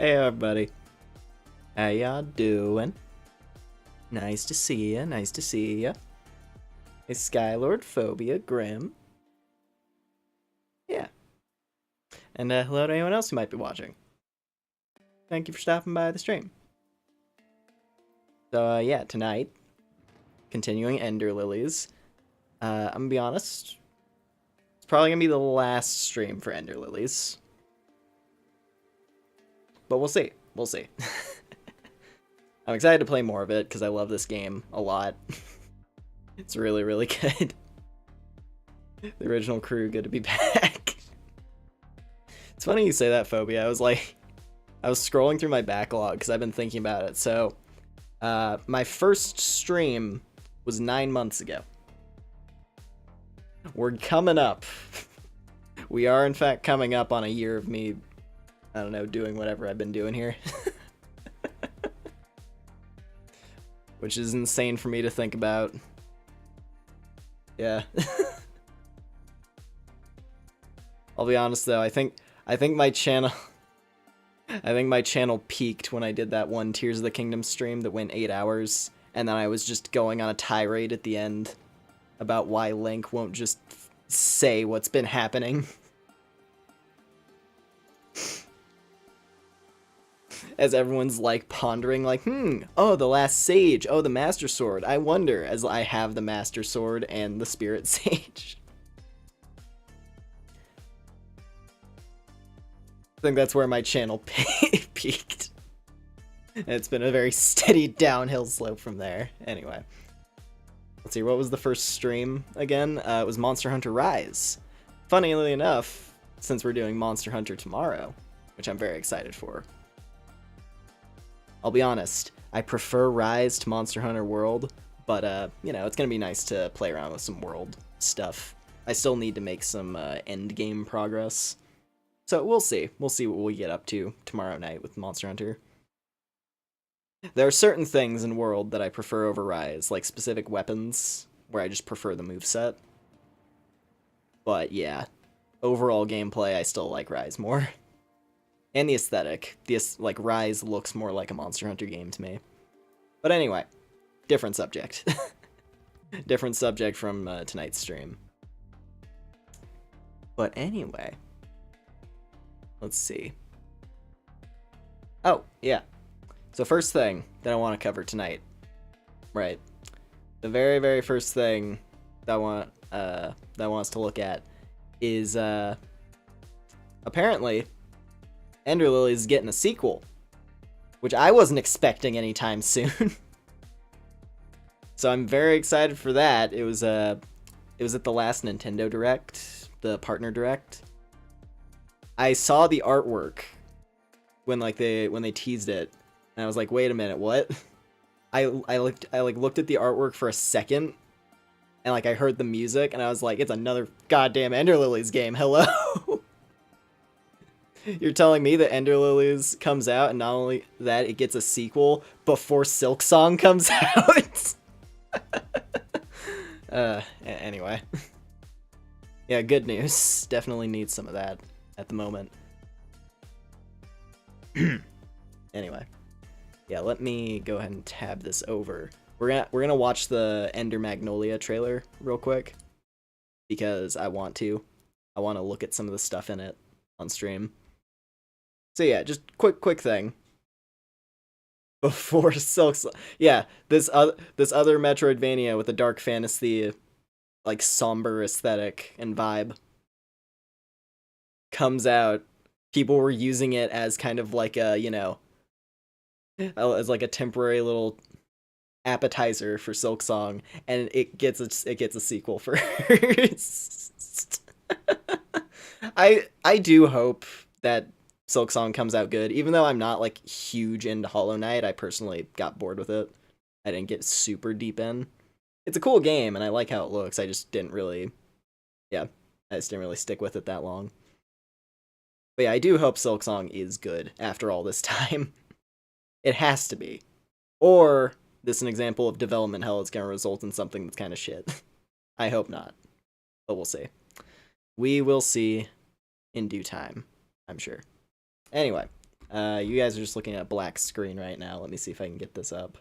Hey everybody, how y'all doing? Nice to see ya, nice to see ya. Hey Skylord, Phobia, Grim. Yeah. And hello to anyone else who might be watching. Thank you for stopping by the stream. So yeah, tonight, continuing Ender Lilies. I'm gonna be honest, it's probably gonna be the last stream for Ender Lilies. But we'll see, we'll see. I'm excited to play more of it because I love this game a lot. It's really, really good. The original crew, good to be back. It's funny you say that, Phobia. I was scrolling through my backlog because I've been thinking about it. So, my first stream was 9 months ago. We're coming up. We are, in fact, coming up on a year of me, I don't know, doing whatever I've been doing here. Which is insane for me to think about. Yeah. I'll be honest though, I think my channel peaked when I did that one Tears of the Kingdom stream that went 8 hours, and then I was just going on a tirade at the end about why Link won't just say what's been happening. As everyone's like pondering like, oh, the last sage, oh, the Master Sword, I wonder, as I have the Master Sword and the Spirit Sage. I think that's where my channel peaked. And it's been a very steady downhill slope from there. Anyway. Let's see, what was the first stream again? It was Monster Hunter Rise. Funnily enough, since we're doing Monster Hunter tomorrow, which I'm very excited for. I'll be honest, I prefer Rise to Monster Hunter World, but, you know, it's gonna be nice to play around with some World stuff. I still need to make some endgame progress. So we'll see. We'll see what we get up to tomorrow night with Monster Hunter. There are certain things in World that I prefer over Rise, like specific weapons, where I just prefer the moveset. But yeah, overall gameplay, I still like Rise more. And the aesthetic. Like, Rise looks more like a Monster Hunter game to me. But anyway, different subject. Different subject from tonight's stream. But anyway, let's see. Oh, yeah. So first thing that I want to cover tonight, right? The very, very first thing that I want us to look at is apparently Ender Lilies is getting a sequel, which I wasn't expecting anytime soon. So I'm very excited for that. It was at the last Nintendo Direct, the partner Direct. I saw the artwork when they teased it, and I was like, wait a minute, what? I looked at the artwork for a second, and like I heard the music, and I was like, it's another goddamn Ender Lilies game. Hello. You're telling me that Ender Lilies comes out, and not only that, it gets a sequel before Silk Song comes out? Anyway. Yeah, good news. Definitely need some of that at the moment. Anyway. Yeah, let me go ahead and tab this over. We're gonna watch the Ender Magnolia trailer real quick, because I want to look at some of the stuff in it on stream. So yeah, just quick thing. Before Silk Song, yeah, this other Metroidvania with a dark fantasy, like somber aesthetic and vibe comes out, people were using it as kind of like a, you know, as like a temporary little appetizer for Silk Song, and it gets a sequel first. I do hope that Silk Song comes out good, even though I'm not like huge into Hollow Knight. I personally got bored with it. I didn't get super deep in. It's a cool game, and I like how it looks. I just didn't really, stick with it that long. But yeah, I do hope Silk Song is good after all this time. It has to be. Or this is an example of development hell. It's going to result in something that's kind of shit. I hope not. But we'll see. We will see in due time, I'm sure. Anyway, You guys are just looking at a black screen right now. Let me see if I can get this up.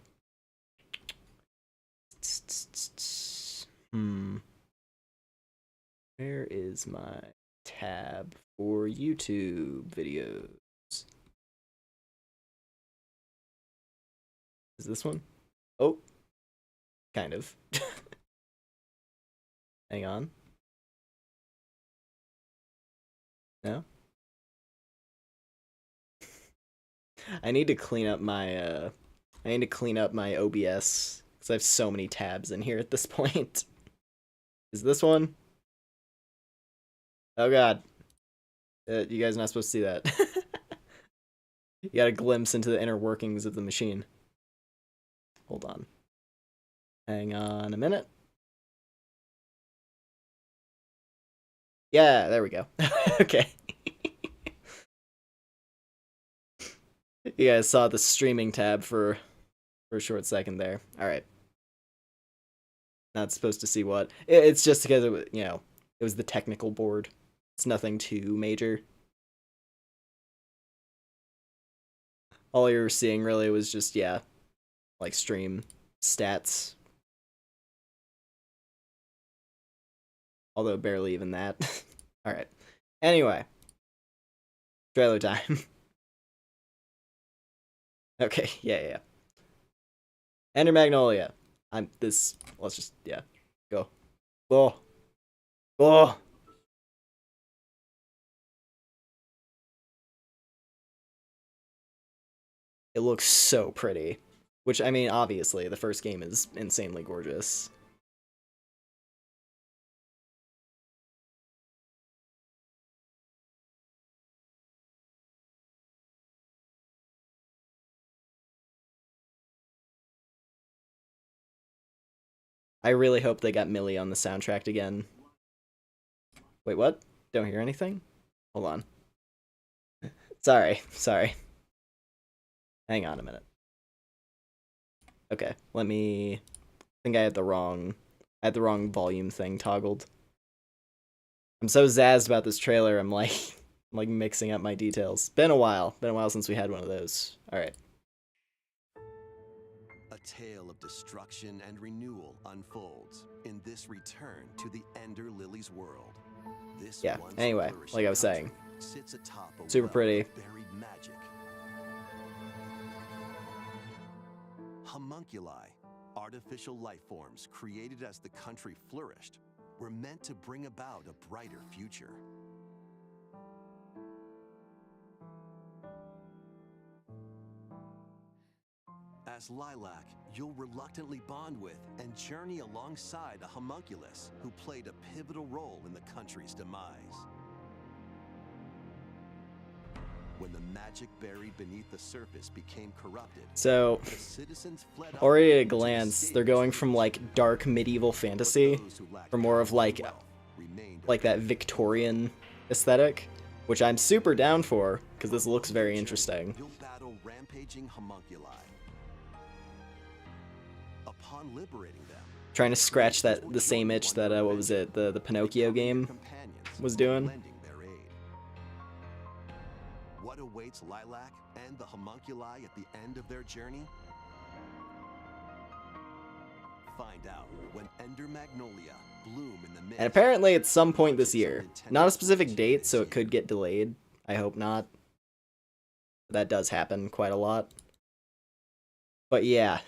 Where is my tab for YouTube videos? Is this one? Oh, kind of. Hang on. No? I need to clean up my OBS because I have so many tabs in here at this point. Is this one? Oh god. You guys are not supposed to see that. You got a glimpse into the inner workings of the machine. Hold on. Hang on a minute. Yeah, there we go. Okay. You guys saw the streaming tab for a short second there. Alright. Not supposed to see what. It's just because it was, it was the technical board. It's nothing too major. All you were seeing really was just, yeah, like stream stats. Although barely even that. Alright. Anyway. Trailer time. Okay, yeah. Ender Magnolia. Let's just, yeah, go. Oh. It looks so pretty. Which, I mean, obviously, the first game is insanely gorgeous. I really hope they got Millie on the soundtrack again. Wait, what? Don't hear anything? Hold on. Sorry. Hang on a minute. Okay, let me... I think I had the wrong volume thing toggled. I'm so zazzed about this trailer, I'm like mixing up my details. Been a while since we had one of those. Alright. A tale of destruction and renewal unfolds in this return to the Ender Lilies world. This anyway, like I was saying, sits atop a super pretty. Buried magic. Homunculi, artificial life forms created as the country flourished, were meant to bring about a brighter future. As Lilac, you'll reluctantly bond with and journey alongside a homunculus who played a pivotal role in the country's demise. When the magic buried beneath the surface became corrupted, so the citizens fled already at a glance, they're going from like dark medieval fantasy for more of like that Victorian aesthetic, which I'm super down for because this looks very interesting. You'll battle rampaging homunculi. Upon liberating them, Trying to scratch the same itch that what was it, the Pinocchio game was doing. What awaits Lilac and the homunculi at the end of their journey? Find out when Ender Magnolia bloom in the mist. And apparently at some point this year. Not a specific date, so it could get delayed. I hope not. That does happen quite a lot. But yeah.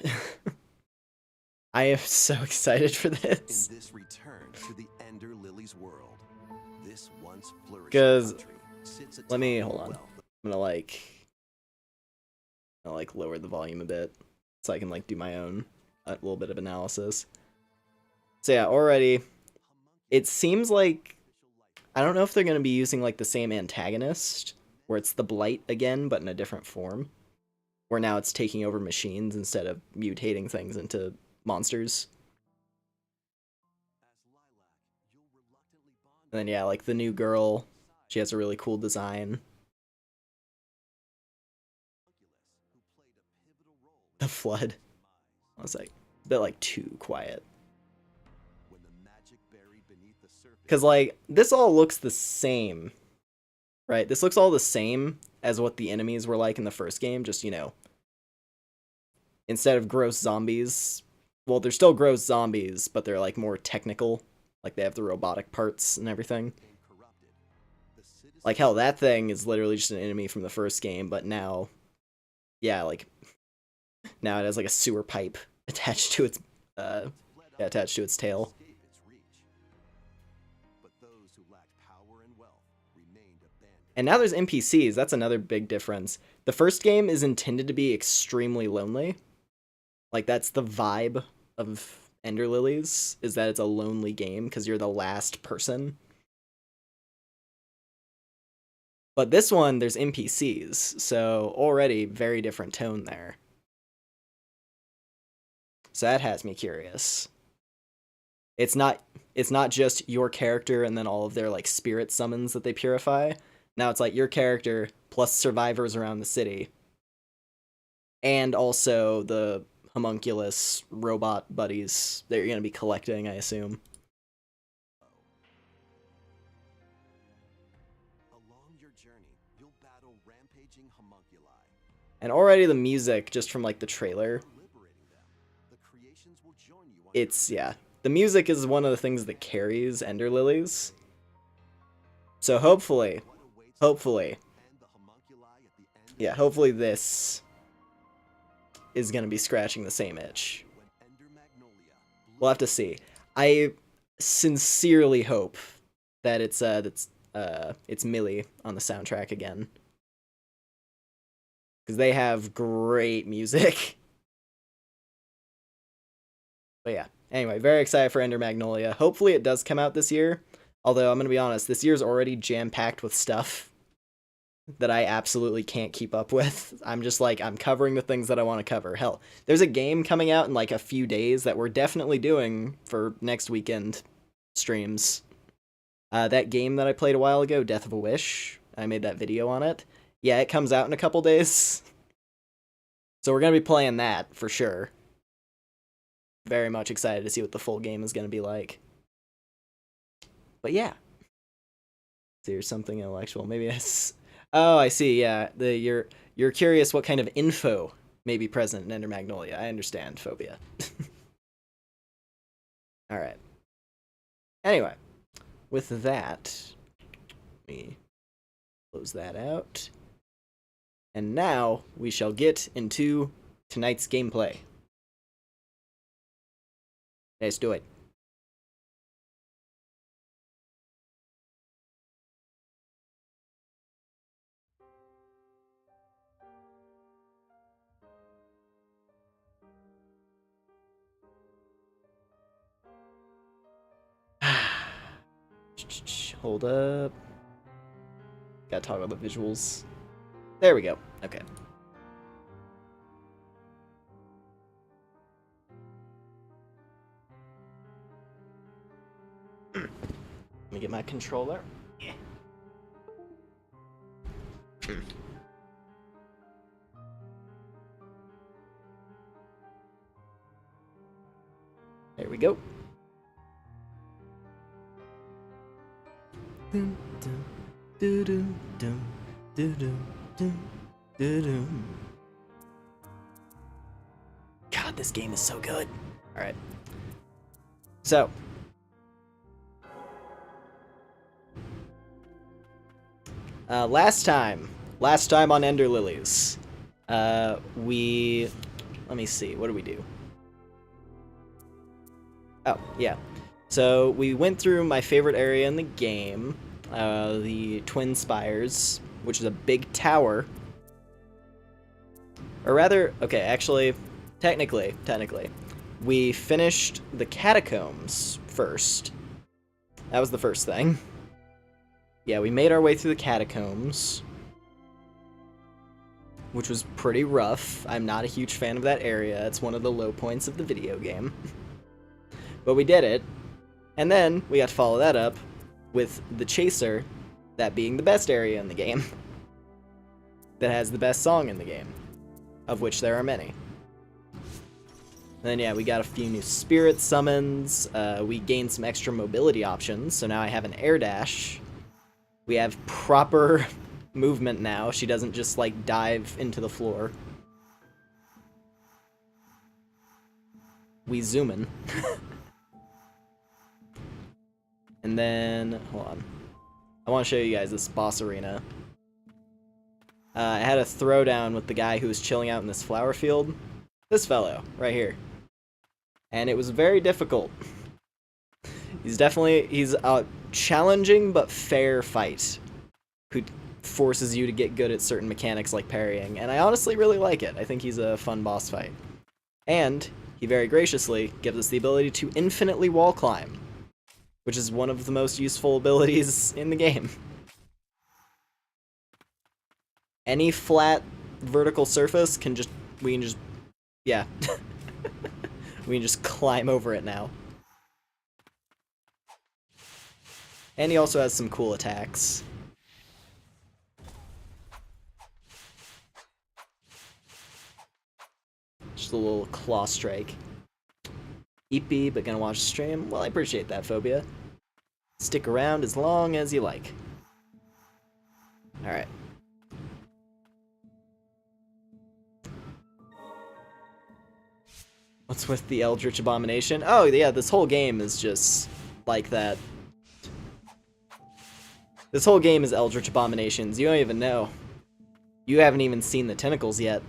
I am so excited for this. In this return to the Ender Lilies world, this once flourishing Because country sits atop hold on. wealth. I'm gonna lower the volume a bit so I can do my own little bit of analysis. So yeah, already it seems like I don't know if they're gonna be using the same antagonist where it's the Blight again, but in a different form. Where now it's taking over machines instead of mutating things into monsters. And then yeah, the new girl, she has a really cool design. The flood. I was a bit too quiet. Because this all looks the same. right? This looks all the same as what the enemies were like in the first game, just, instead of gross zombies, well, they're still gross zombies, but they're, like, more technical. Like, they have the robotic parts and everything. Like, hell, that thing is literally just an enemy from the first game, but now, yeah, like, now it has, like, a sewer pipe attached to its, tail. And now there's NPCs, that's another big difference. The first game is intended to be extremely lonely. Like, that's the vibe of Ender Lilies, is that it's a lonely game, because you're the last person. But this one, there's NPCs, so already very different tone there. So that has me curious. It's not just your character and then all of their, like, spirit summons that they purify. Now it's like your character plus survivors around the city. And also the homunculus robot buddies that you're going to be collecting, I assume. Along your journey, you'll battle rampaging homunculi. And already the music, just from, like, the trailer, it's, yeah. The music is one of the things that carries Ender Lilies. So hopefully, yeah, hopefully this is going to be scratching the same itch. We'll have to see. I sincerely hope that it's Millie on the soundtrack again. Because they have great music. But yeah, anyway, very excited for Ender Magnolia. Hopefully it does come out this year. Although, I'm going to be honest, this year's already jam-packed with stuff that I absolutely can't keep up with. I'm just like, I'm covering the things that I want to cover. Hell, there's a game coming out in like a few days that we're definitely doing for next weekend streams. That game that I played a while ago, Death of a Wish, I made that video on it. Yeah, it comes out in a couple days. So we're going to be playing that, for sure. Very much excited to see what the full game is going to be like. But yeah. There's something intellectual. Maybe it's... Oh, I see, yeah. You're curious what kind of info may be present in Ender Magnolia. I understand, Phobia. Alright. Anyway. With that, let me close that out. And now, we shall get into tonight's gameplay. Let's do it. Hold up. Gotta talk about the visuals. There we go. Okay. Let me get my controller. Yeah. There we go. God, this game is so good. All right. So, last time on Ender Lilies, let me see, what did we do? Oh, yeah. So we went through my favorite area in the game, the Twin Spires, which is a big tower. Or rather, okay, actually, technically, we finished the catacombs first. That was the first thing. Yeah, we made our way through the catacombs, which was pretty rough. I'm not a huge fan of that area. It's one of the low points of the video game. But we did it. And then we got to follow that up with the Chaser, that being the best area in the game. That has the best song in the game, of which there are many. And then yeah, we got a few new spirit summons, we gained some extra mobility options, so now I have an air dash. We have proper movement now. She doesn't just, like, dive into the floor. We zoom in. And then, hold on. I want to show you guys this boss arena. I had a throwdown with the guy who was chilling out in this flower field. This fellow, right here. And it was very difficult. He's a challenging but fair fight who forces you to get good at certain mechanics like parrying, and I honestly really like it. I think he's a fun boss fight. And he very graciously gives us the ability to infinitely wall climb, which is one of the most useful abilities in the game. Any flat vertical surface we can just climb over it now. And he also has some cool attacks. Just a little claw strike. Eepy, but gonna watch the stream. Well, I appreciate that, Phobia. Stick around as long as you like. Alright. What's with the Eldritch Abomination? Oh, yeah, this whole game is just like that. This whole game is Eldritch Abominations. You don't even know. You haven't even seen the tentacles yet.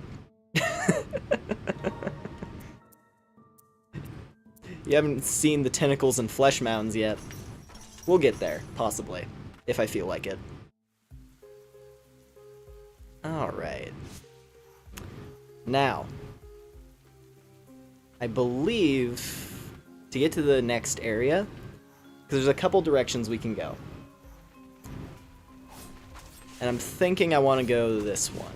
You haven't seen the tentacles and flesh mounds yet. We'll get there, possibly, if I feel like it. Alright. Now, I believe to get to the next area, because there's a couple directions we can go. And I'm thinking I want to go this one.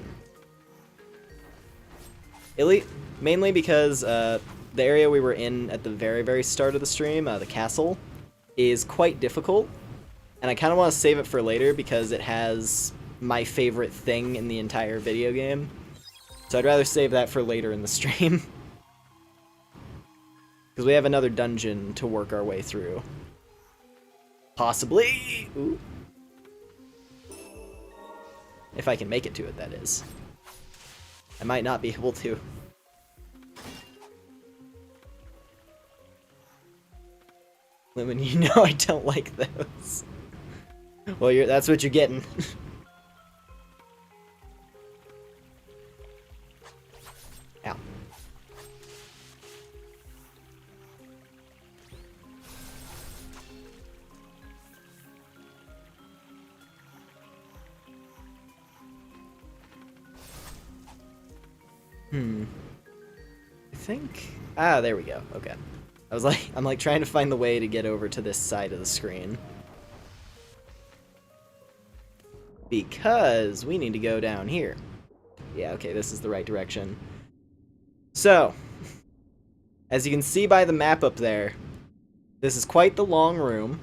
Mainly because the area we were in at the very, very start of the stream, the castle, is quite difficult. And I kind of want to save it for later because it has my favorite thing in the entire video game. So I'd rather save that for later in the stream. Because we have another dungeon to work our way through. Possibly! Ooh. If I can make it to it, that is. I might not be able to. Lumen, you know I don't like those. Well, that's what you're getting. Ow. I think... Ah, there we go. Okay. I'm like trying to find the way to get over to this side of the screen. Because we need to go down here. Yeah, okay, this is the right direction. So, as you can see by the map up there, this is quite the long room.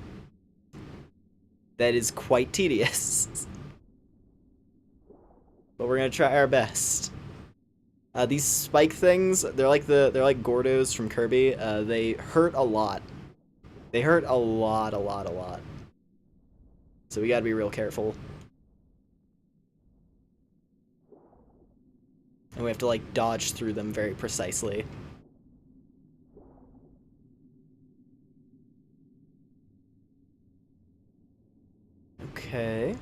That is quite tedious. But we're gonna try our best. These spike things, they're like Gordos from Kirby. They hurt a lot. They hurt a lot. So we gotta be real careful. And we have to like dodge through them very precisely. Okay.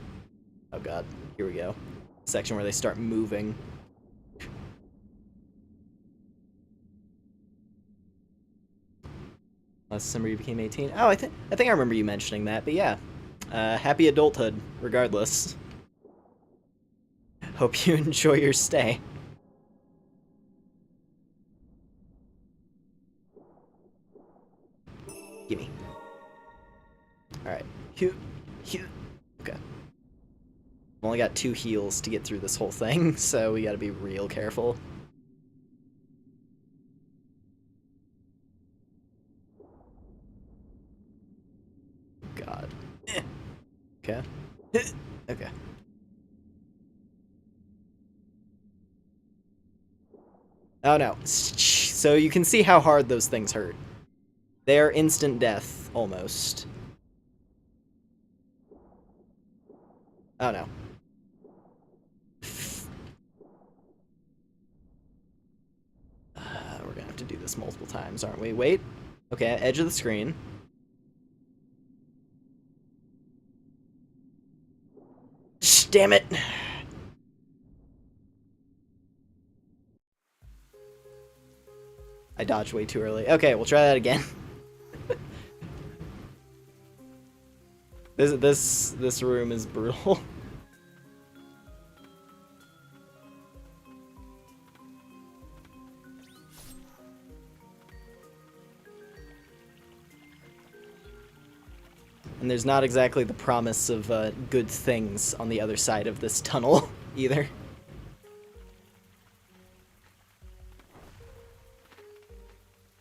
Oh god, here we go. Section where they start moving. Last December you became 18. Oh, I think I remember you mentioning that, but yeah. Happy adulthood, regardless. Hope you enjoy your stay. Gimme. Alright. Okay. I've only got 2 heals to get through this whole thing, so we gotta be real careful. God. Okay. Okay. Oh no. So you can see how hard those things hurt. They are instant death, almost. Oh no. this multiple times, aren't we? Wait. Okay, edge of the screen. Damn it. I dodged way too early. Okay, we'll try that again. This room is brutal. And there's not exactly the promise of good things on the other side of this tunnel, either.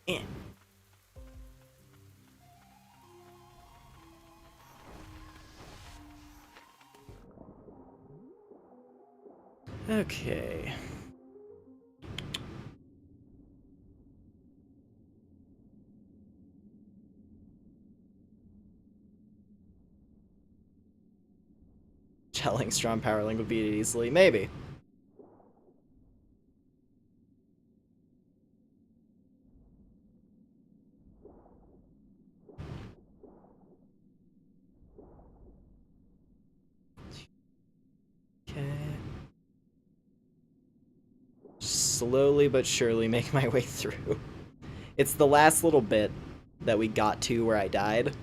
Eh. Okay. Channeling strong power link would beat it easily. Maybe. Okay. Slowly but surely make my way through. It's the last little bit that we got to where I died.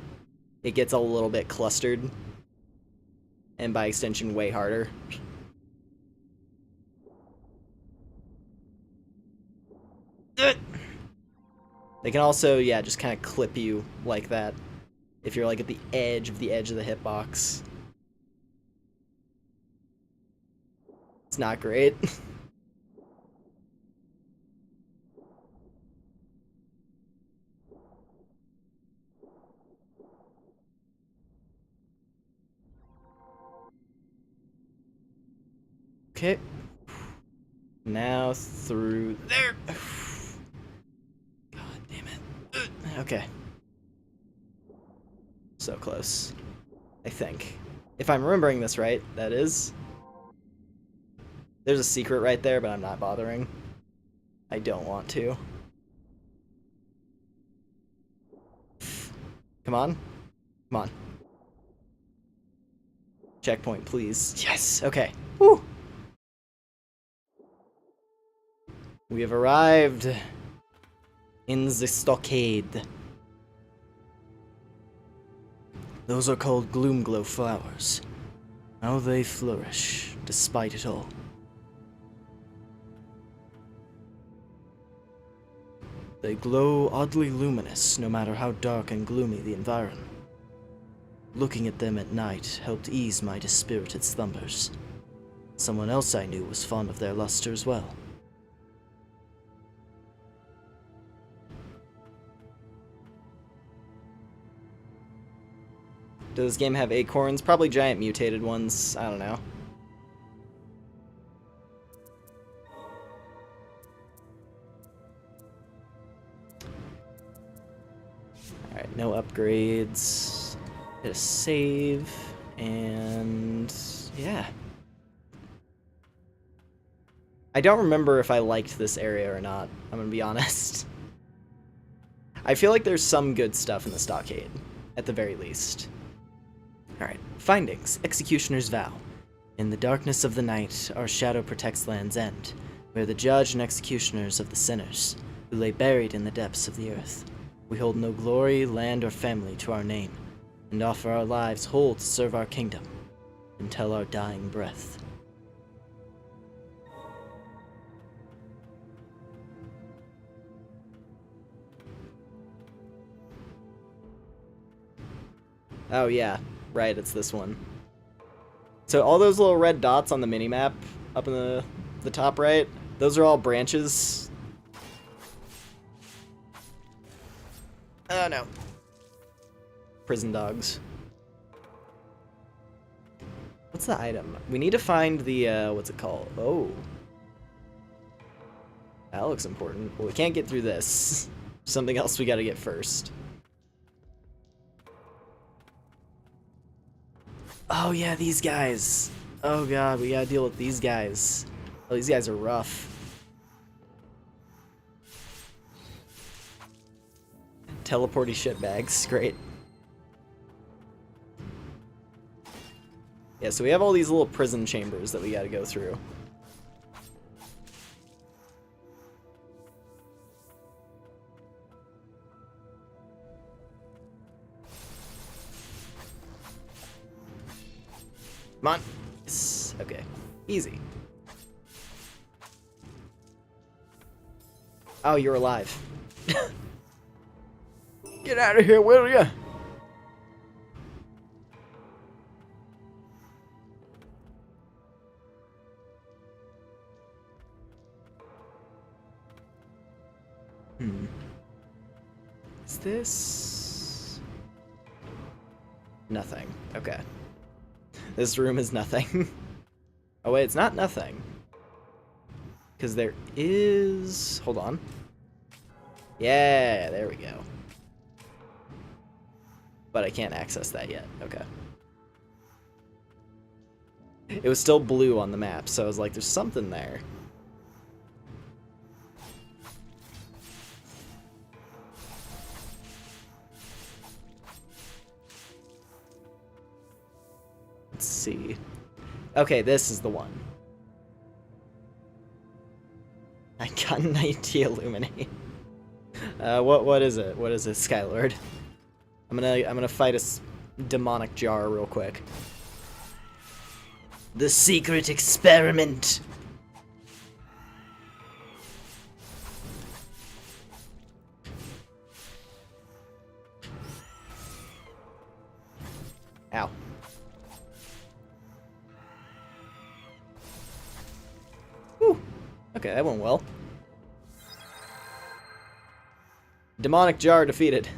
It gets a little bit clustered. And by extension, way harder. They can also, yeah, just kind of clip you like that. If you're like at the edge of the hitbox. It's not great. Okay. Now through there. God damn it. Okay. So close. I think. If I'm remembering this right, that is. There's a secret right there, but I'm not bothering. I don't want to. Come on. Come on. Checkpoint, please. Yes! Okay. Woo! We have arrived in the stockade. Those are called Gloomglow flowers. How they flourish, despite it all. They glow oddly luminous, no matter how dark and gloomy the environment. Looking at them at night helped ease my dispirited slumbers. Someone else I knew was fond of their luster as well. Does this game have acorns? Probably giant mutated ones. I don't know. Alright, no upgrades. Hit a save. And yeah. I don't remember if I liked this area or not. I'm gonna be honest. I feel like there's some good stuff in the stockade, at the very least. Alright, findings. Executioner's Vow. In the darkness of the night, our shadow protects Land's End. We are the judge and executioners of the sinners, who lay buried in the depths of the earth. We hold no glory, land, or family to our name, and offer our lives whole to serve our kingdom, until our dying breath. Oh yeah. Right, it's this one. So all those little red dots on the minimap up in the top right, those are all branches. Oh no. Prison dogs. What's the item? We need to find the, what's it called? Oh. That looks important. Well, we can't get through this. Something else we gotta get first. Oh yeah, these guys. Oh god, we gotta deal with these guys. Oh, these guys are rough. Teleporty shitbags. Great. Yeah, so we have all these little prison chambers that we gotta go through. Come on. Yes. Okay. Easy. Oh, you're alive. Get out of here, will ya? Is this... Nothing. Okay. This room is nothing. Oh wait, it's not nothing. Because there is... Hold on. Yeah, there we go. But I can't access that yet. Okay. It was still blue on the map, so I was like, there's something there. Let's see. Okay, this is the one. I got an idea, Illuminate. What is it? What is it, Skylord? I'm gonna fight a demonic jar real quick. The secret experiment. Ow. Whew. Okay, that went well. Demonic jar defeated.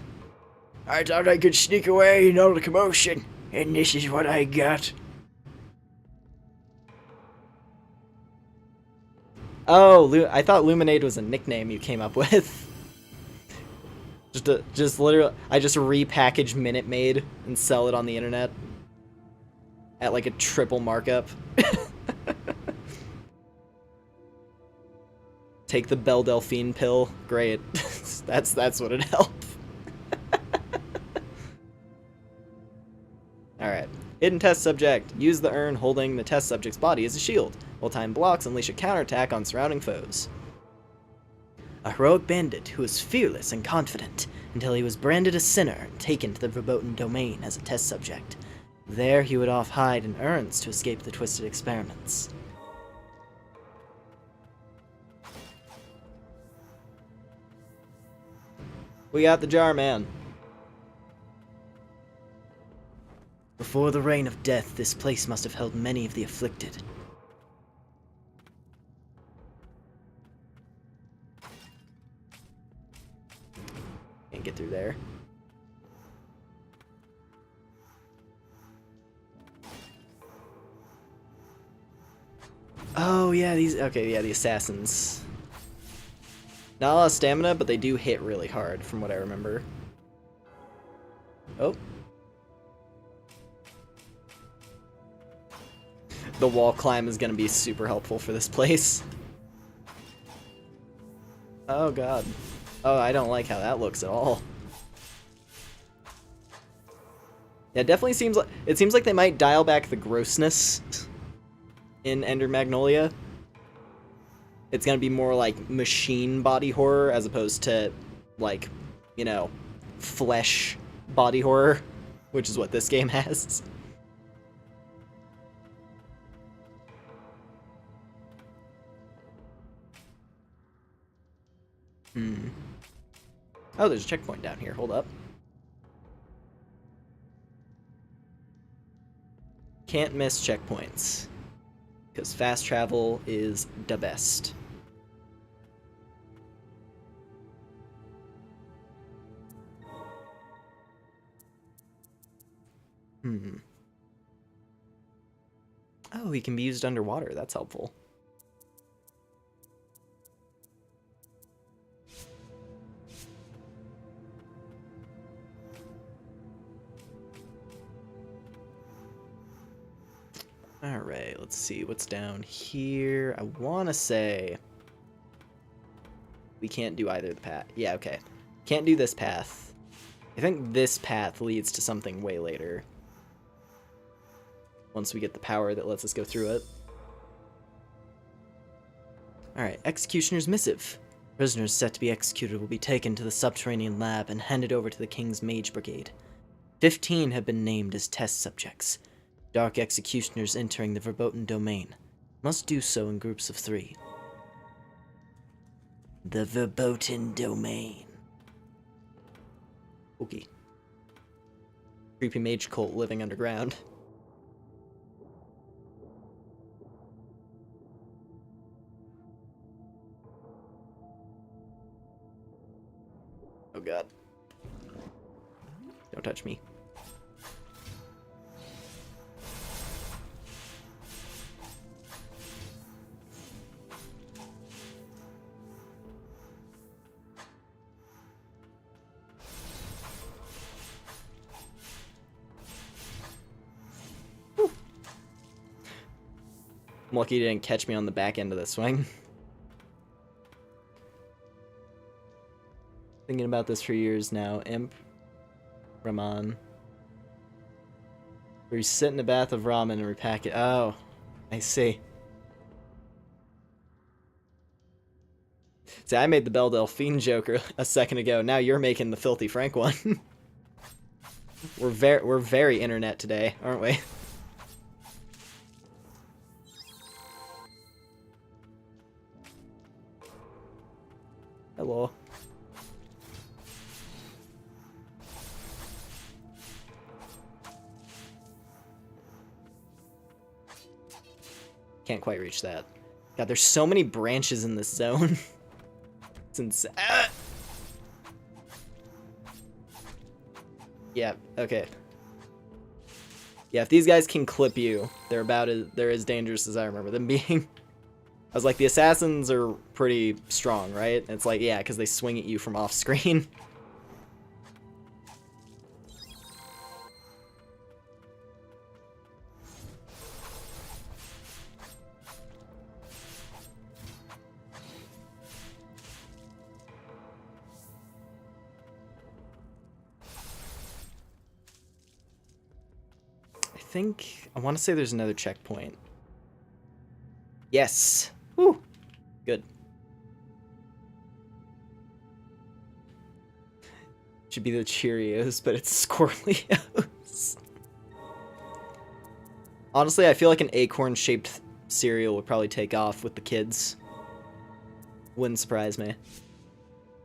I thought I could sneak away in all the commotion, and this is what I got. Oh, I thought Luminade was a nickname you came up with. just literally, I just repackage Minute Maid and sell it on the internet at like a triple markup. Take the Belle Delphine pill. Great. that's what it helped. Alright. Hidden test subject. Use the urn holding the test subject's body as a shield. While time blocks, unleash a counterattack on surrounding foes. A heroic bandit who was fearless and confident until he was branded a sinner and taken to the verboten domain as a test subject. There he would off hide in urns to escape the twisted experiments. We got the jar man. Before the reign of death, this place must have held many of the afflicted. Can't get through there. Oh yeah, the assassins. Not a lot of stamina, but they do hit really hard, from what I remember. Oh. The wall climb is going to be super helpful for this place. Oh god. Oh, I don't like how that looks at all. Yeah, it definitely seems like they might dial back the grossness in Ender Magnolia. It's gonna be more like machine body horror as opposed to, like, you know, flesh body horror, which is what this game has. Oh, there's a checkpoint down here. Hold up. Can't miss checkpoints, because fast travel is the best. Oh, he can be used underwater. That's helpful. Alright, let's see what's down here. I want to say we can't do either of the path. Yeah, okay. Can't do this path. I think this path leads to something way later. Once we get the power that lets us go through it. Alright, Executioner's Missive. Prisoners set to be executed will be taken to the subterranean lab and handed over to the King's Mage Brigade. 15 have been named as test subjects. Dark Executioners entering the verboten domain must do so in groups of 3. The verboten domain. Okay. Creepy mage cult living underground. Oh god. Don't touch me. I'm lucky you didn't catch me on the back end of the swing. Thinking about this for years now. Imp. Raman. Where you sit in a bath of ramen and repack it. Oh, I see. See, I made the Belle Delphine joke a second ago. Now you're making the Filthy Frank one. We're very internet today, aren't we? Hello. Can't quite reach that. God, there's so many branches in this zone. It's insane. Ah! Yeah, okay. Yeah, if these guys can clip you, they're as dangerous as I remember them being. I was like, the assassins are pretty strong, right? And it's like, yeah, because they swing at you from off screen. I want to say there's another checkpoint. Yes. Woo. Good. Should be the Cheerios, but it's Squirrelios. Honestly, I feel like an acorn-shaped cereal would probably take off with the kids. Wouldn't surprise me.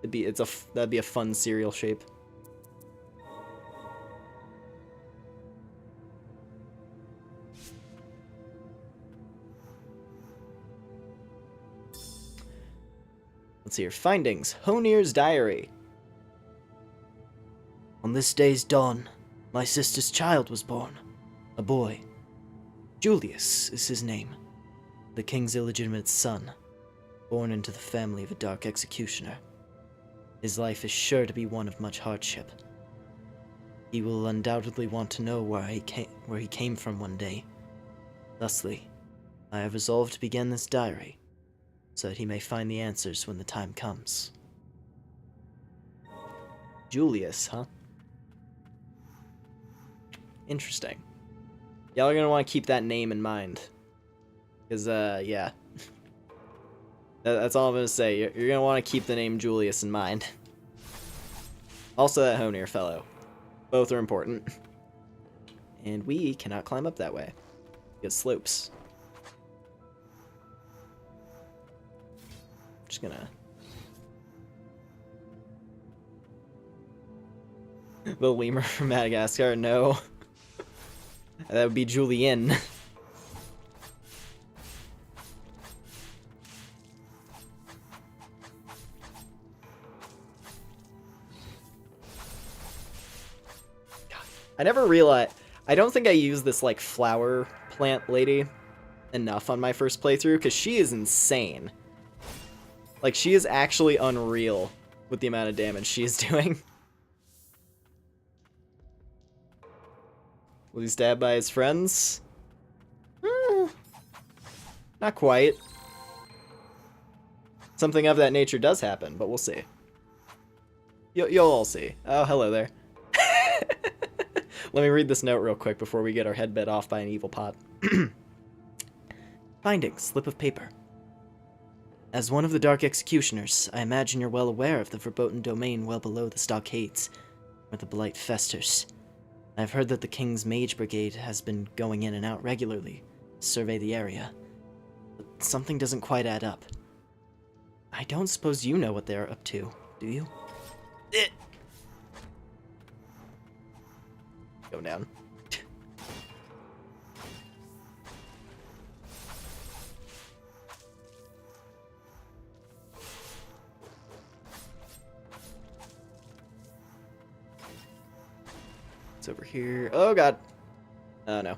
That'd be a fun cereal shape. Let's see your findings. Honir's diary. On this day's dawn, my sister's child was born. A boy. Julius is his name. The king's illegitimate son. Born into the family of a dark executioner. His life is sure to be one of much hardship. He will undoubtedly want to know where he came from one day. Thusly, I have resolved to begin this diary, so that he may find the answers when the time comes. Julius, huh? Interesting. Y'all are gonna want to keep that name in mind. Because, yeah. That's all I'm gonna say. You're gonna want to keep the name Julius in mind. Also that Honir fellow. Both are important. And we cannot climb up that way. Because slopes. Just gonna... The lemur from Madagascar, no. That would be Julien. I never realized... I don't think I used this, like, flower plant lady enough on my first playthrough, because she is insane. Like, she is actually unreal with the amount of damage she is doing. Was he stabbed by his friends? Not quite. Something of that nature does happen, but we'll see. You'll all see. Oh, hello there. Let me read this note real quick before we get our head bit off by an evil pot. Findings, slip of paper. As one of the Dark Executioners, I imagine you're well aware of the verboten domain well below the stockades, where the blight festers. I've heard that the King's Mage Brigade has been going in and out regularly to survey the area. But something doesn't quite add up. I don't suppose you know what they're up to, do you? Go down. It's over here. Oh god. Oh no.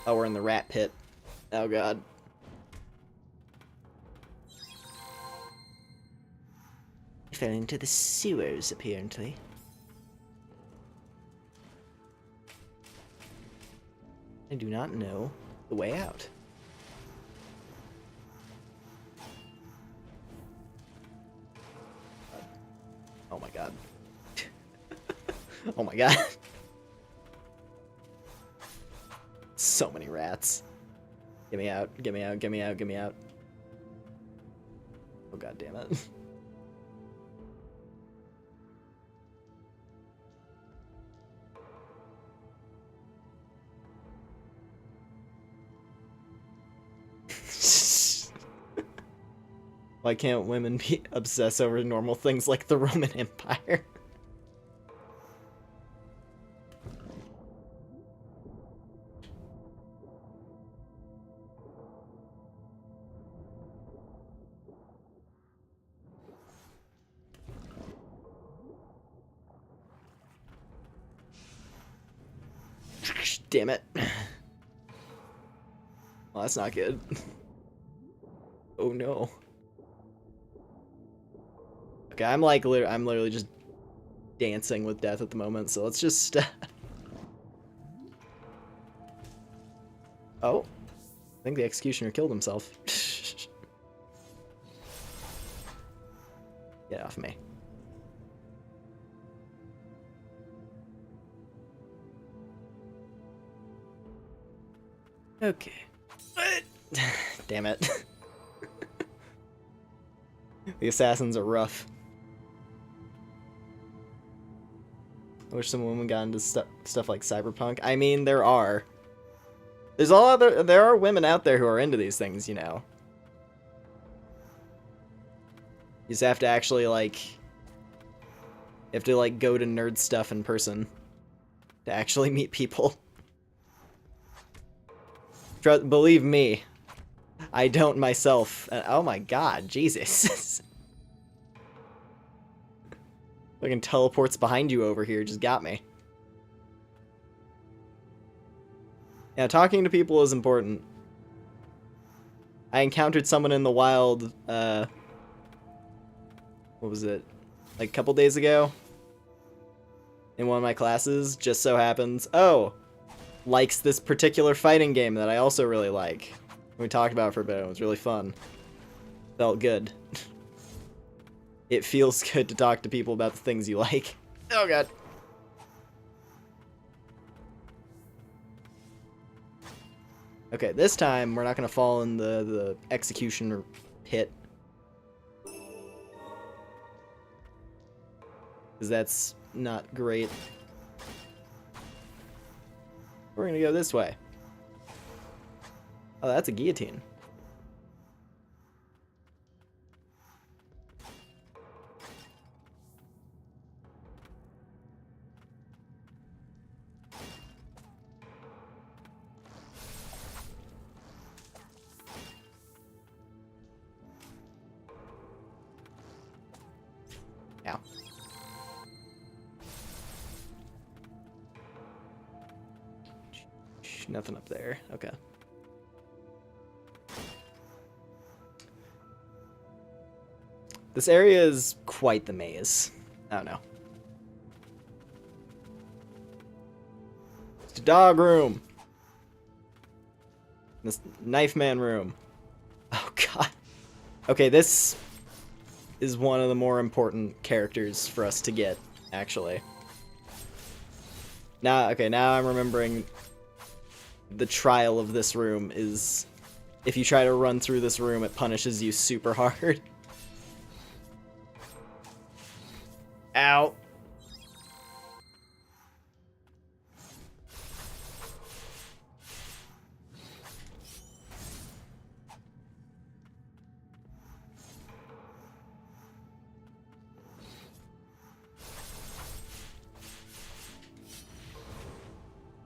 Oh, we're in the rat pit. Oh god. I fell into the sewers, apparently. I do not know the way out. Oh my god. Oh my god. So many rats. Get me out, get me out, get me out, get me out. Oh god damn it. Why can't women be obsessed over normal things like the Roman Empire? Damn it. Well, that's not good. Oh no. Okay, I'm literally just dancing with death at the moment, so let's just Oh. I think the executioner killed himself. Get off me. Okay. Damn it. The assassins are rough. I wish some women got into stuff like cyberpunk. I mean, there are. There are women out there who are into these things, you know. You just have to actually, like... You have to, like, go to nerd stuff in person to actually meet people. Believe me, I don't myself. Oh my god, Jesus. Fucking teleports behind you over here just got me. Yeah, talking to people is important. I encountered someone in the wild, what was it? Like a couple days ago? In one of my classes, just so happens. Oh! Likes this particular fighting game that I also really like. We talked about it for a bit. It was really fun. Felt good. It feels good to talk to people about the things you like. Oh god. Okay, this time we're not gonna fall in the execution pit. Because that's not great. We're gonna go this way. Oh, that's a guillotine. Ow. Nothing up there. Okay. This area is quite the maze. Oh no. It's the dog room. This knife man room. Oh god. Okay, this is one of the more important characters for us to get, actually. Now I'm remembering the trial of this room is if you try to run through this room, it punishes you super hard. Ow.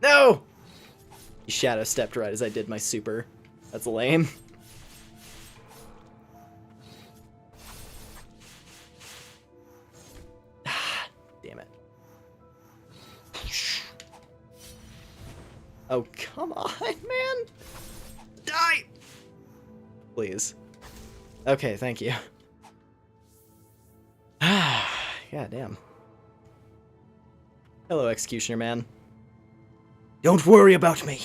No! He shadow stepped right as I did my super. That's lame. Damn it. Oh, come on, man! Die! Please. Okay, thank you. God damn. Hello, Executioner Man. Don't worry about me.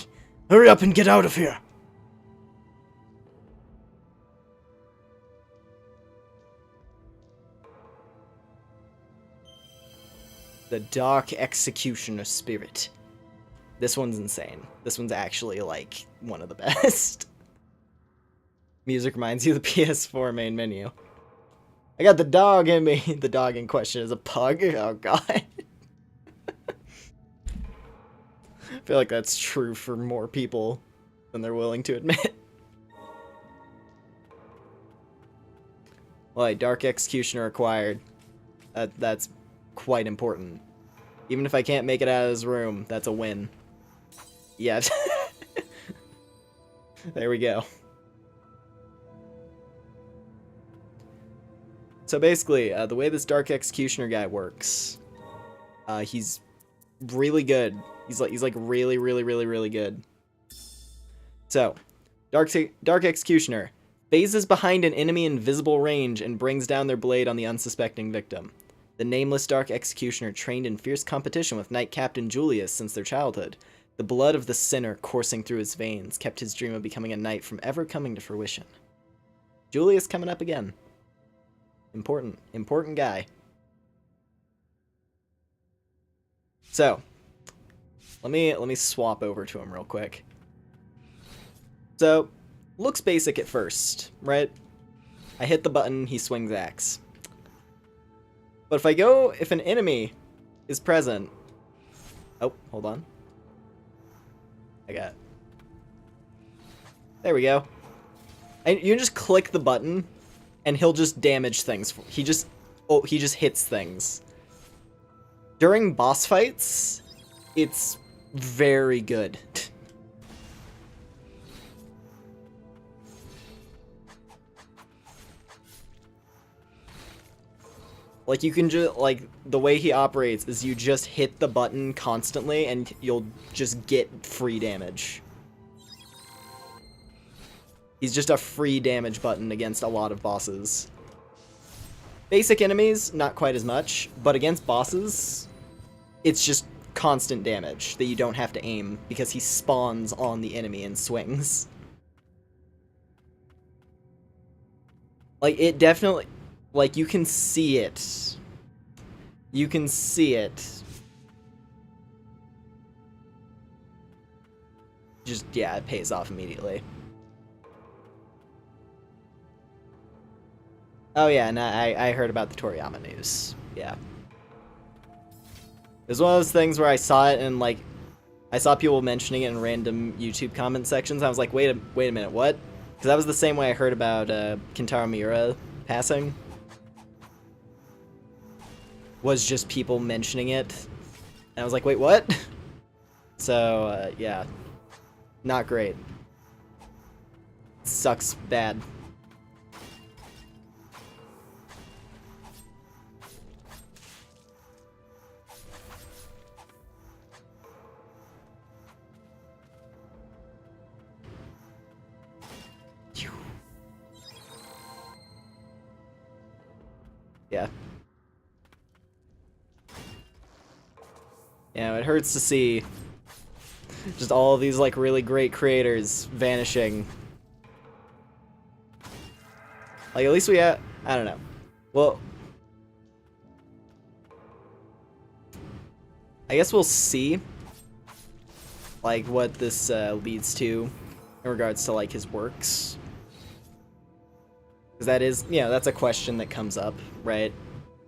Hurry up and get out of here. The Dark Executioner Spirit. This one's insane. This one's actually, like, one of the best. Music reminds you of the PS4 main menu. I got the dog in me. The dog in question is a pug. Oh, God. I feel like that's true for more people than they're willing to admit. Well, Dark Executioner acquired. That's quite important. Even if I can't make it out of his room, that's a win. Yeah. There we go. So basically, the way this Dark Executioner guy works, he's really good. He's like really, really, really, really good. So, Dark Executioner phases behind an enemy in visible range and brings down their blade on the unsuspecting victim. The nameless Dark Executioner trained in fierce competition with Knight Captain Julius since their childhood. The blood of the sinner coursing through his veins kept his dream of becoming a knight from ever coming to fruition. Julius coming up again. Important guy. So, let me swap over to him real quick. So, looks basic at first, right? I hit the button, he swings axe. But if an enemy is present... Oh, hold on. There we go. And you just click the button, and he'll just damage things. He just hits things. During boss fights, it's very good. Like, you can just, like, the way he operates is you just hit the button constantly and you'll just get free damage. He's just a free damage button against a lot of bosses. Basic enemies, not quite as much, but against bosses, it's just constant damage that you don't have to aim because he spawns on the enemy and swings. Like, it definitely... Like, you can see it. You can see it. Just, yeah, it pays off immediately. Oh, yeah, and I heard about the Toriyama news. Yeah. It was one of those things where I saw it and, like, I saw people mentioning it in random YouTube comment sections. I was like, wait a minute, what? Because that was the same way I heard about Kentaro Miura passing. Was just people mentioning it. And I was like, wait, what? So, yeah. Not great. Sucks bad. Yeah. Yeah, it hurts to see just all of these, like, really great creators vanishing. Like, at least we have... I don't know. Well... I guess we'll see like what this leads to in regards to like his works. Because that is, you know, that's a question that comes up, right?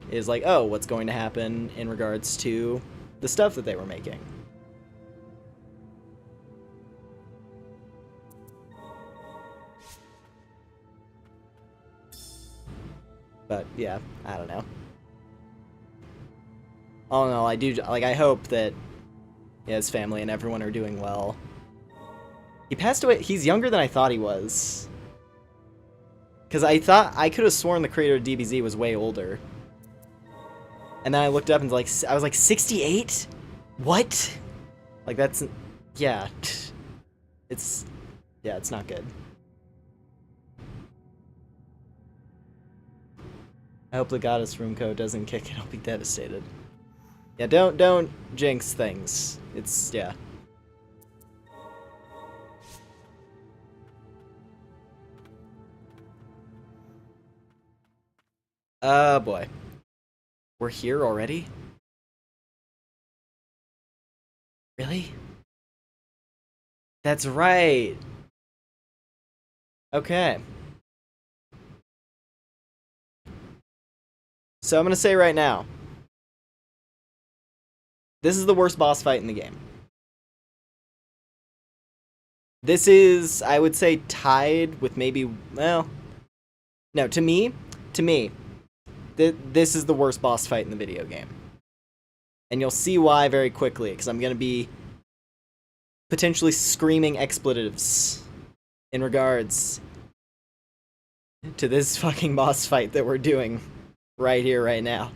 Is like, oh, what's going to happen in regards to the stuff that they were making? But yeah, I don't know. All in all, I do, like, I hope that his family and everyone are doing well. He passed away. He's younger than I thought he was. Because I could have sworn the creator of DBZ was way older. And then I looked up and like, I was like, 68? What? Like, that's, yeah. It's not good. I hope the goddess room code doesn't kick it. I'll be devastated. Yeah, don't jinx things. It's, yeah. Boy. We're here already? Really? That's right. Okay. So I'm gonna say right now, this is the worst boss fight in the game. This is, I would say, tied with maybe, well, no, to me, this is the worst boss fight in the video game. And you'll see why very quickly, because I'm going to be potentially screaming expletives in regards to this fucking boss fight that we're doing right here, right now.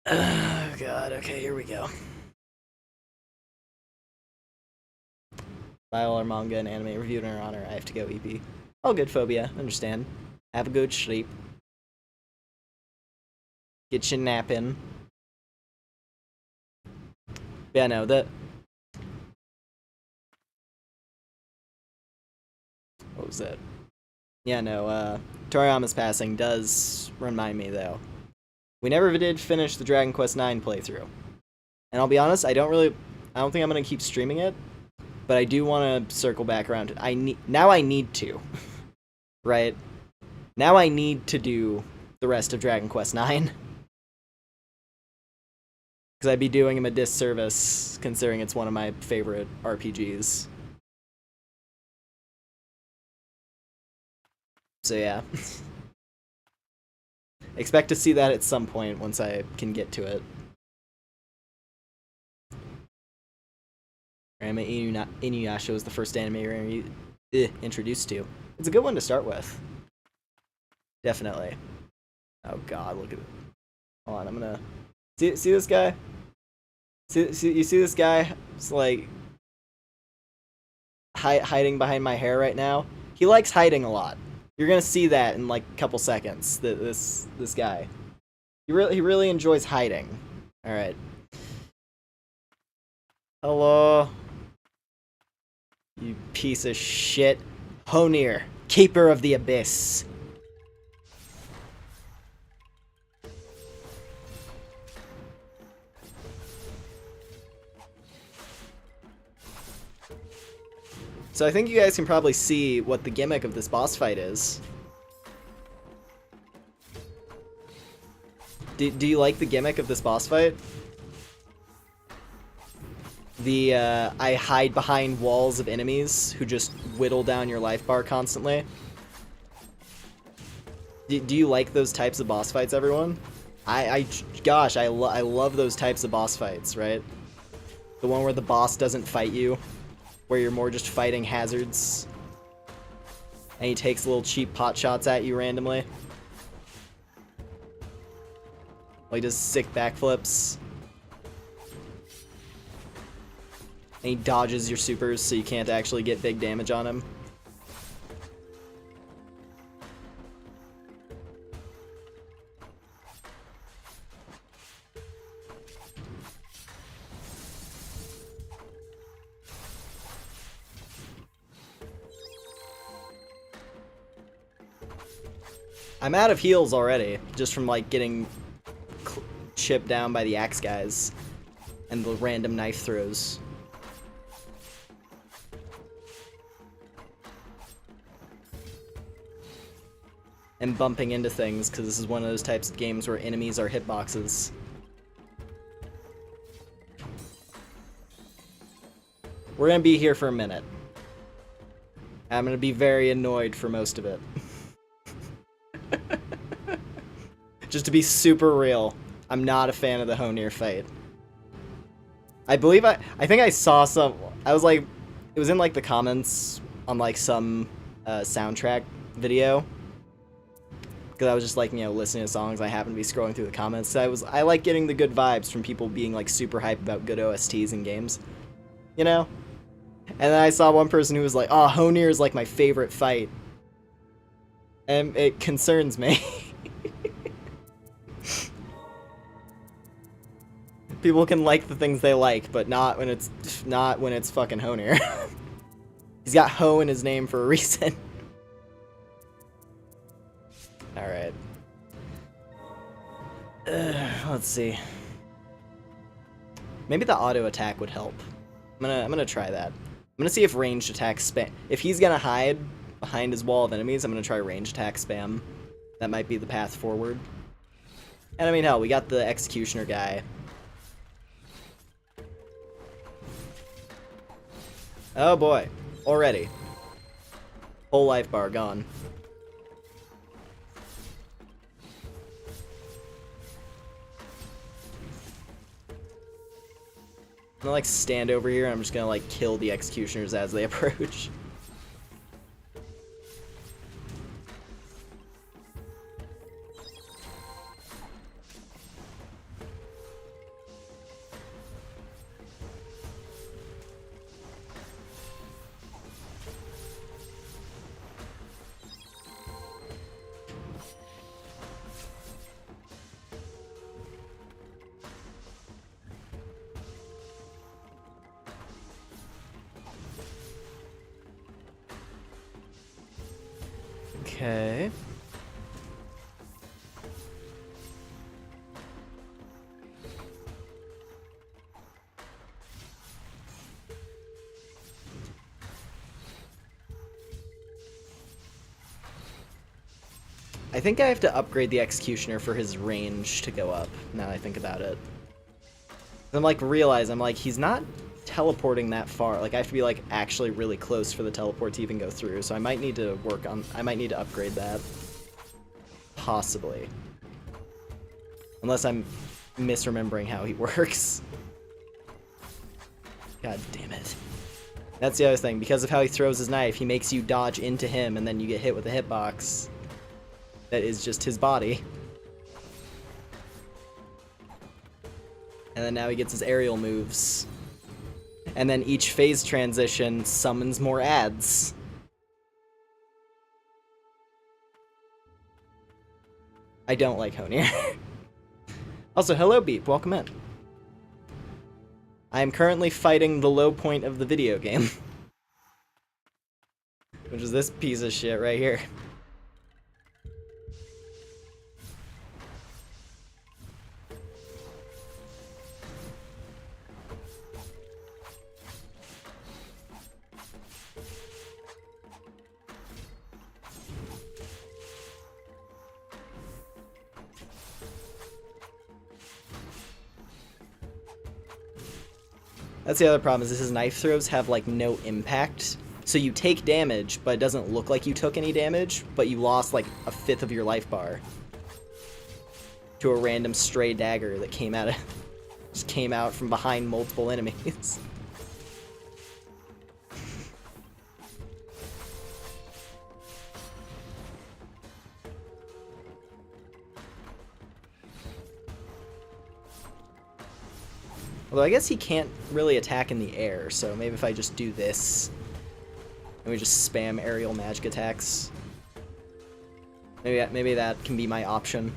Oh god, okay, here we go. Buy all our manga and anime reviewed in our honor. I have to go, EP. All good, Phobia. Understand. Have a good sleep. Get your nap in. Yeah, no, what was that? Yeah, no, Toriyama's passing does remind me, though. We never did finish the Dragon Quest IX playthrough. And I'll be honest, I don't think I'm going to keep streaming it. But I do want to circle back around to it. Now I need to. Right? Now I need to do the rest of Dragon Quest IX. Because I'd be doing him a disservice, considering it's one of my favorite RPGs. So yeah. Expect to see that at some point once I can get to it. Anime Inuyasha was the first anime you're introduced to. It's a good one to start with. Definitely. Oh god, look at it. Hold on, I'm gonna... See this guy? You see this guy? It's like... hiding behind my hair right now? He likes hiding a lot. You're gonna see that in like a couple seconds. This guy. He really enjoys hiding. Alright. Hello? You piece of shit. Honir, Keeper of the Abyss. So I think you guys can probably see what the gimmick of this boss fight is. Do you like the gimmick of this boss fight? I hide behind walls of enemies who just whittle down your life bar constantly. Do you like those types of boss fights, everyone? Gosh, I love those types of boss fights, right? The one where the boss doesn't fight you, where you're more just fighting hazards. And he takes little cheap pot shots at you randomly. Well, he does sick backflips. And he dodges your supers so you can't actually get big damage on him. I'm out of heals already, just from like getting chipped down by the axe guys. and the random knife throws. And bumping into things, because this is one of those types of games where enemies are hitboxes. We're gonna be here for a minute. I'm gonna be very annoyed for most of it. Just to be super real, I'm not a fan of the Honeer fight. I believe I think I saw some, I was like, it was in like the comments on like some soundtrack video. Because I was just like, you know, listening to songs, I happened to be scrolling through the comments. So I like getting the good vibes from people being like super hype about good OSTs in games. You know? And then I saw one person who was like, oh, Honeer is like my favorite fight. And it concerns me. People can like the things they like, but not when it's fucking Honeer. He's got Ho in his name for a reason. Alright. Let's see. Maybe the auto attack would help. I'm gonna try that. I'm gonna see if ranged attack spam. If he's gonna hide behind his wall of enemies, I'm gonna try ranged attack spam. That might be the path forward. And I mean, hell, we got the executioner guy. Oh boy, already. Whole life bar gone. I'm gonna like stand over here and I'm just gonna like kill the executioners as they approach. Okay. I think I have to upgrade the executioner for his range to go up, now that I think about it. I'm like, I'm like, he's not teleporting that far. Like, I have to be like actually really close for the teleport to even go through, so I might need to upgrade that. Possibly. Unless I'm misremembering how he works. God damn it. That's the other thing, because of how he throws his knife, he makes you dodge into him and then you get hit with a hitbox. That is just his body. And then now he gets his aerial moves. And then each phase transition summons more ads. I don't like Honeer. Also, hello Beep, welcome in. I am currently fighting the low point of the video game. Which is this piece of shit right here. That's the other problem, is his knife throws have like no impact. So you take damage, but it doesn't look like you took any damage, but you lost like a fifth of your life bar. To a random stray dagger that just came out from behind multiple enemies. Although I guess he can't really attack in the air, so maybe if I just do this, and we just spam aerial magic attacks, maybe that can be my option.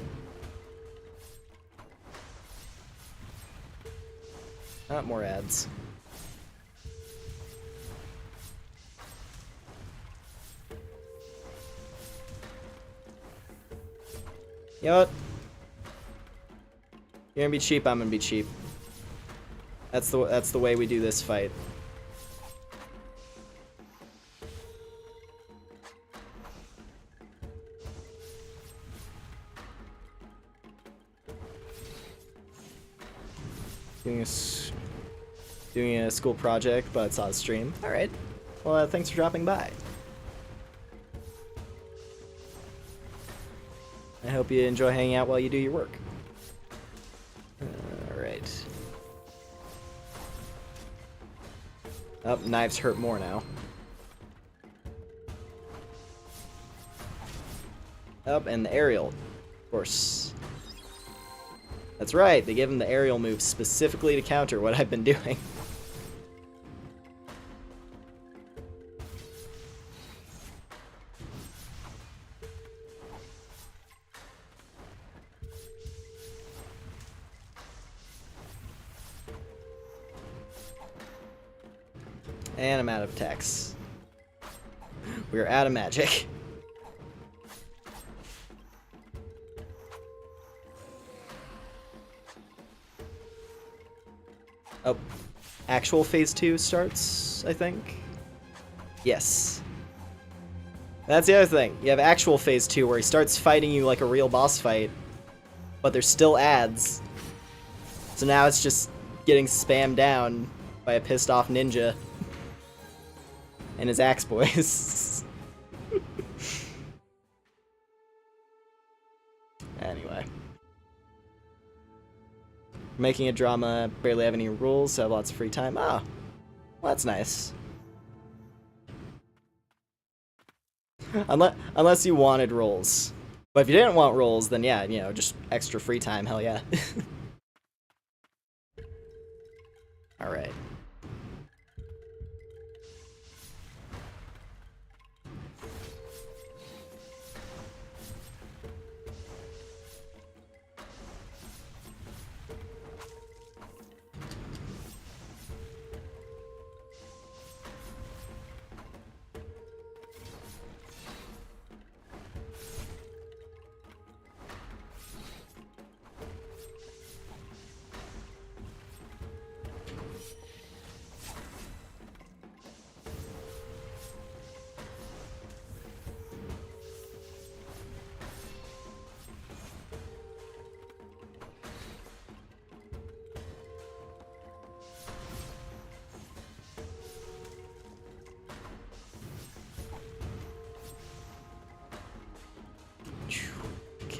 Not more ads. You know what? You're gonna be cheap, I'm gonna be cheap. That's the way we do this fight. Doing a school project, but saw the stream. All right. Well, thanks for dropping by. I hope you enjoy hanging out while you do your work. All right. Oh, knives hurt more now. Oh, and the aerial, of course. That's right, they give him the aerial move specifically to counter what I've been doing. And I'm out of attacks. We're out of magic. Oh, actual phase 2 starts, I think? Yes. That's the other thing. You have actual phase 2 where he starts fighting you like a real boss fight, but there's still ads. So now it's just getting spammed down by a pissed off ninja and his axe boys. Anyway. Making a drama, barely have any rules, so have lots of free time. Ah, well, that's nice. Unless you wanted roles. But if you didn't want roles, then yeah, you know, just extra free time, hell yeah. Alright.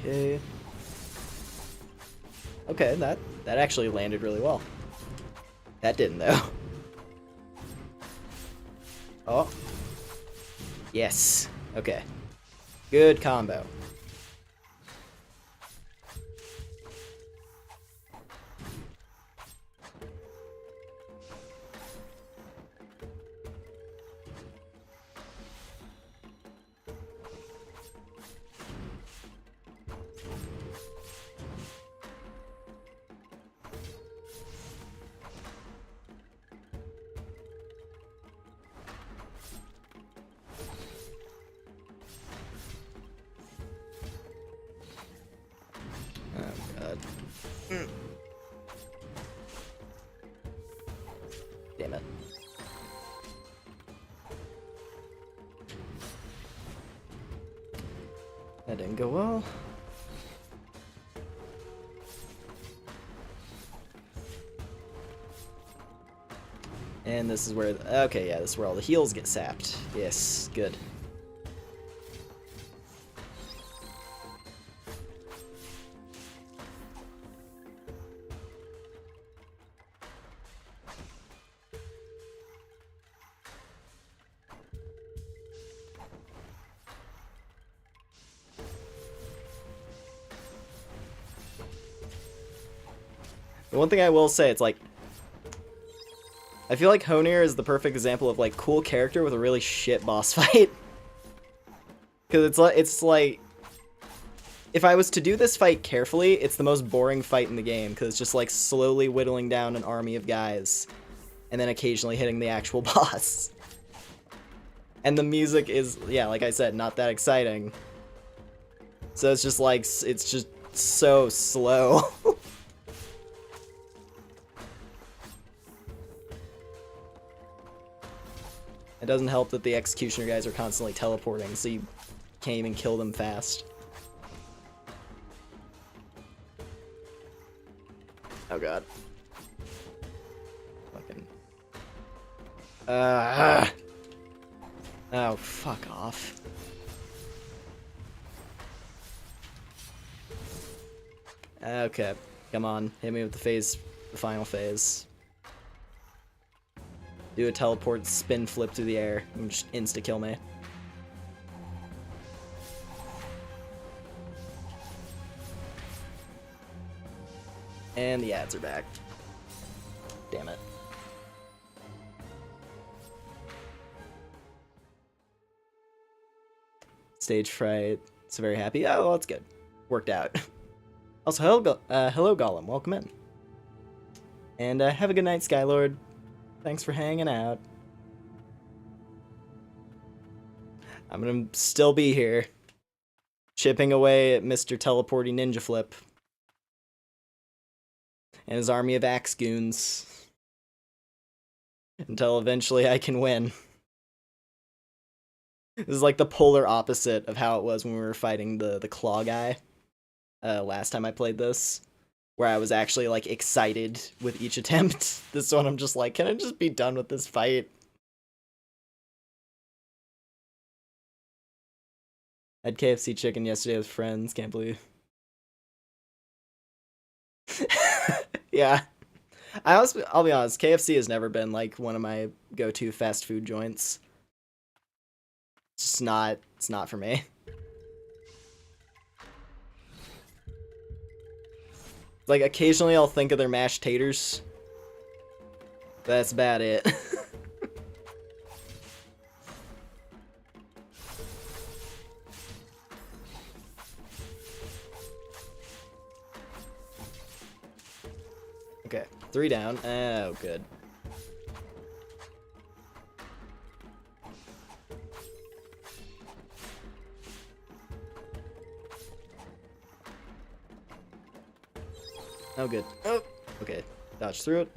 Okay. Okay, that actually landed really well. That didn't though. Oh. Yes. Okay. Good combo. Damn it. That didn't go well. And this is where, okay, yeah, this is where all the heals get sapped. Yes, good. The one thing I will say, it's like, I feel like Honir is the perfect example of like cool character with a really shit boss fight. Because it's like, if I was to do this fight carefully, it's the most boring fight in the game, because it's just like slowly whittling down an army of guys, and then occasionally hitting the actual boss. And the music is, yeah, like I said, not that exciting. So it's just like, it's just so slow. It doesn't help that the executioner guys are constantly teleporting, so you can't even kill them fast. Oh god. Fucking. Oh, fuck off. Okay, come on, hit me with the final phase. Do a teleport, spin flip through the air, and just insta-kill me. And the ads are back. Damn it. Stage fright. So very happy. Oh, well, that's good. Worked out. Also, hello Gollum. Welcome in. And have a good night, Skylord. Thanks for hanging out. I'm gonna still be here, chipping away at Mr. Teleporty Ninja Flip and his army of axe goons until eventually I can win. This is like the polar opposite of how it was when we were fighting the claw guy last time I played this, where I was actually like excited with each attempt. This one I'm just like, can I just be done with this fight? I had KFC chicken yesterday with friends, can't believe. Yeah. I'll be honest, KFC has never been like one of my go-to fast food joints. It's not for me. Like, occasionally I'll think of their mashed taters. That's about it. Okay, 3 down. Oh, good. Oh, good. Oh, okay. Dodge through it.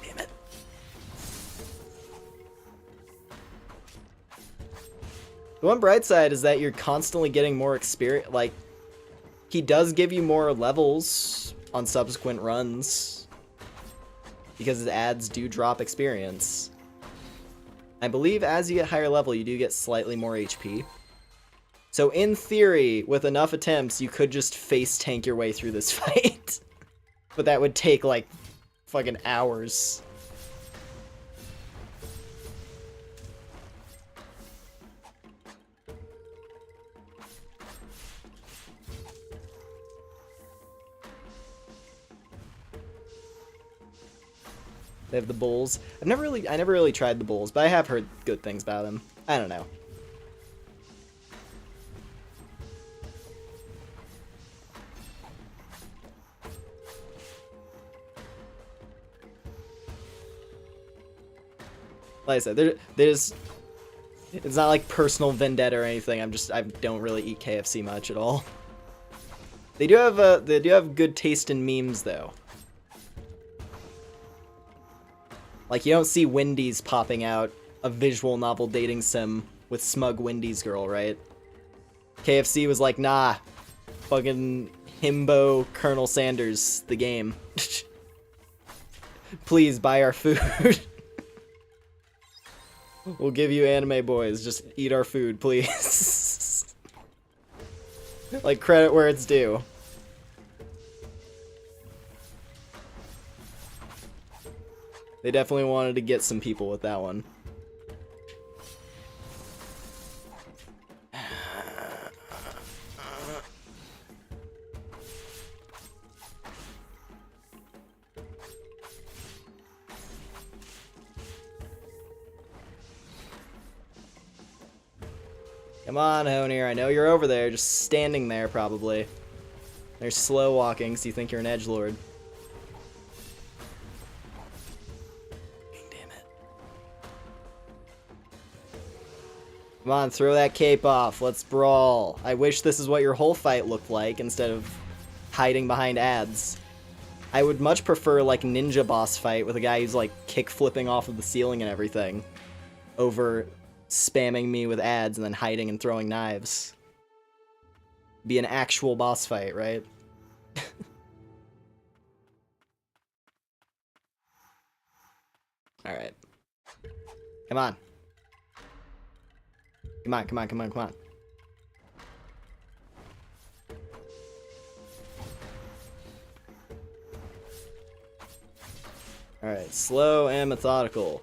Damn it. The one bright side is that you're constantly getting more experience. Like, he does give you more levels on subsequent runs because his ads do drop experience. I believe as you get higher level, you do get slightly more HP. So in theory, with enough attempts, you could just face tank your way through this fight. But that would take like fucking hours. They have the bulls. I never really tried the bulls, but I have heard good things about them. I don't know. Like I said, there's it's not like personal vendetta or anything. I don't really eat KFC much at all. They do have good taste in memes though. Like, you don't see Wendy's popping out a visual novel dating sim with smug Wendy's girl, right? KFC was like, nah, fucking himbo Colonel Sanders, the game. Please buy our food. We'll give you anime boys, just eat our food, please. Like, credit where it's due. They definitely wanted to get some people with that one. Come on, Honir, I know you're over there, just standing there, probably. They're slow walking, so you think you're an edgelord. Damn it. Come on, throw that cape off, let's brawl. I wish this is what your whole fight looked like, instead of hiding behind ads. I would much prefer, like, ninja boss fight with a guy who's, like, kick-flipping off of the ceiling and everything over spamming me with ads and then hiding and throwing knives. Be an actual boss fight, right? Alright. Come on. Come on, come on, come on, come on. Alright, slow and methodical.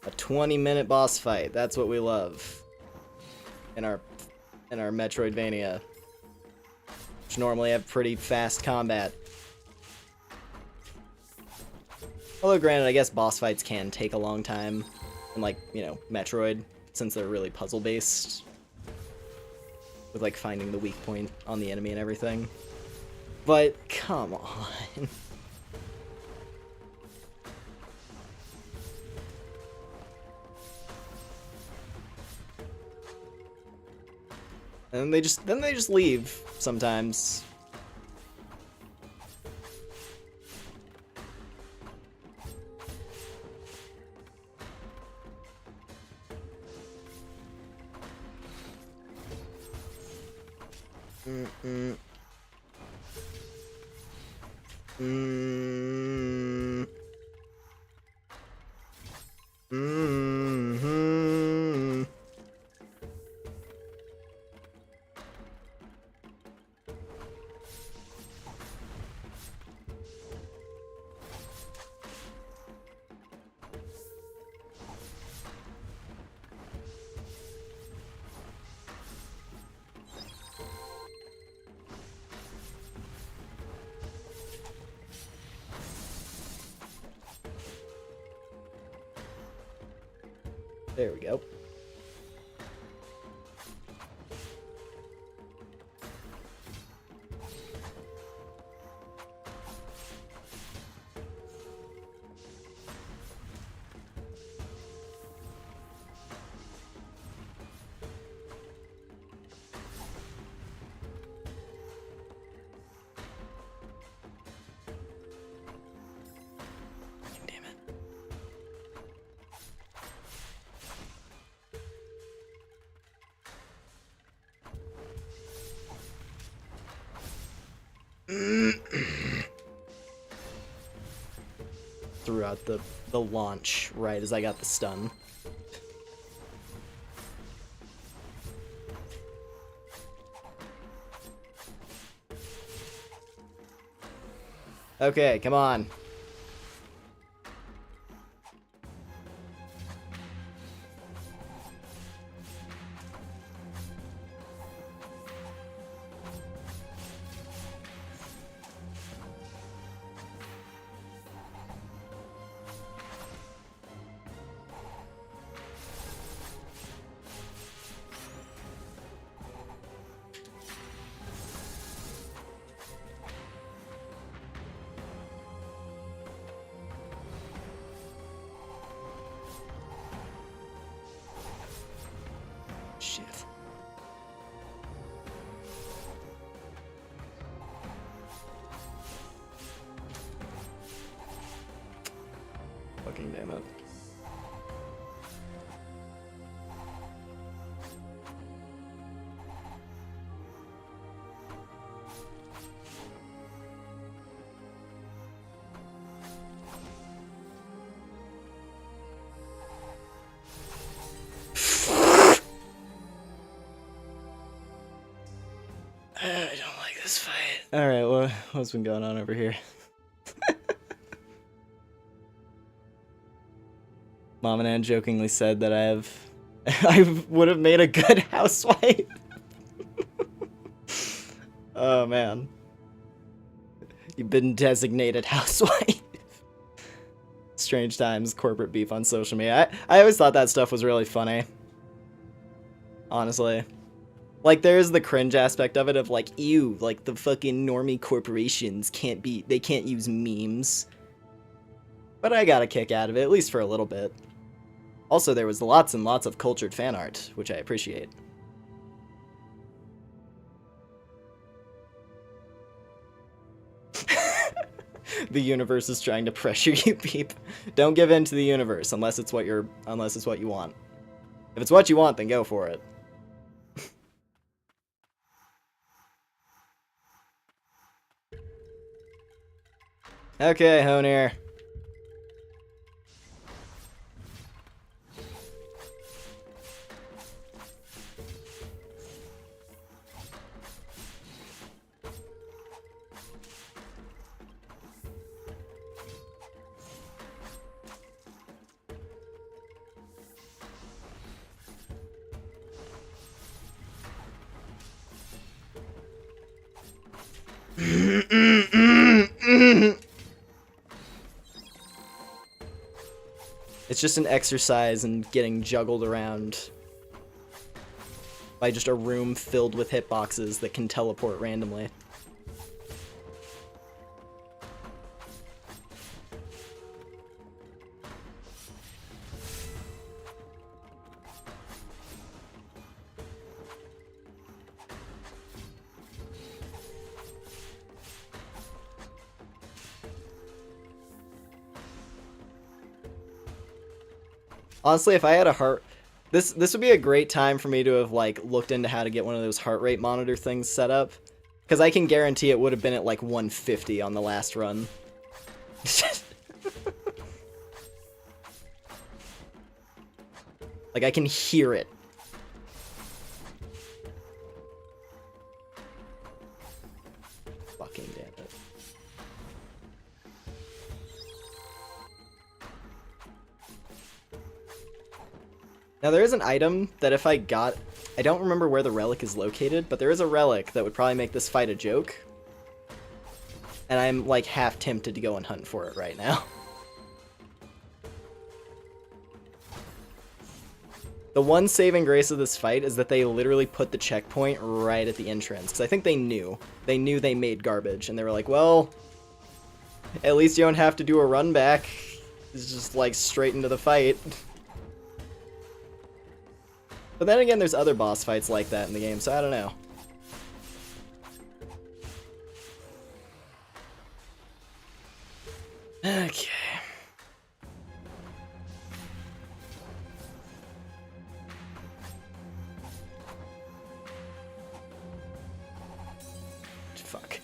A 20-minute boss fight. That's what we love. In our Metroidvania. Which normally have pretty fast combat. Although granted, I guess boss fights can take a long time in, like, you know, Metroid, since they're really puzzle-based. With, like, finding the weak point on the enemy and everything. But, come on. And then they just leave sometimes. Mm-mm. Mm. Mm-hmm. There we go. Damn it. Throughout the launch right as I got the stun. Okay, come on. Shit. Fucking damn it. I don't like this fight. Alright, what's been going on over here? Mom and Ann jokingly said that I would have made a good housewife. Oh man. You've been designated housewife. Strange times, corporate beef on social media. I always thought that stuff was really funny. Honestly. Like, there's the cringe aspect of it of, like, ew, like, the fucking normie corporations can't use memes. But I got a kick out of it, at least for a little bit. Also, there was lots and lots of cultured fan art, which I appreciate. The universe is trying to pressure you, peep. Don't give in to the universe unless it's what you want. If it's what you want, then go for it. Okay, Honir. It's just an exercise in getting juggled around by just a room filled with hitboxes that can teleport randomly. Honestly, if I had a heart... This would be a great time for me to have, like, looked into how to get one of those heart rate monitor things set up. Because I can guarantee it would have been at, like, 150 on the last run. Like, I can hear it. Fucking damn it. Now, there is an item that if I got... I don't remember where the relic is located, but there is a relic that would probably make this fight a joke. And I'm, like, half tempted to go and hunt for it right now. The one saving grace of this fight is that they literally put the checkpoint right at the entrance. Because I think they knew. They knew they made garbage. And they were like, well, at least you don't have to do a run back. It's just, like, straight into the fight. But then again, there's other boss fights like that in the game, so I don't know. Okay. Fuck.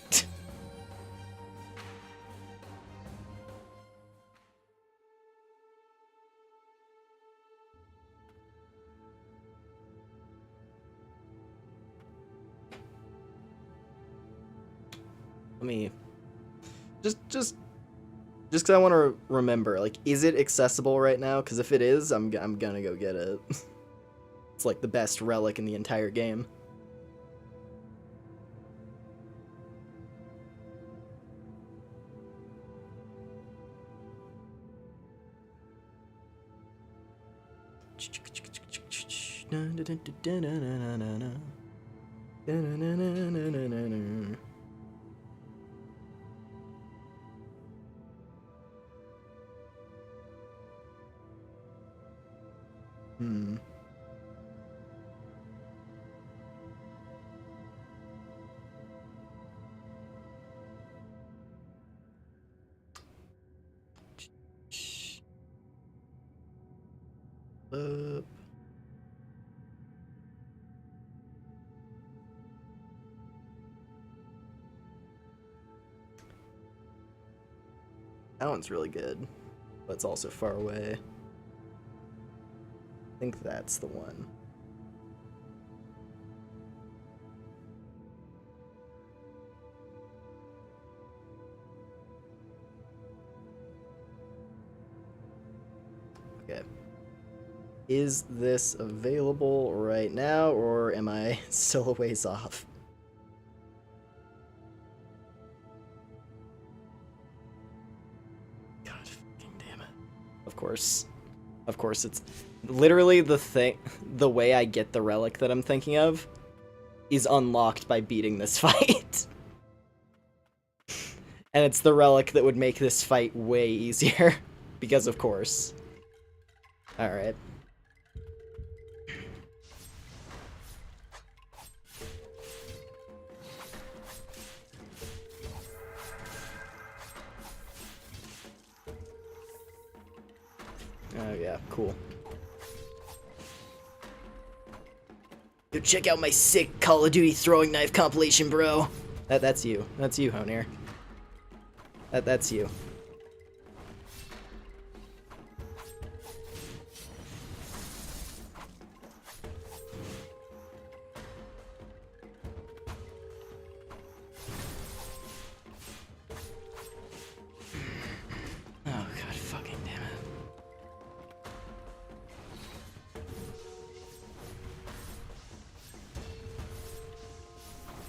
Let me just because I want to remember, like, is it accessible right now? Because if it is, I'm gonna go get it. It's like the best relic in the entire game. That one's really good, but it's also far away. I think that's the one. Okay. Is this available right now, or am I still a ways off? God fucking damn it. Of course. Of course, it's literally the way I get the relic that I'm thinking of is unlocked by beating this fight. And it's the relic that would make this fight way easier. Because of course. Alright. Oh yeah, cool. Yo, check out my sick Call of Duty throwing knife compilation, bro. That's you. That's you, Honair. That's you. Oh god, fucking damn it.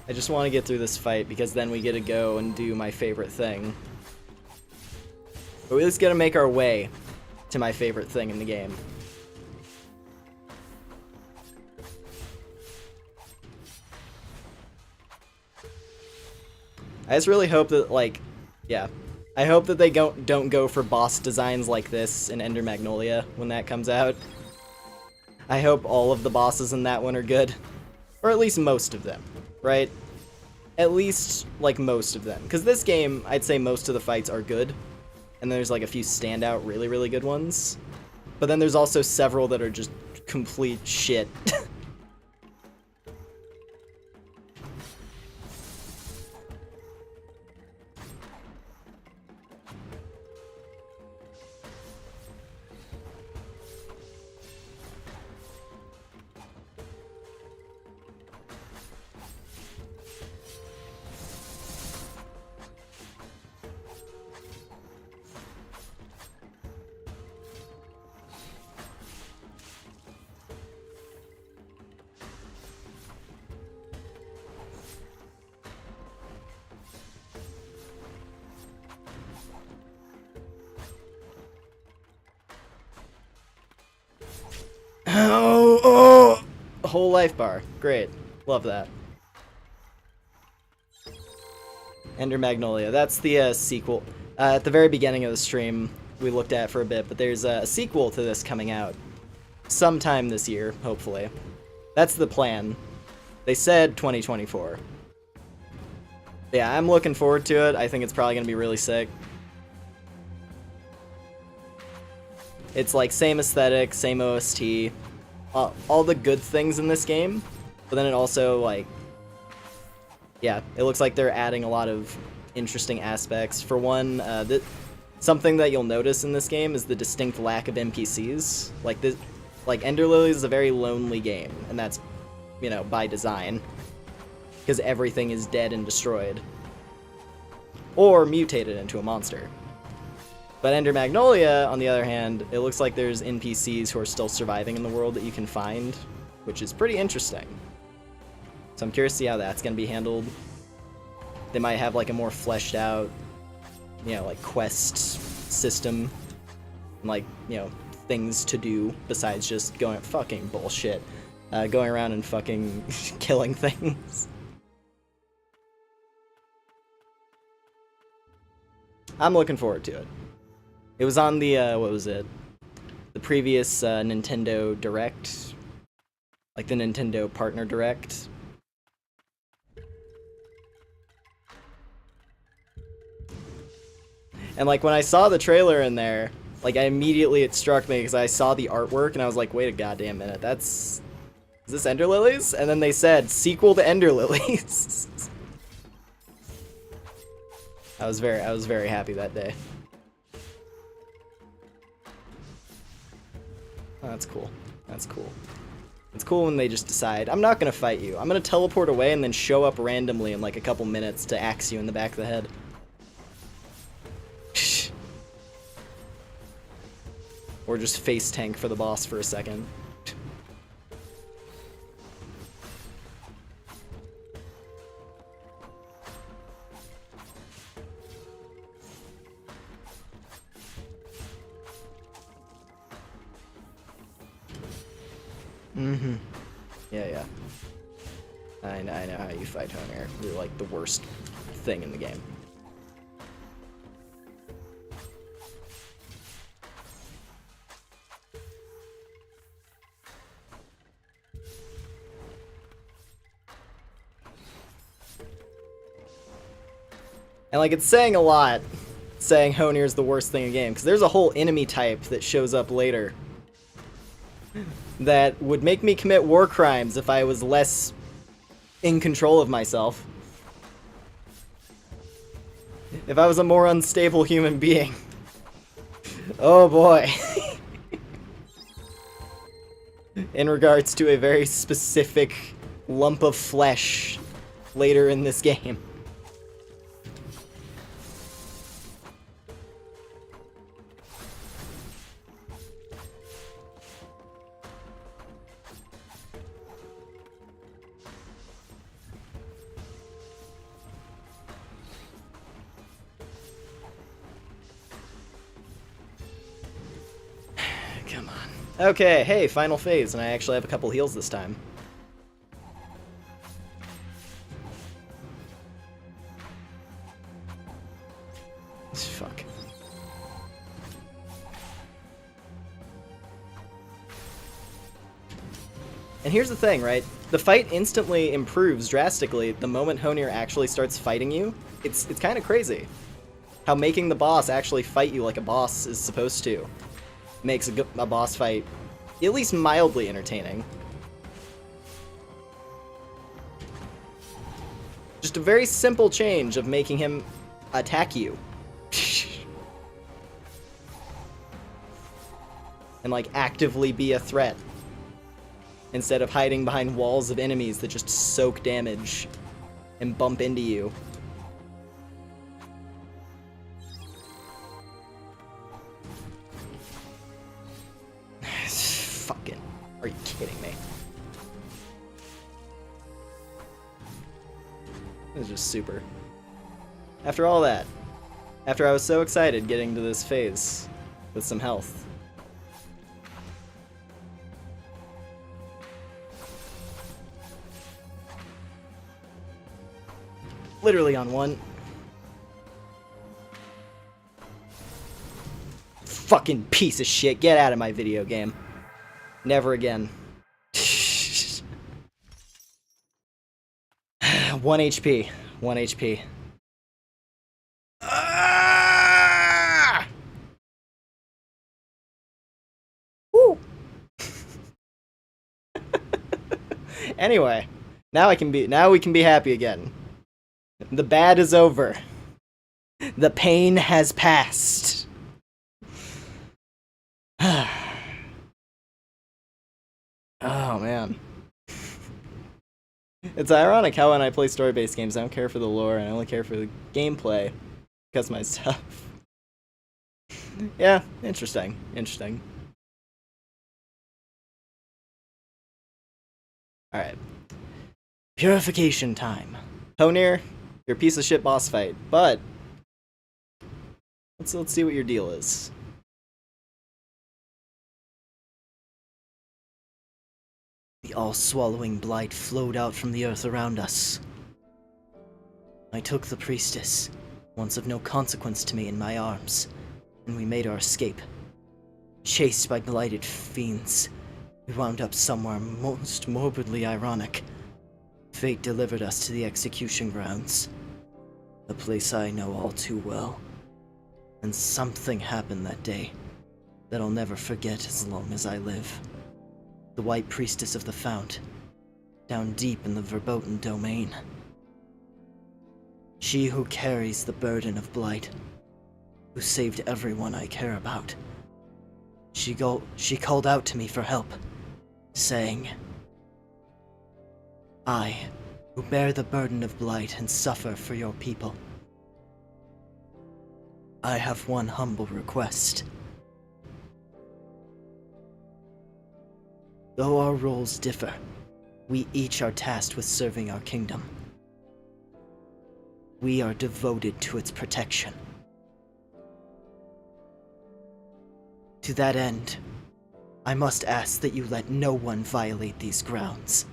I just want to get through this fight because then we get to go and do my favorite thing. But we're just gonna make our way to my favorite thing in the game. I just really hope that, like, yeah. I hope that they don't go for boss designs like this in Ender Magnolia when that comes out. I hope all of the bosses in that one are good. Or at least most of them, right? At least, like, most of them. Because this game, I'd say most of the fights are good. And there's, like, a few standout really, really good ones. But then there's also several that are just complete shit. Oh! A whole life bar. Great. Love that. Ender Magnolia. That's the sequel. At the very beginning of the stream, we looked at it for a bit, but there's a sequel to this coming out. Sometime this year, hopefully. That's the plan. They said 2024. Yeah, I'm looking forward to it. I think it's probably going to be really sick. It's like same aesthetic, same OST, all the good things in this game, but then it also, like, yeah, it looks like they're adding a lot of interesting aspects. For one, something that you'll notice in this game is the distinct lack of NPCs. Like Ender Lilies is a very lonely game, and that's, you know, by design, because everything is dead and destroyed, or mutated into a monster. But Ender Magnolia, on the other hand, it looks like there's NPCs who are still surviving in the world that you can find, which is pretty interesting. So I'm curious to see how that's going to be handled. They might have like a more fleshed out, you know, like quest system, and, like, you know, things to do besides just going fucking bullshit, going around and fucking killing things. I'm looking forward to it. It was on the, what was it? The previous Nintendo Direct. Like the Nintendo Partner Direct. And like when I saw the trailer in there, like it struck me because I saw the artwork and I was like, wait a goddamn minute, is this Ender Lilies? And then they said, sequel to Ender Lilies. I was very happy that day. Oh, that's cool. That's cool. It's cool when they just decide, I'm not gonna fight you. I'm gonna teleport away and then show up randomly in like a couple minutes to axe you in the back of the head. Or just face tank for the boss for a second. Mm-hmm. Yeah. I know how you fight Honair. You're like the worst thing in the game. And like it's saying a lot saying Honir is the worst thing in the game, because there's a whole enemy type that shows up later that would make me commit war crimes if I was less in control of myself. If I was a more unstable human being. Oh boy. In regards to a very specific lump of flesh later in this game. Come on. Okay, hey, final phase, and I actually have a couple heals this time. Fuck. And here's the thing, right? The fight instantly improves drastically the moment Honir actually starts fighting you. It's kind of crazy how making the boss actually fight you like a boss is supposed to makes a boss fight at least mildly entertaining. Just a very simple change of making him attack you. And like actively be a threat. Instead of hiding behind walls of enemies that just soak damage and bump into you. Fucking, are you kidding me? This is just super. After all that, after I was so excited getting to this phase with some health, literally on one. Fucking piece of shit. Get out of my video game. Never again. 1 HP. 1 HP. Ah! Woo! Anyway, now we can be happy again. The bad is over. The pain has passed. Oh, man. It's ironic how when I play story-based games, I don't care for the lore, and I only care for the gameplay. Because my stuff. Yeah, interesting. Interesting. Alright. Purification time. Honir, you're a piece of shit boss fight, but let's see what your deal is. The all-swallowing blight flowed out from the earth around us. I took the priestess, once of no consequence to me, in my arms, and we made our escape. Chased by blighted fiends, we wound up somewhere most morbidly ironic. Fate delivered us to the execution grounds, a place I know all too well. And something happened that day that I'll never forget as long as I live. The White Priestess of the Fount, down deep in the verboten domain. She who carries the burden of blight, who saved everyone I care about. She called out to me for help, saying, I, who bear the burden of blight and suffer for your people, I have one humble request. Though our roles differ, we each are tasked with serving our kingdom. We are devoted to its protection. To that end, I must ask that you let no one violate these grounds.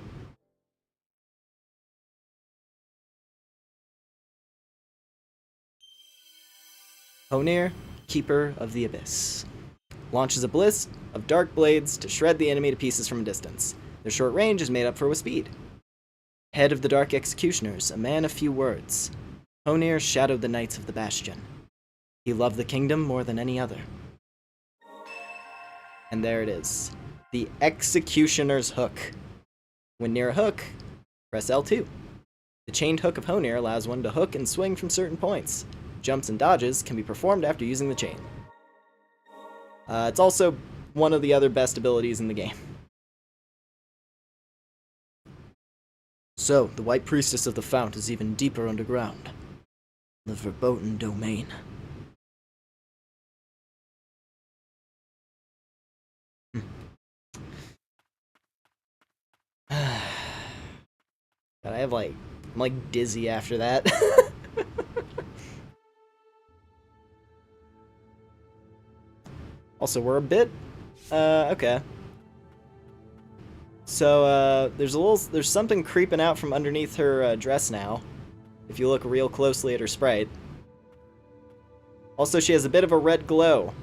Honir, Keeper of the Abyss. Launches a bliss of dark blades to shred the enemy to pieces from a distance. Their short range is made up for with speed. Head of the Dark Executioners, a man of few words, Honir shadowed the Knights of the Bastion. He loved the kingdom more than any other. And there it is. The Executioner's Hook. When near a hook, press L2. The chained hook of Honir allows one to hook and swing from certain points. Jumps and dodges can be performed after using the chain. It's also one of the other best abilities in the game. So, the White Priestess of the Fount is even deeper underground. The Verboten Domain. God, I'm like dizzy after that. Also, we're a bit, okay. So, there's something creeping out from underneath her dress now, if you look real closely at her sprite. Also, she has a bit of a red glow.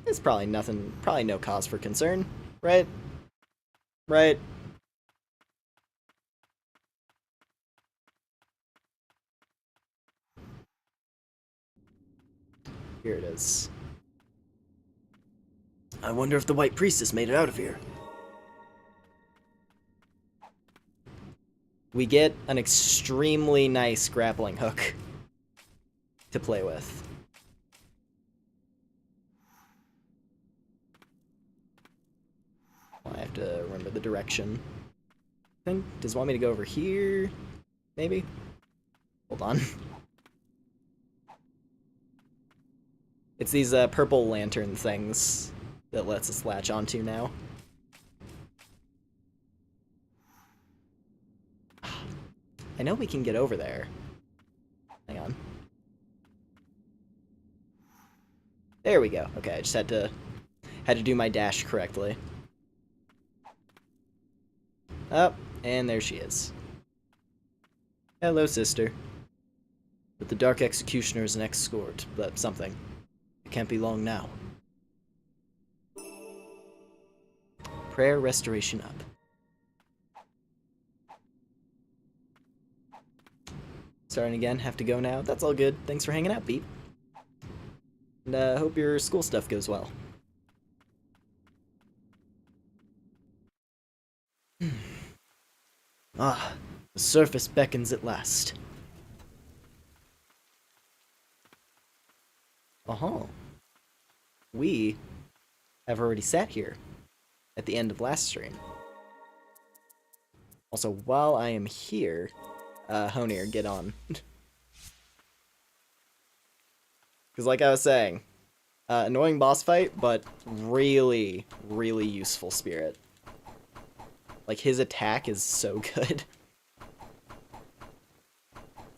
It's probably nothing, probably no cause for concern, right? Right? Here it is. I wonder if the White Priestess made it out of here. We get an extremely nice grappling hook to play with. I have to remember the direction. I think, does it want me to go over here? Maybe? Hold on. It's these purple lantern things that lets us latch onto now. I know we can get over there. Hang on. There we go. Okay, I just had to do my dash correctly. Oh, and there she is. Hello, sister. But the Dark Executioner is an escort, but something. It can't be long now. Prayer restoration up. Starting again, have to go now. That's all good. Thanks for hanging out, Pete. And hope your school stuff goes well. Ah, the surface beckons at last. Uh-huh. We have already sat here at the end of last stream. Also, while I am here, Honir, get on. Because like I was saying, annoying boss fight, but really, really useful spirit. Like, his attack is so good.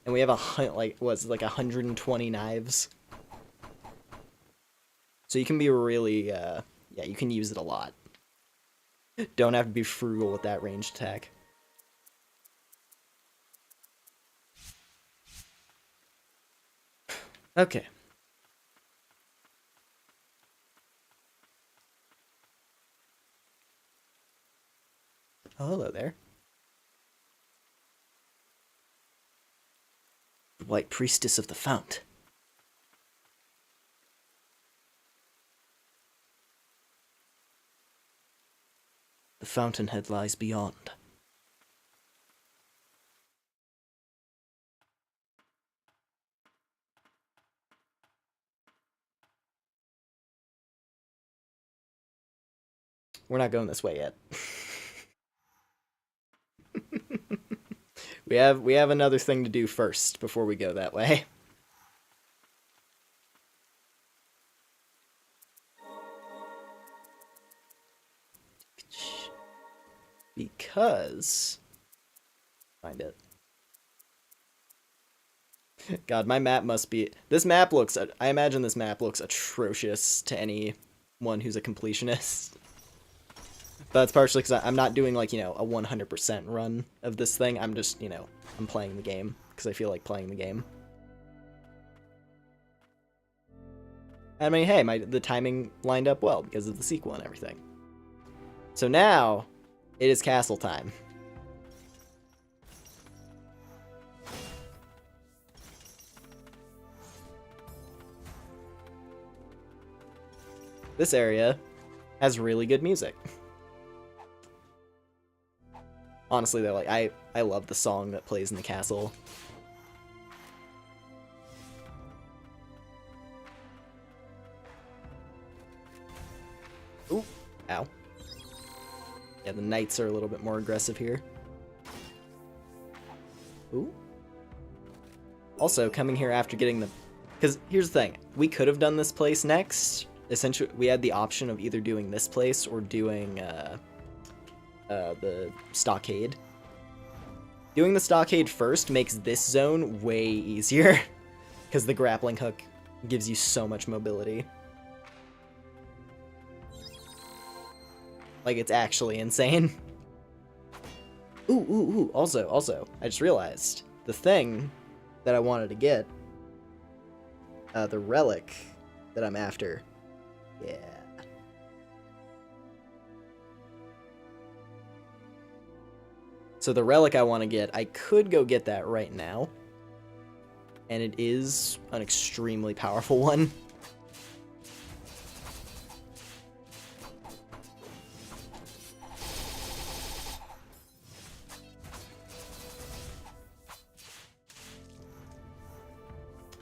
And we have like 120 knives. So you can be really, yeah, you can use it a lot. Don't have to be frugal with that ranged attack. Okay. Oh, hello there. The White Priestess of the Fount. The fountainhead lies beyond. We're not going this way yet. We have another thing to do first before we go that way. Because find it. God, my map must be... This map looks... I imagine this map looks atrocious to anyone who's a completionist. But that's partially because I'm not doing, like, you know, a 100% run of this thing. I'm just, you know, I'm playing the game because I feel like playing the game. I mean, hey, the timing lined up well because of the sequel and everything. So now, it is castle time. this area has really good music. Honestly, though, like, I love the song that plays in the castle. Ooh, ow. Yeah, the knights are a little bit more aggressive here. Ooh. Also, coming here after getting the... Because here's the thing. We could have done this place next. Essentially, we had the option of either doing this place or doing the stockade. Doing the stockade first makes this zone way easier. Because the grappling hook gives you so much mobility. Like, it's actually insane. Ooh. Also, I just realized the thing that I wanted to get, the relic that I'm after. Yeah. So the relic I want to get, I could go get that right now. And it is an extremely powerful one.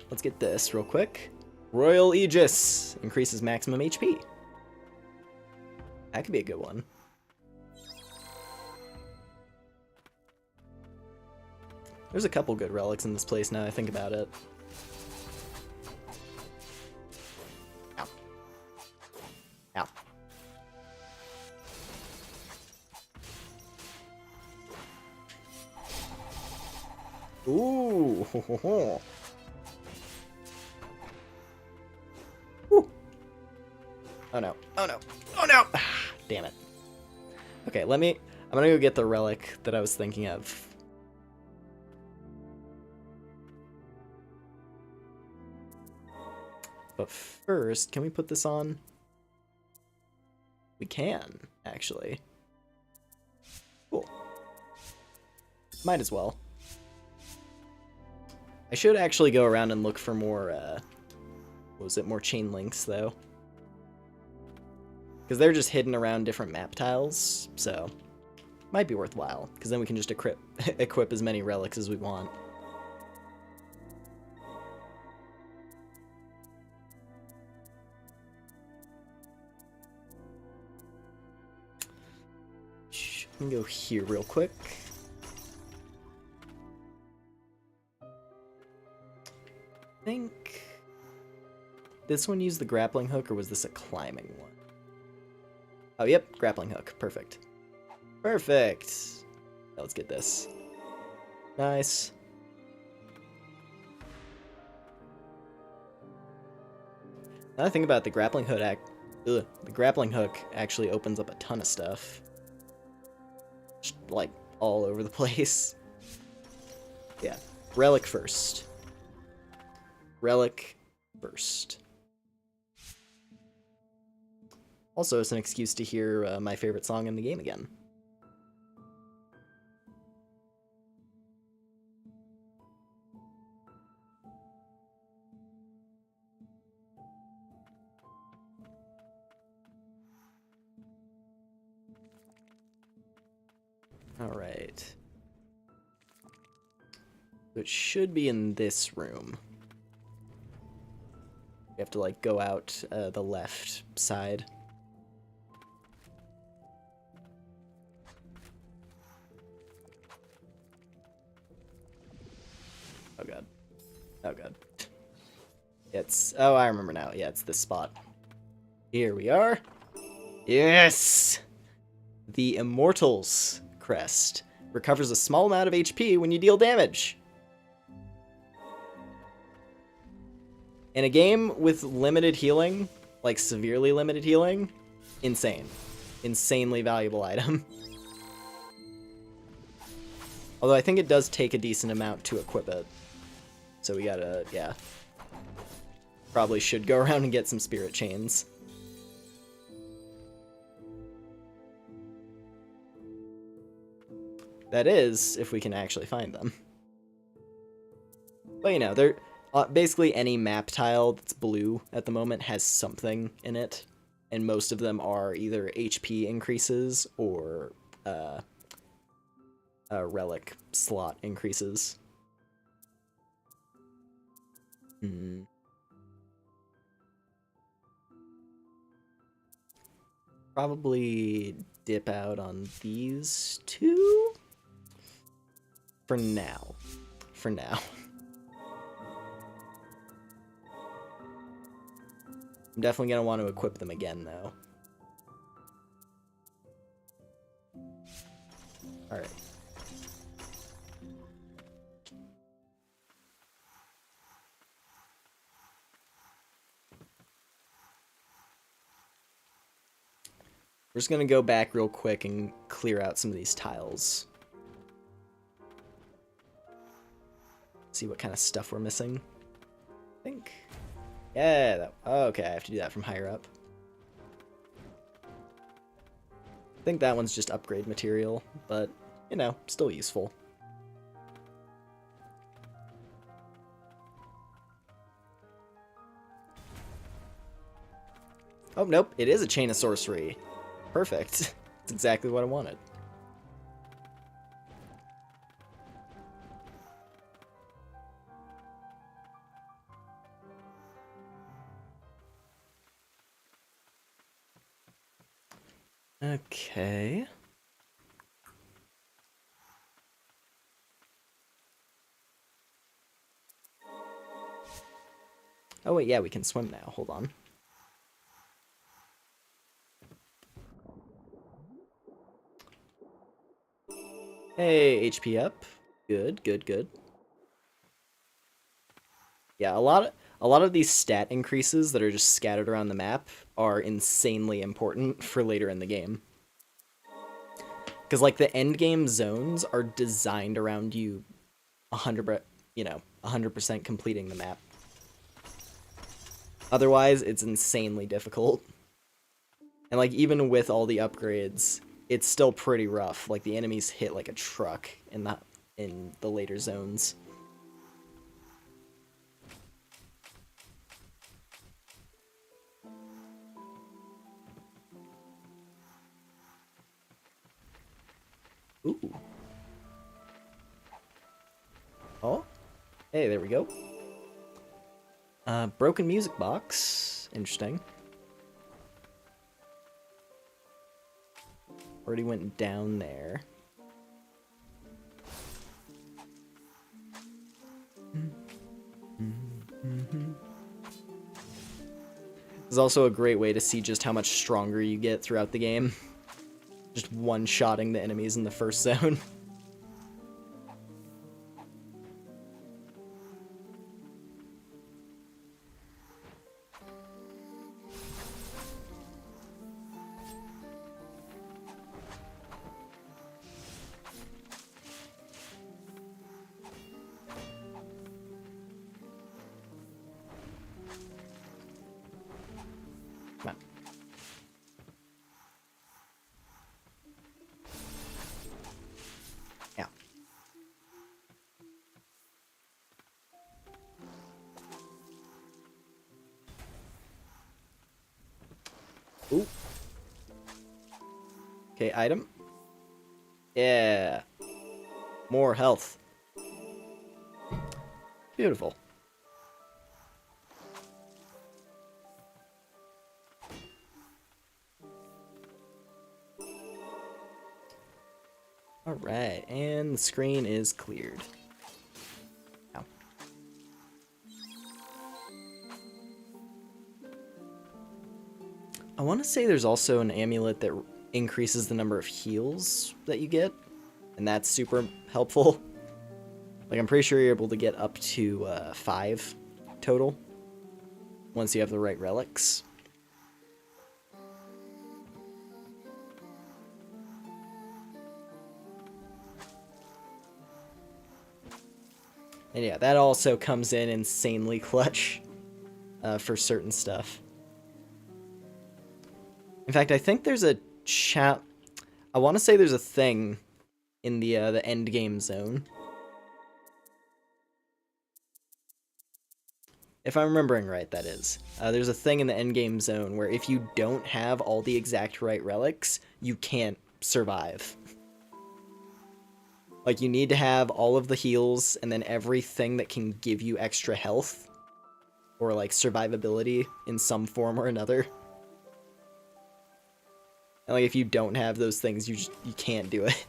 Let's get this real quick. Royal Aegis increases maximum HP. That could be a good one. There's a couple good relics in this place now I think about it. Ow. Ow. Ooh. Ho, ho, ho. Oh no. Oh no. Oh no! Damn it. Okay, I'm gonna go get the relic that I was thinking of. But first, can we put this on? We can, actually. Cool. Might as well. I should actually go around and look for more, what was it, more chain links, though. Because they're just hidden around different map tiles, so might be worthwhile, because then we can just equip as many relics as we want. Let me go here real quick. I think this one used the grappling hook, or was this a climbing one? Oh, yep, grappling hook. Perfect. Perfect! Now let's get this. Nice. Now I think about it, the grappling hook actually opens up a ton of stuff. Just, like, all over the place. Yeah. Relic first. Relic first. Also, it's an excuse to hear my favorite song in the game again. Alright. So it should be in this room. You have to, like, go out the left side. Oh god. Oh god. It's... Oh, I remember now. Yeah, it's this spot. Here we are. Yes! The Immortals crest. Recovers a small amount of HP when you deal damage. In a game with limited healing, like severely limited healing, insane. Insanely valuable item. Although I think it does take a decent amount to equip it. So we gotta, yeah. Probably should go around and get some spirit chains. That is, if we can actually find them. But you know, they're basically any map tile that's blue at the moment has something in it. and most of them are either HP increases or relic slot increases. Probably dip out on these two for now. For now. I'm definitely going to want to equip them again, though. Alright. We're just going to go back real quick and clear out some of these tiles. See what kind of stuff we're missing. I think... Yeah, okay, I have to do that from higher up. I think that one's just upgrade material, but, you know, still useful. Oh, nope, it is a chain of sorcery. Perfect. That's exactly what I wanted. Okay. Oh wait, yeah, we can swim now. Hold on. Hey, HP up. Good, good, good. Yeah, a lot of these stat increases that are just scattered around the map are insanely important for later in the game. Because like the end game zones are designed around you 100% completing the map. Otherwise, it's insanely difficult. And like even with all the upgrades, it's still pretty rough. Like the enemies hit like a truck in the later zones. Ooh. Oh. Hey, there we go. Broken music box. Interesting. Already went down there. This is also a great way to see just how much stronger you get throughout the game. Just one-shotting the enemies in the first zone. Come on. Yeah. Ooh. Okay, item. Yeah. More health. Beautiful. Alright, and the screen is cleared. Ow. I want to say there's also an amulet that increases the number of heals that you get, and that's super helpful. Like, I'm pretty sure you're able to get up to 5 total once you have the right relics. And yeah, that also comes in insanely clutch for certain stuff. In fact, I think there's a chat. I want to say there's a thing in the end game zone If I'm remembering right, that is. There's a thing in the endgame zone where if you don't have all the exact right relics, you can't survive. Like, you need to have all of the heals and then everything that can give you extra health or, like, survivability in some form or another. And, like, if you don't have those things, you can't do it.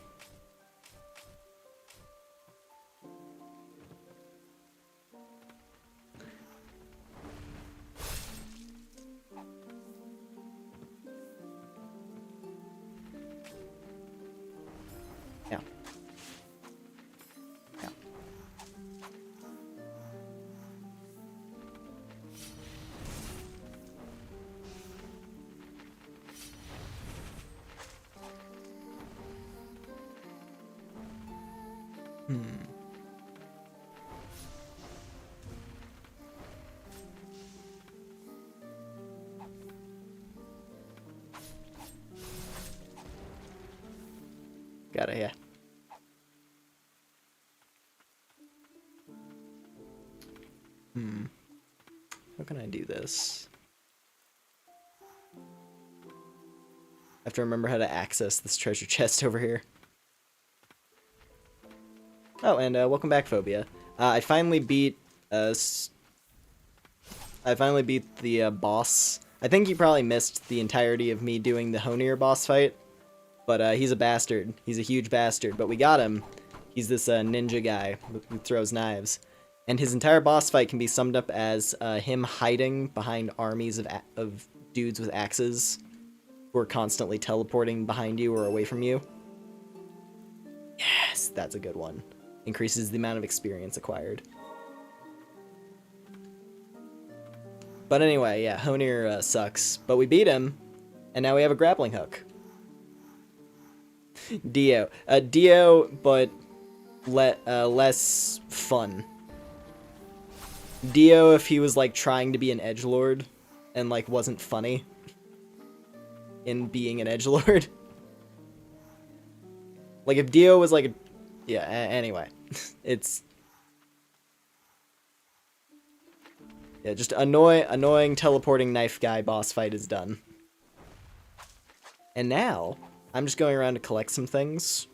Yeah. Yeah. Got it, yeah. How can I do this? I have to remember how to access this treasure chest over here. Oh, and welcome back, Phobia. I finally beat the boss. I think you probably missed the entirety of me doing the Honir boss fight, but he's a bastard. He's a huge bastard, but we got him. He's this ninja guy who throws knives. And his entire boss fight can be summed up as him hiding behind armies of dudes with axes who are constantly teleporting behind you or away from you. Yes, that's a good one. Increases the amount of experience acquired. But anyway, yeah, Honir sucks. But we beat him, and now we have a grappling hook. Dio. Dio, but less fun. Dio if he was, like, trying to be an edgelord and, like, wasn't funny in being an edgelord. Like, if Dio was, like, yeah, anyway. It's... yeah, just annoying teleporting knife guy boss fight is done. And now, I'm just going around to collect some things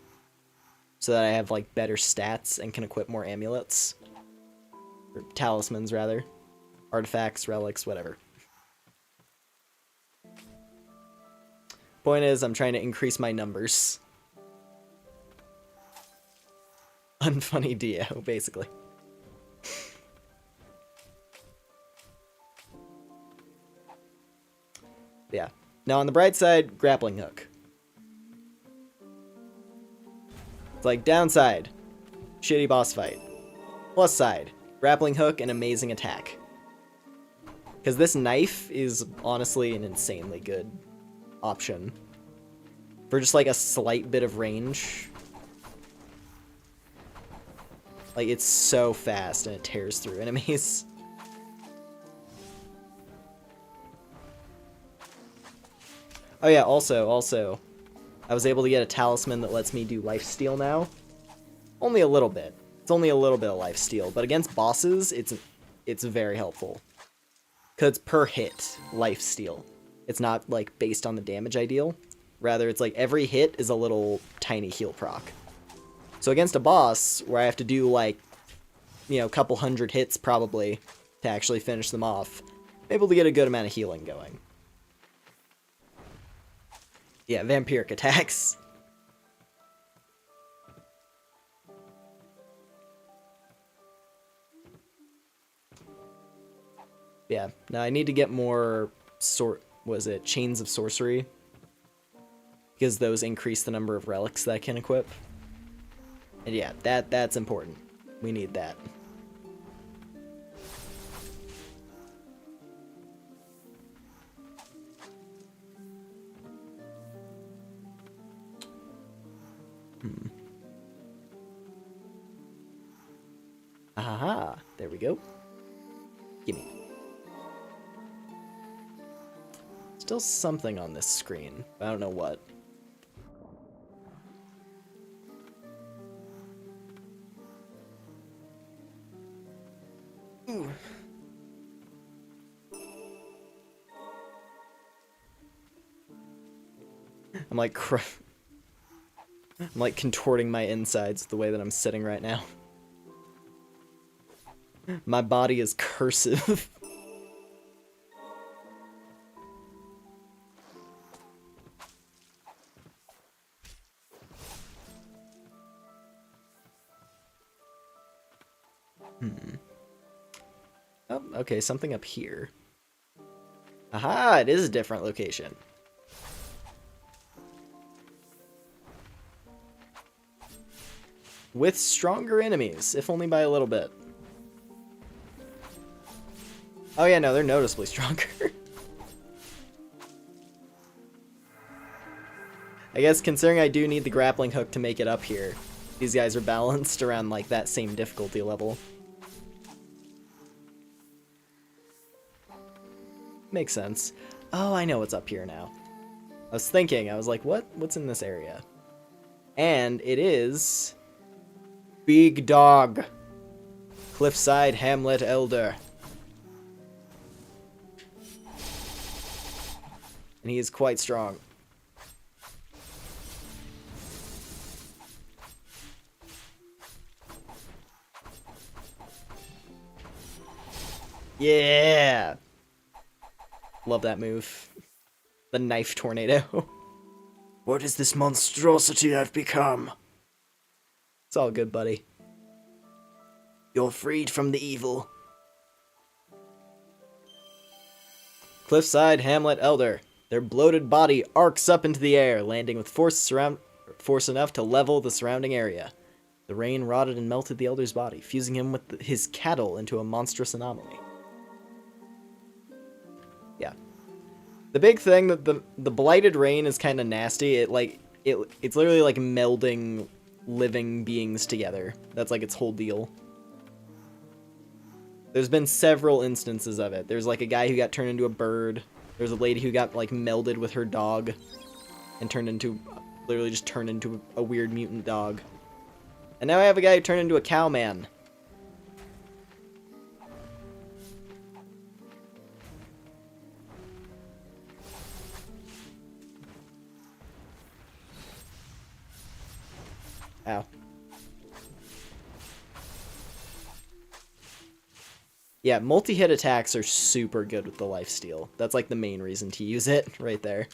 so that I have, like, better stats and can equip more amulets. Or talismans, rather. Artifacts, relics, whatever. Point is, I'm trying to increase my numbers. Unfunny Dio, basically. Yeah. Now, on the bright side, grappling hook. It's like, downside, shitty boss fight. Plus side, grappling hook and amazing attack. Because this knife is honestly an insanely good option. For just like a slight bit of range. Like, it's so fast and it tears through enemies. Oh yeah, also, I was able to get a talisman that lets me do lifesteal now. Only a little bit. It's only a little bit of lifesteal, but against bosses, it's very helpful. Because it's per hit lifesteal. It's not, like, based on the damage I deal. Rather, it's like every hit is a little tiny heal proc. So against a boss, where I have to do, like, you know, a couple hundred hits probably to actually finish them off, I'm able to get a good amount of healing going. Yeah, vampiric attacks. Yeah, now I need to get more chains of sorcery. Because those increase the number of relics that I can equip. And yeah, that's important. We need that. Aha, there we go. Gimme. Still something on this screen, but I don't know what. Ooh. I'm like I'm like contorting my insides the way that I'm sitting right now. My body is cursive. Oh, okay, something up here. Aha, it is a different location. With stronger enemies, if only by a little bit. Oh yeah, no, they're noticeably stronger. I guess considering I do need the grappling hook to make it up here, these guys are balanced around like that same difficulty level. Makes sense. Oh, I know what's up here now. I was thinking, I was like, what's in this area? And it is Big Dog, Cliffside Hamlet Elder. And he is quite strong. Yeah! Love that move. The knife tornado. What is this monstrosity I've become? It's all good, buddy. You're freed from the evil. Cliffside Hamlet Elder. Their bloated body arcs up into the air, landing with force enough to level the surrounding area. The rain rotted and melted the Elder's body, fusing him with his cattle into a monstrous anomaly. Yeah. The big thing that the blighted rain is kind of nasty. It's literally like melding living beings together. That's like its whole deal. There's been several instances of it. There's like a guy who got turned into a bird. There's a lady who got like melded with her dog and literally just turned into a weird mutant dog. And now I have a guy who turned into a cowman. Ow. Yeah, multi-hit attacks are super good with the lifesteal. That's like the main reason to use it right there.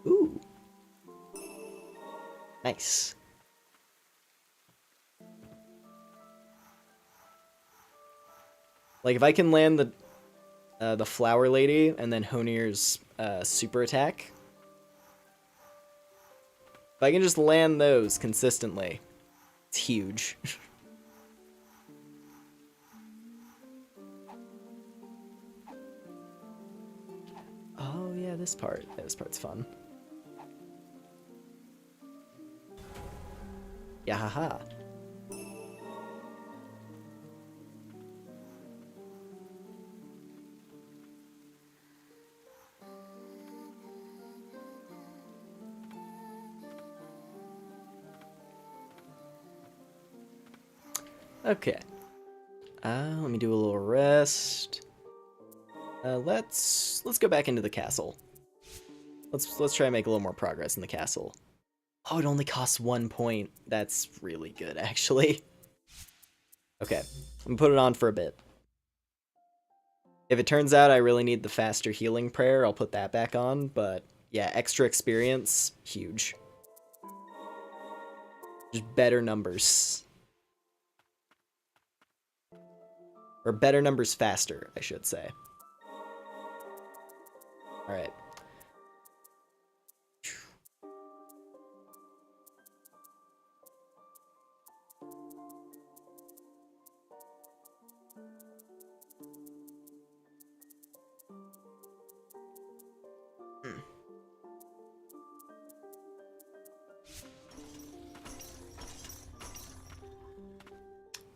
Ooh. Nice. Like if I can land the flower lady and then Honir's super attack. If I can just land those consistently, it's huge. Oh yeah, this part. Yeah, this part's fun. Yeah, haha. Okay. Let me do a little rest. Let's go back into the castle. Let's try and make a little more progress in the castle. Oh, it only costs 1 point. That's really good, actually. Okay, I'm gonna put it on for a bit. If it turns out I really need the faster healing prayer, I'll put that back on, but yeah, extra experience, huge. Just better numbers. Or better numbers faster, I should say. Alright.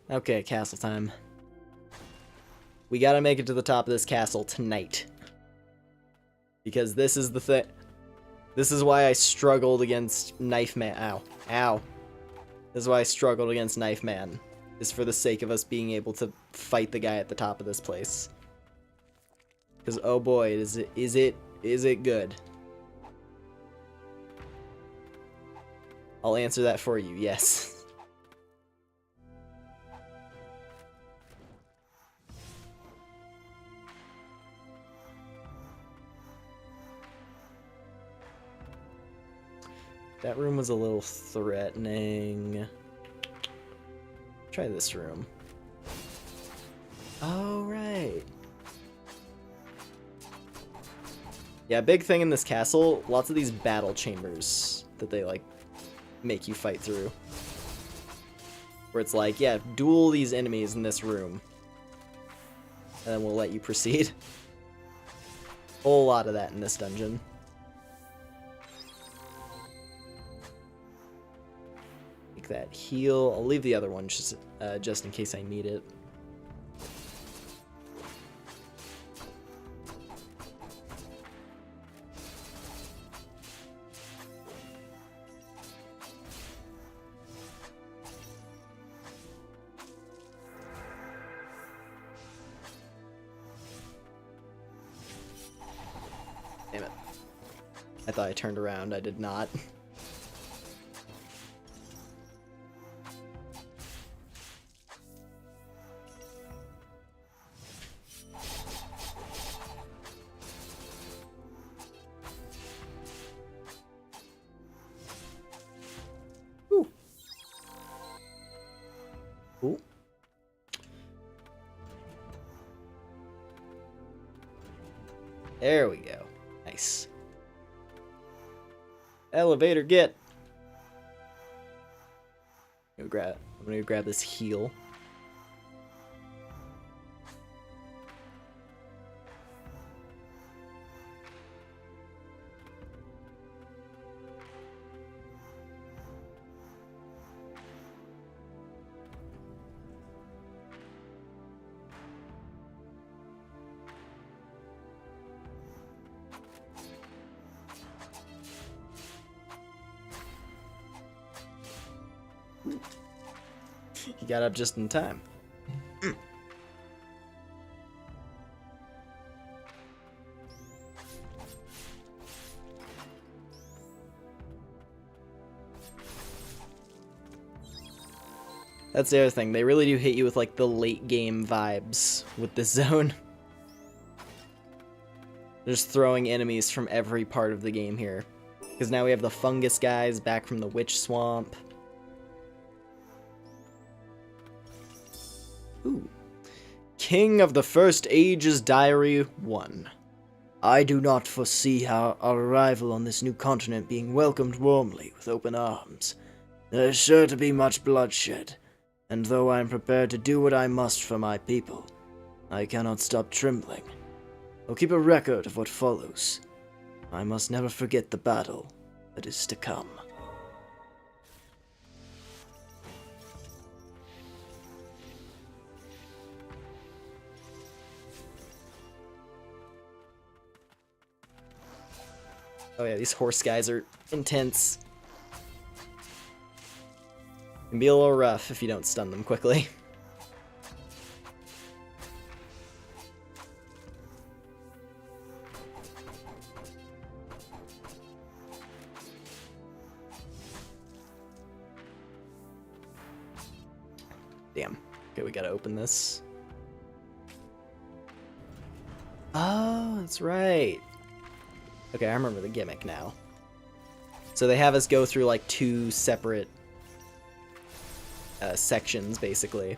Okay, castle time. We gotta make it to the top of this castle tonight. Because this is the thing. This is why I struggled against Knife Man. Ow. Ow. This is why I struggled against Knife Man. Is for the sake of us being able to fight the guy at the top of this place. Because, oh boy, is Is it good? I'll answer that for you, yes. That room was a little threatening. Try this room. Oh, right. Yeah, big thing in this castle, lots of these battle chambers that they, like, make you fight through. Where it's like, yeah, duel these enemies in this room. And then we'll let you proceed. Whole lot of that in this dungeon. Take that heal. I'll leave the other one just in case I need it. Damn it. I thought I turned around. I did not. Ooh. Ooh. There we go. Nice. Elevator, get. I'm gonna grab this heal. You got up just in time. That's the other thing. They really do hit you with like the late game vibes with this zone. They're just throwing enemies from every part of the game here. Because now we have the fungus guys back from the witch swamp. Ooh. King of the First Age's Diary 1. I do not foresee our arrival on this new continent being welcomed warmly with open arms. There is sure to be much bloodshed, and though I am prepared to do what I must for my people, I cannot stop trembling. I'll keep a record of what follows. I must never forget the battle that is to come. Oh yeah, these horse guys are intense. Can be a little rough if you don't stun them quickly. Damn. Okay, we gotta open this. Oh, that's right. Okay, I remember the gimmick now. So they have us go through like two separate sections, basically.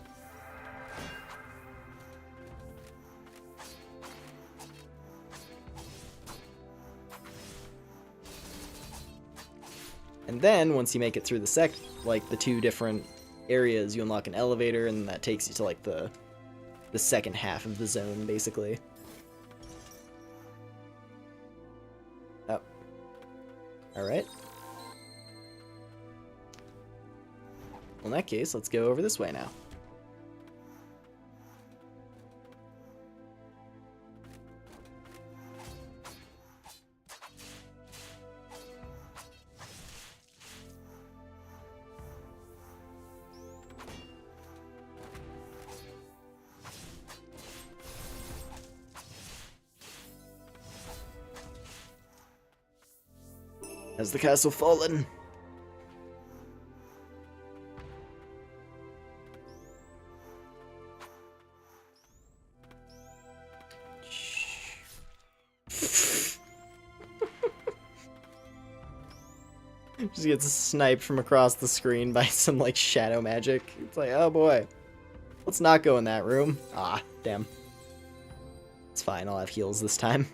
And then, once you make it through the two different areas, you unlock an elevator, and that takes you to like the second half of the zone, basically. Oh. Alright. Well, in that case, let's go over this way now. Has the castle fallen? Just gets sniped from across the screen by some, like, shadow magic. It's like, oh boy. Let's not go in that room. Ah, damn. It's fine, I'll have heals this time.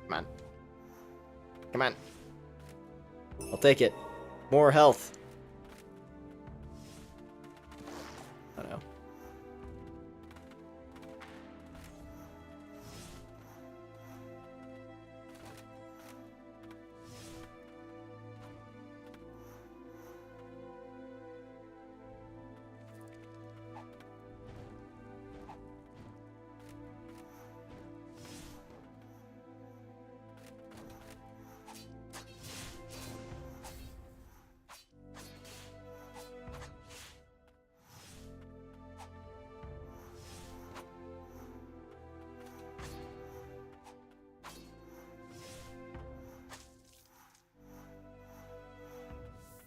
Come on. Come on. I'll take it. More health. Oh no.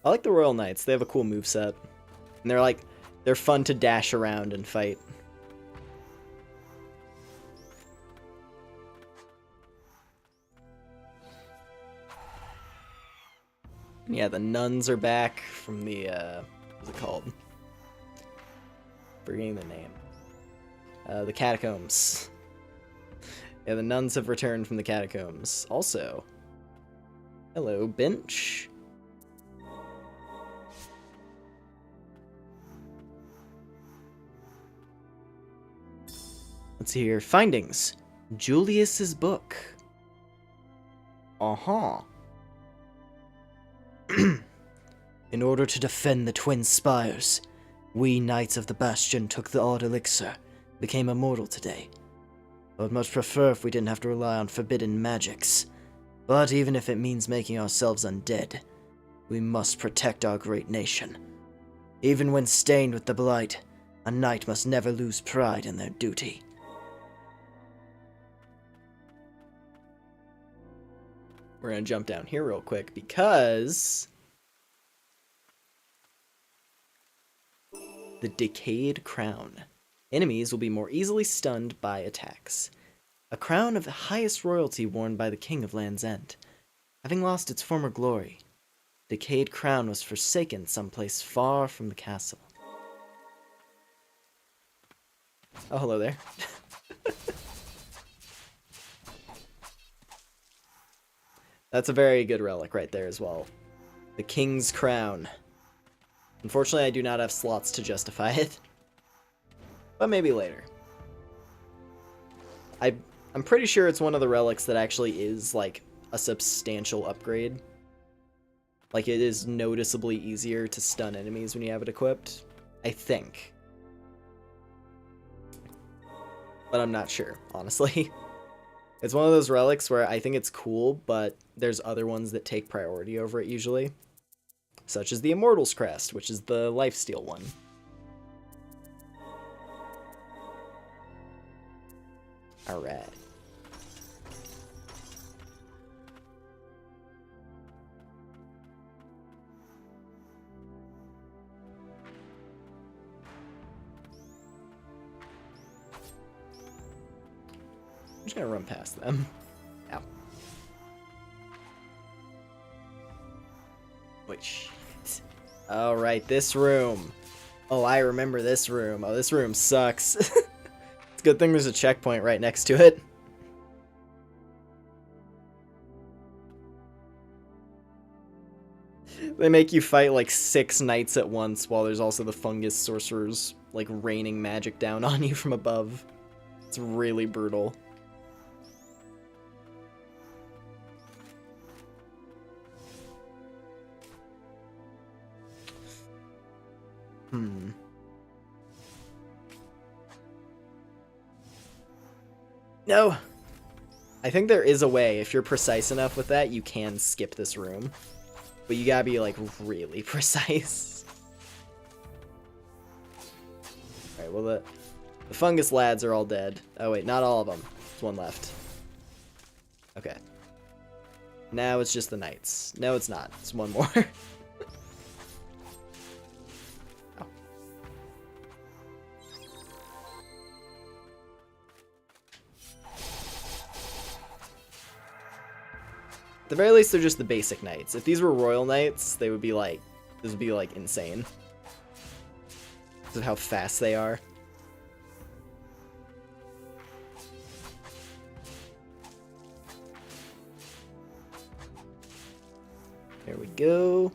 I like the Royal Knights. They have a cool moveset. And they're fun to dash around and fight. Yeah, the nuns are back from the, what's it called? Forgetting the name. The catacombs. Yeah, the nuns have returned from the catacombs. Also, hello, bench. Let's see here. Findings. Julius's book. Uh-huh. In order to defend the twin spires, we Knights of the Bastion took the odd elixir, became immortal today. I would much prefer if we didn't have to rely on forbidden magics. But even if it means making ourselves undead, we must protect our great nation. Even when stained with the blight, a knight must never lose pride in their duty. We're going to jump down here real quick because the Decayed Crown. Enemies will be more easily stunned by attacks. A crown of the highest royalty worn by the King of Land's End. Having lost its former glory, Decayed Crown was forsaken someplace far from the castle. Oh, hello there. That's a very good relic right there as well. The King's Crown. Unfortunately, I do not have slots to justify it. But maybe later. I'm pretty sure it's one of the relics that actually is, like, a substantial upgrade. Like, it is noticeably easier to stun enemies when you have it equipped. I think. But I'm not sure, honestly. It's one of those relics where I think it's cool, but there's other ones that take priority over it usually. Such as the Immortal's Crest, which is the lifesteal one. Alright. I'm just gonna run past them. Ow. Wait, shit. Alright, this room. Oh, I remember this room. Oh, this room sucks. It's a good thing there's a checkpoint right next to it. They make you fight like 6 knights at once while there's also the fungus sorcerers like raining magic down on you from above. It's really brutal. No! I think there is a way. If you're precise enough with that, you can skip this room. But you gotta be, like, really precise. Alright, well, the fungus lads are all dead. Oh, wait, not all of them. There's one left. Okay. Now it's just the knights. No, it's not. It's one more. Oh. At the very least, they're just the basic knights. If these were royal knights, they would be like, this would be like insane. This is how fast they are. There we go.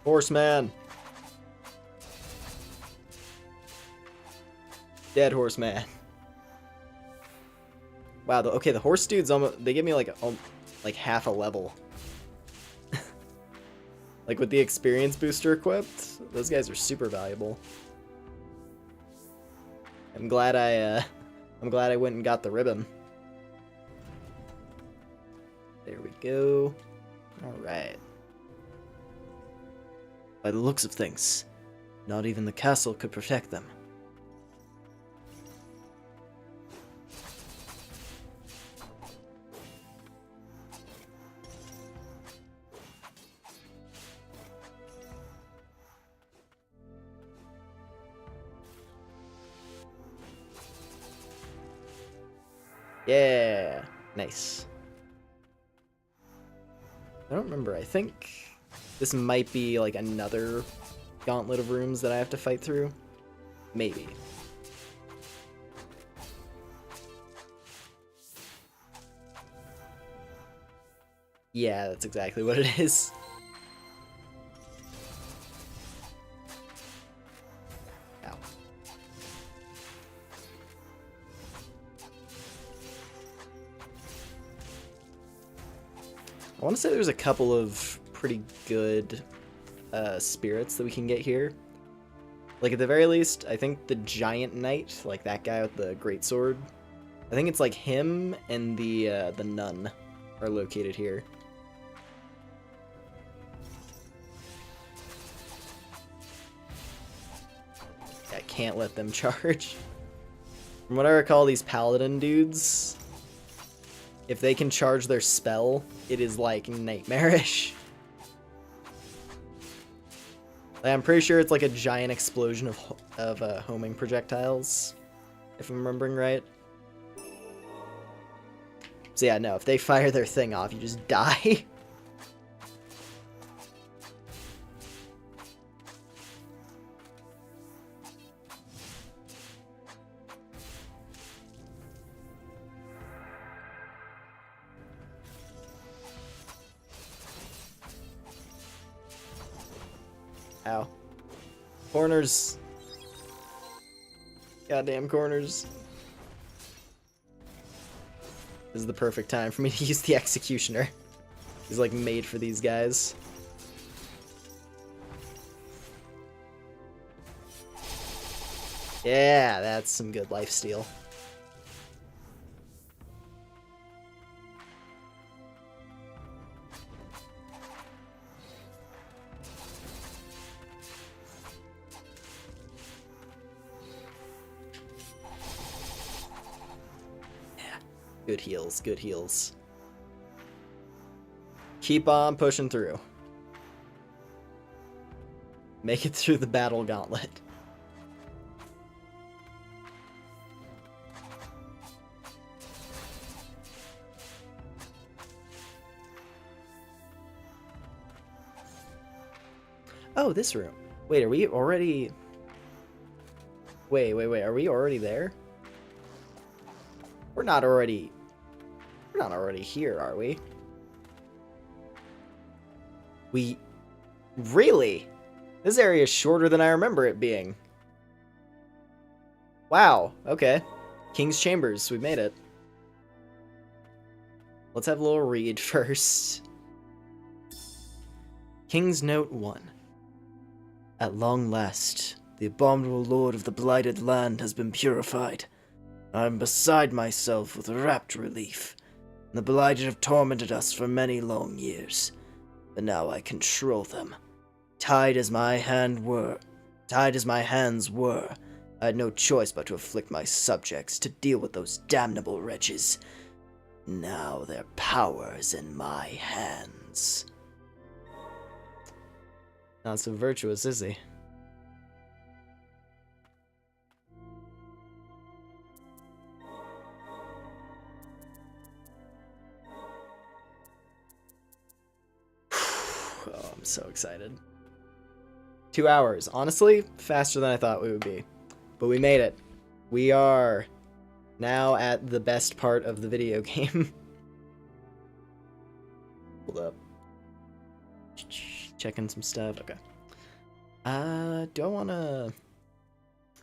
Horseman. Dead horseman. Wow, okay, the horse dudes almost, they give me like half a level. Like with the experience booster equipped, those guys are super valuable. I'm glad I went and got the ribbon. There we go. All right. By the looks of things, not even the castle could protect them. Yeah, nice. I don't remember. I think this might be like another gauntlet of rooms that I have to fight through. Maybe. Yeah, that's exactly what it is. Ow. I want to say there's a couple of pretty good spirits that we can get here. Like, at the very least, I think the giant knight, like that guy with the greatsword, I think it's like him and the nun are located here. I can't let them charge. From what I recall, these paladin dudes, if they can charge their spell, it is like nightmarish. I'm pretty sure it's like a giant explosion of homing projectiles, if I'm remembering right. So yeah, no, if they fire their thing off, you just die. Ow. Corners. Goddamn corners. This is the perfect time for me to use the Executioner. He's like made for these guys. Yeah, that's some good lifesteal. Good heals, good heals. Keep on pushing through. Make it through the battle gauntlet. Oh, this room. Wait, are we already... Wait, are we already there? We're not already here, are we? Really? This area is shorter than I remember it being. Wow, okay. King's Chambers, we made it. Let's have a little read first. King's Note 1. At long last, the abominable lord of the blighted land has been purified. I am beside myself with rapt relief. The blighted have tormented us for many long years, but now I control them. Tied as my hands were, I had no choice but to afflict my subjects to deal with those damnable wretches. Now their power is in my hands. Not so virtuous, is he? Oh, I'm so excited. 2 hours. Honestly, faster than I thought we would be. But we made it. We are now at the best part of the video game. Hold up. Checking some stuff. Okay. Do I want to...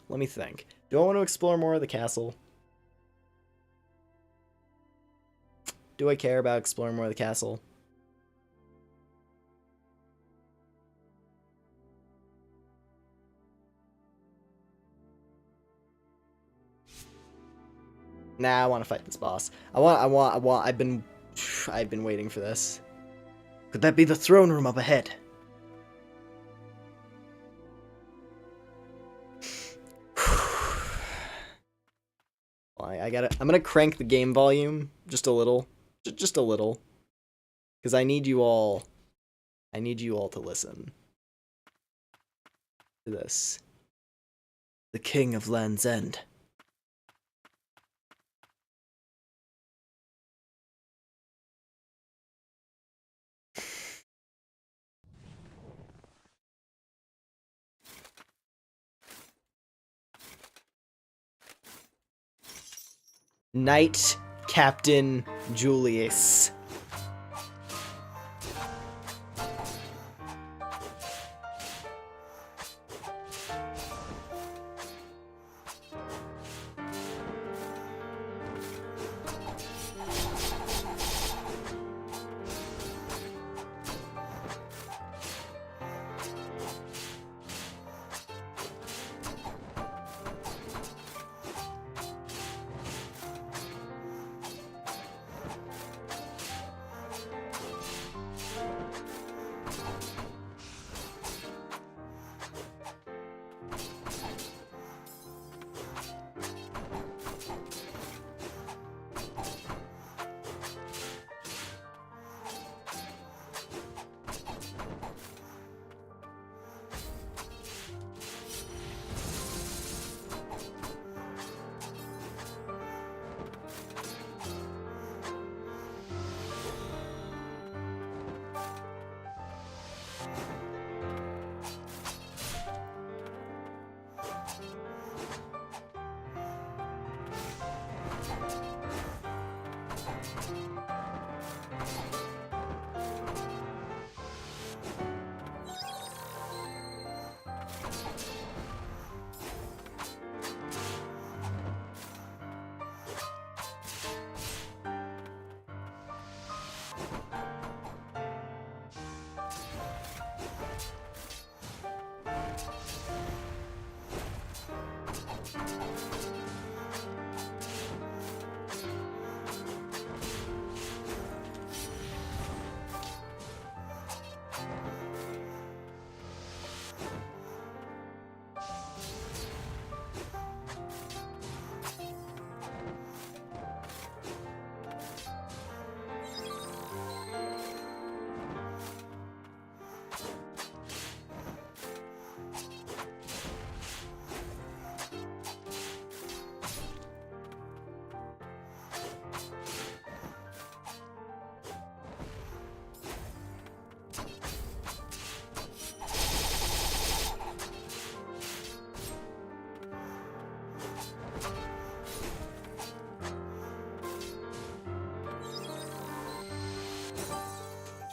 Let me think. Do I want to explore more of the castle? Do I care about exploring more of the castle? Nah, I want to fight this boss. I've been waiting for this. Could that be the throne room up ahead? Well, I'm gonna crank the game volume just a little. Just a little. Because I need you all to listen to this. The King of Land's End. Knight Captain Julius.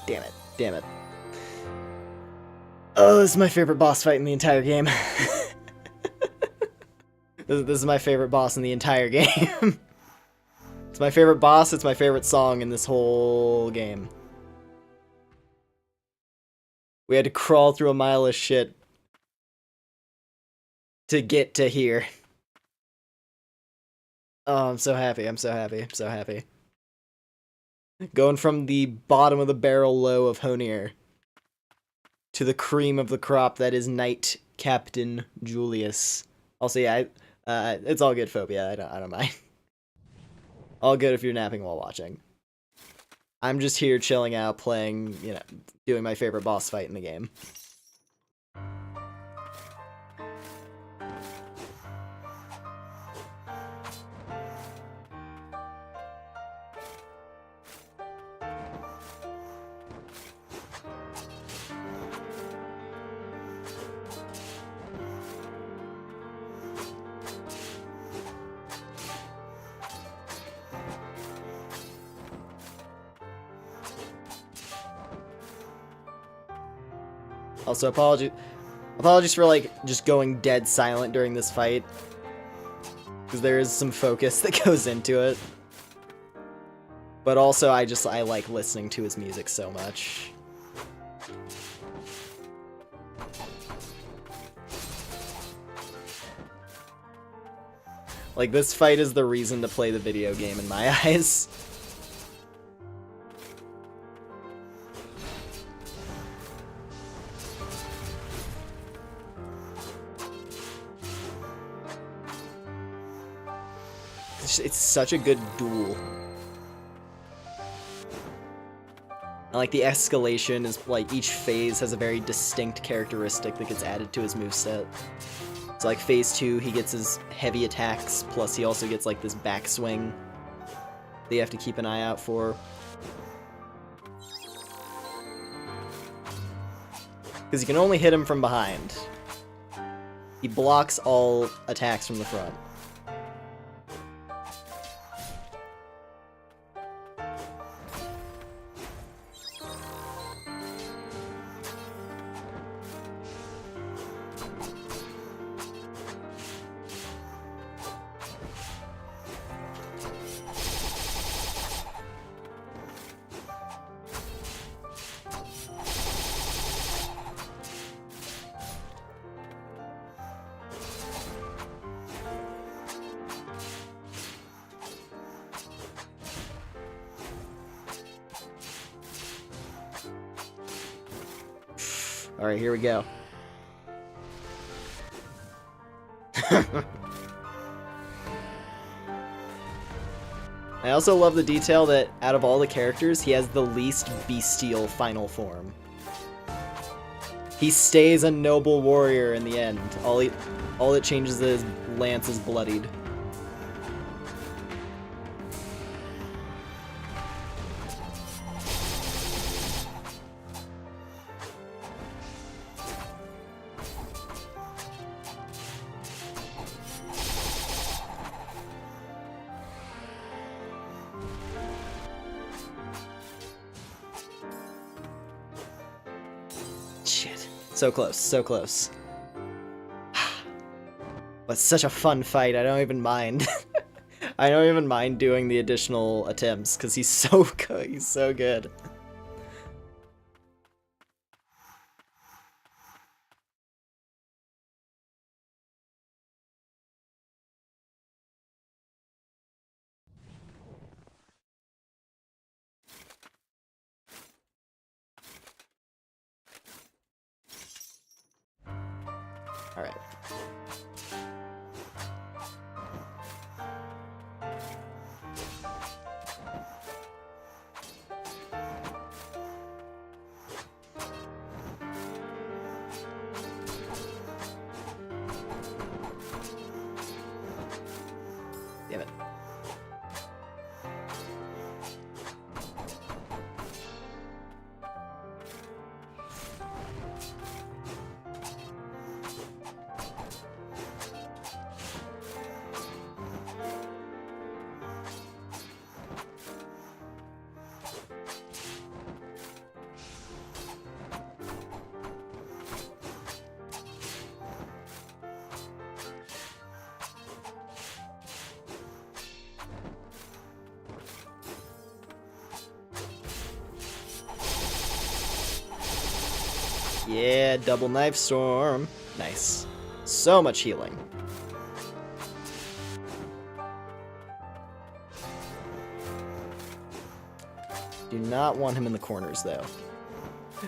Damn it. Damn it. Oh, this is my favorite boss fight in the entire game. This is my favorite boss in the entire game. It's my favorite boss, it's my favorite song in this whole game. We had to crawl through a mile of shit to get to here. Oh, I'm so happy, I'm so happy, I'm so happy. Going from the bottom of the barrel low of Honir to the cream of the crop that is Knight Captain Julius. Also, yeah, it's all good, Phobia. I don't mind. All good if you're napping while watching. I'm just here chilling out, playing, you know, doing my favorite boss fight in the game. Also, apologies for, like, just going dead silent during this fight. Because there is some focus that goes into it. But also, I like listening to his music so much. Like, this fight is the reason to play the video game in my eyes. It's such a good duel. And, like, the escalation is, like, each phase has a very distinct characteristic that gets added to his moveset. So, like, phase 2, he gets his heavy attacks, plus he also gets, like, this backswing that you have to keep an eye out for. Because you can only hit him from behind. He blocks all attacks from the front. Alright, here we go. I also love the detail that out of all the characters, he has the least bestial final form. He stays a noble warrior in the end. All it changes is his lance is bloodied. Shit. So close, so close. But such a fun fight, I don't even mind. I don't even mind doing the additional attempts, because he's so good, he's so good. Alright. Damn it. Yeah, double knife storm. Nice. So much healing. Do not want him in the corners, though.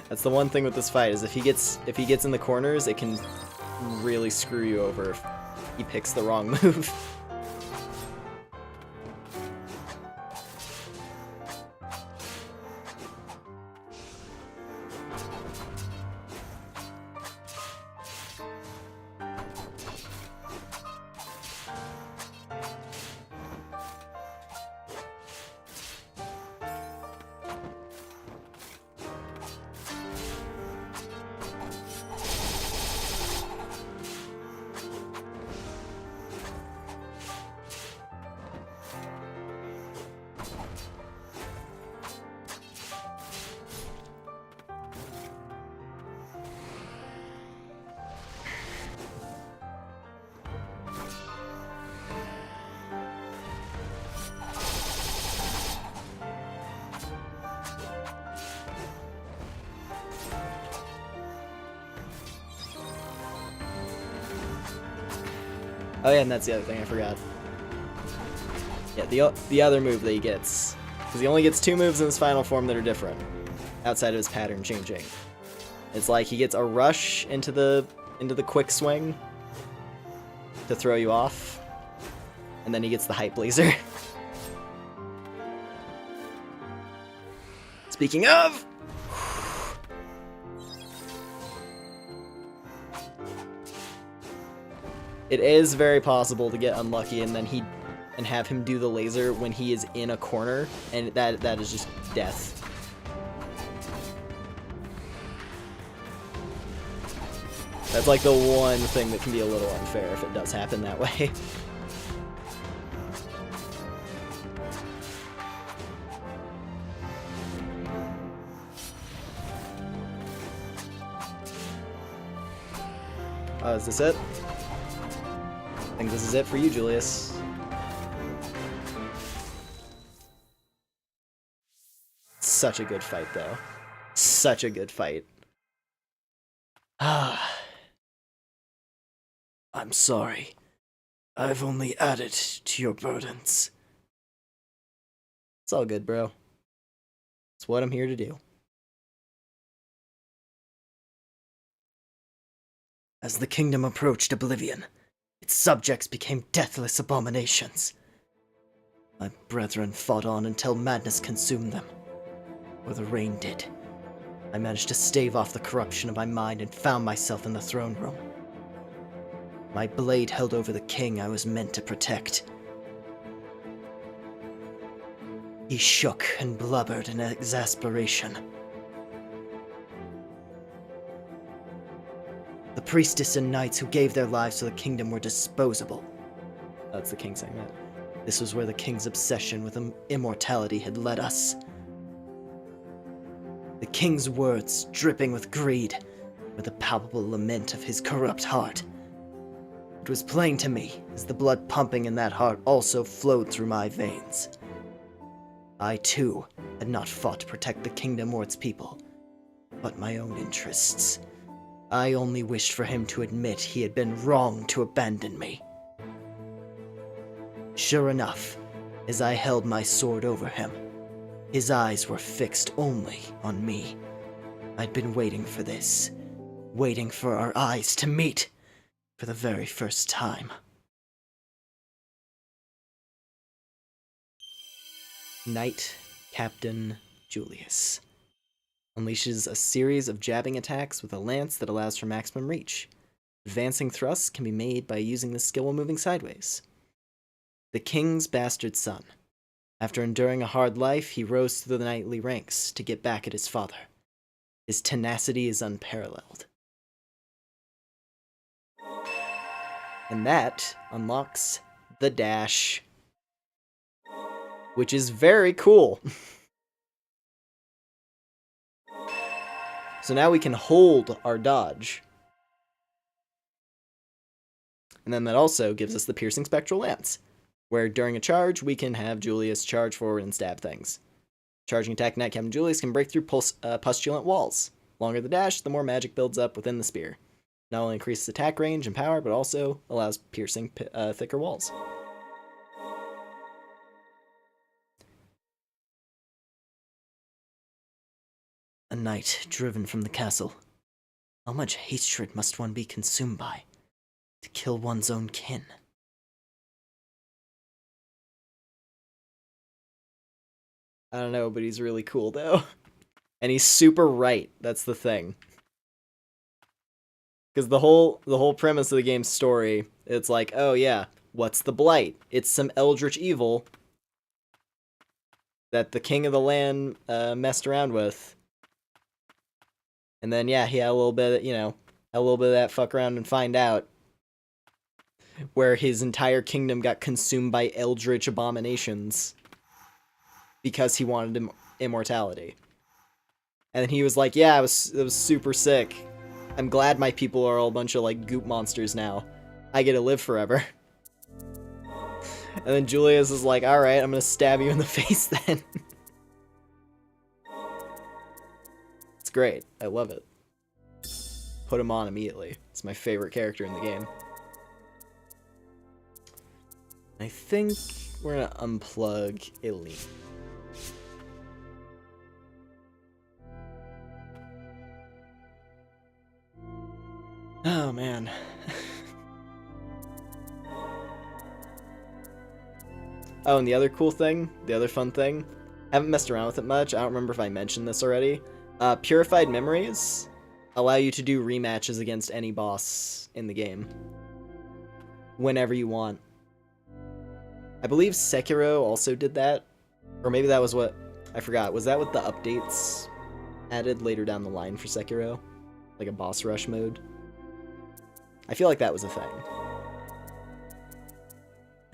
That's the one thing with this fight, is if he gets in the corners, it can really screw you over if he picks the wrong move. Oh yeah, and that's the other thing I forgot. Yeah, the other move that he gets, because he only gets 2 moves in his final form that are different, outside of his pattern changing. It's like he gets a rush into the quick swing to throw you off, and then he gets the hype blazer. Speaking of, it is very possible to get unlucky and have him do the laser when he is in a corner, and that is just death. That's like the one thing that can be a little unfair if it does happen that way. Oh, is this it? I think this is it for you, Julius. Such a good fight, though. Such a good fight. Ah. I'm sorry. I've only added to your burdens. It's all good, bro. It's what I'm here to do. As the kingdom approached oblivion, its subjects became deathless abominations. My brethren fought on until madness consumed them, or the rain did. I managed to stave off the corruption of my mind and found myself in the throne room. My blade held over the king I was meant to protect. He shook and blubbered in exasperation. The priestess and knights who gave their lives to the kingdom were disposable. That's the king saying that. This was where the king's obsession with immortality had led us. The king's words, dripping with greed, were the palpable lament of his corrupt heart. It was plain to me, as the blood pumping in that heart also flowed through my veins. I, too, had not fought to protect the kingdom or its people, but my own interests. I only wished for him to admit he had been wrong to abandon me. Sure enough, as I held my sword over him, his eyes were fixed only on me. I'd been waiting for this, waiting for our eyes to meet for the very first time. Knight Captain Julius unleashes a series of jabbing attacks with a lance that allows for maximum reach. Advancing thrusts can be made by using this skill while moving sideways. The king's bastard son. After enduring a hard life, he rose through the knightly ranks to get back at his father. His tenacity is unparalleled. And that unlocks the dash, which is very cool. So now we can hold our dodge. And then that also gives us the piercing spectral lance, where during a charge, we can have Julius charge forward and stab things. Charging attack Knight Captain Julius can break through pustulant walls. longer the dash, the more magic builds up within the spear. Not only increases attack range and power, but also allows piercing thicker walls. A knight driven from the castle. How much hatred must one be consumed by to kill one's own kin? I don't know, but he's really cool though. And he's super right, that's the thing. Because the whole premise of the game's story, it's like, oh yeah, what's the blight? It's some eldritch evil that the king of the land messed around with. And then yeah, he had a little bit, of that fuck around and find out, where his entire kingdom got consumed by eldritch abominations because he wanted immortality. And then he was like, yeah, it was super sick. I'm glad my people are all a bunch of like goop monsters now. I get to live forever. And then Julius is like, alright, I'm gonna stab you in the face then. It's great. I love it. Put him on immediately. It's my favorite character in the game. I think we're gonna unplug Eileen. Oh man. Oh, and the other cool thing, the other fun thing, haven't messed around with it much, I don't remember if I mentioned this already. Purified memories allow you to do rematches against any boss in the game. Whenever you want. I believe Sekiro also did that. Or maybe that was what... I forgot. Was that what the updates added later down the line for Sekiro? Like a boss rush mode? I feel like that was a thing.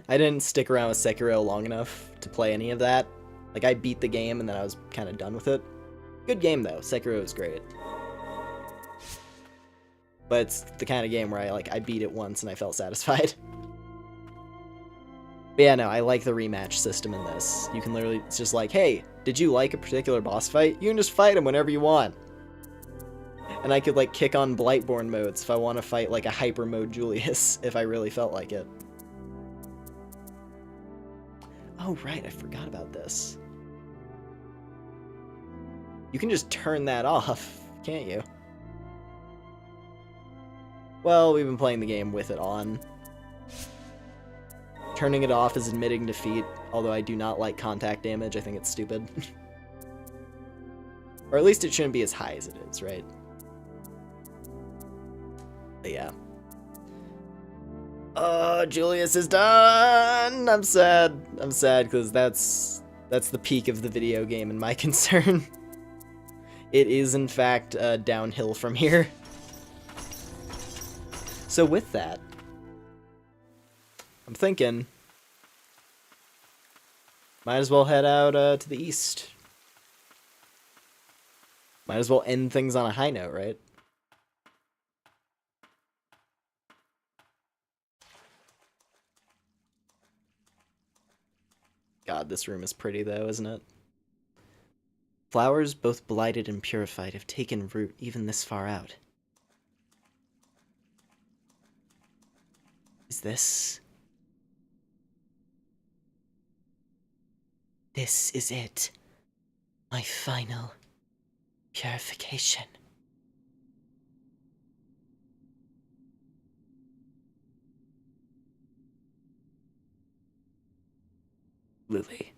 I didn't stick around with Sekiro long enough to play any of that. Like, I beat the game and then I was kind of done with it. Good game, though. Sekiro is great. But it's the kind of game where I beat it once and I felt satisfied. But yeah, no, I like the rematch system in this. You can literally, it's just like, hey, did you like a particular boss fight? You can just fight him whenever you want. And I could, like, kick on Blightborn modes if I want to fight, like, a hyper mode Julius, if I really felt like it. Oh, right, I forgot about this. You can just turn that off, can't you? Well, we've been playing the game with it on. Turning it off is admitting defeat, although I do not like contact damage. I think it's stupid. Or at least it shouldn't be as high as it is, right? But yeah. Oh, Julius is done! I'm sad. I'm sad because that's the peak of the video game in my concern. It is, in fact, downhill from here. So with that, I'm thinking might as well head out to the east. Might as well end things on a high note, right? God, this room is pretty though, isn't it? Flowers, both blighted and purified, have taken root even this far out. Is this... This is it. My final purification. Lily.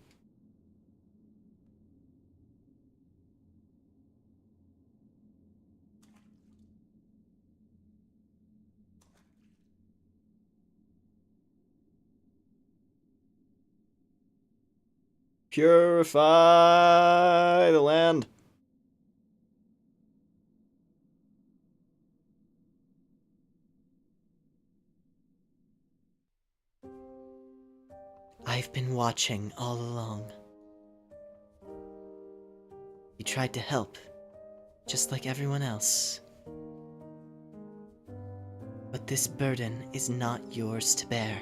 Purify the land. I've been watching all along. You tried to help, just like everyone else. But this burden is not yours to bear.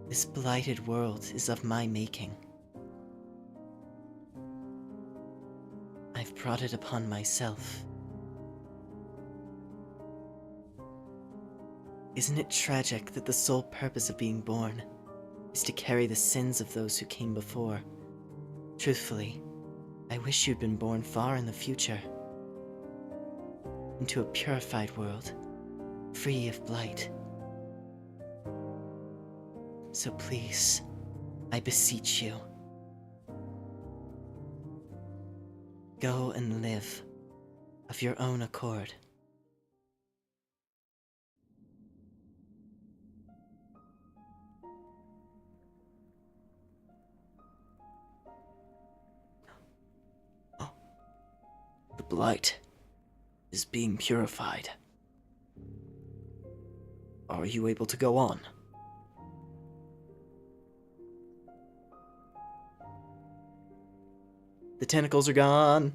This blighted world is of my making. brought it upon myself. Isn't it tragic that the sole purpose of being born is to carry the sins of those who came before? Truthfully, I wish you'd been born far in the future, into a purified world, free of blight. So please, I beseech you, go and live of your own accord. The blight is being purified. Are you able to go on? The tentacles are gone.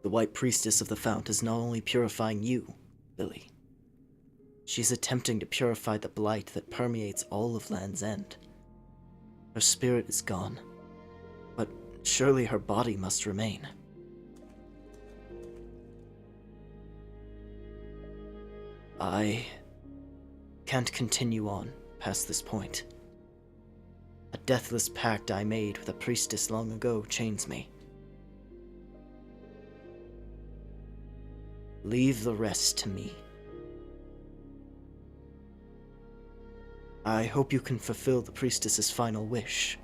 The White Priestess of the Fount is not only purifying you, Lily. She's attempting to purify the blight that permeates all of Land's End. Her spirit is gone, but surely her body must remain. I can't continue on past this point. A deathless pact I made with a priestess long ago chains me. Leave the rest to me. I hope you can fulfill the priestess's final wish.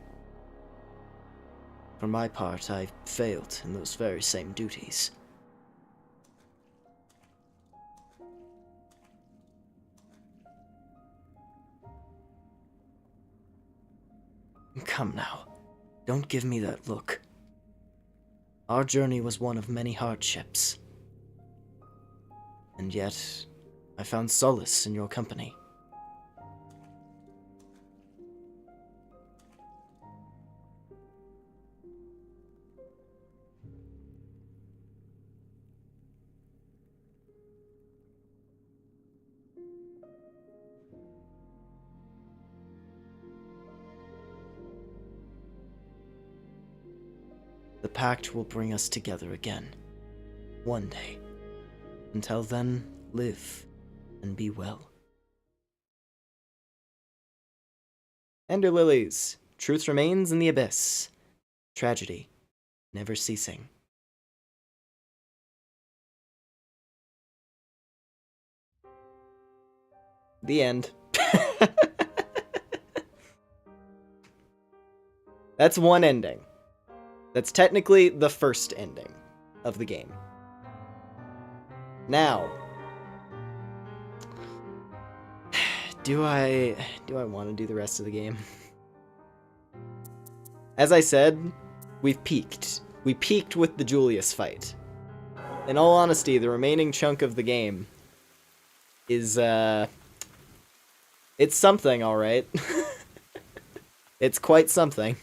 For my part, I failed in those very same duties. Come now, don't give me that look. Our journey was one of many hardships. And yet, I found solace in your company. The pact will bring us together again, one day. Until then, live and be well. Ender Lilies, truth remains in the abyss. Tragedy, never ceasing. The end. That's one ending. That's technically the first ending of the game. Now, do I want to do the rest of the game? As I said, we've peaked. We peaked with the Julius fight. In all honesty, the remaining chunk of the game is, it's something, alright. It's quite something.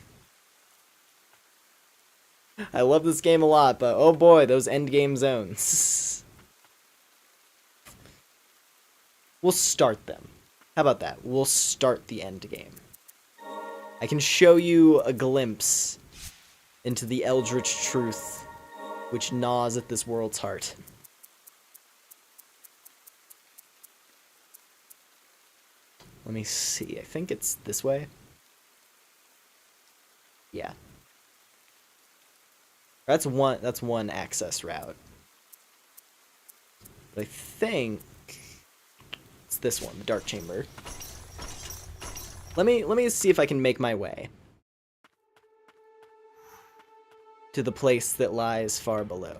I love this game a lot, but oh boy, those endgame zones. We'll start them. How about that? We'll start the endgame. I can show you a glimpse into the eldritch truth which gnaws at this world's heart. Let me see. I think it's this way. Yeah. That's one access route. But I think it's this one, the Dark Chamber. Let me see if I can make my way to the place that lies far below.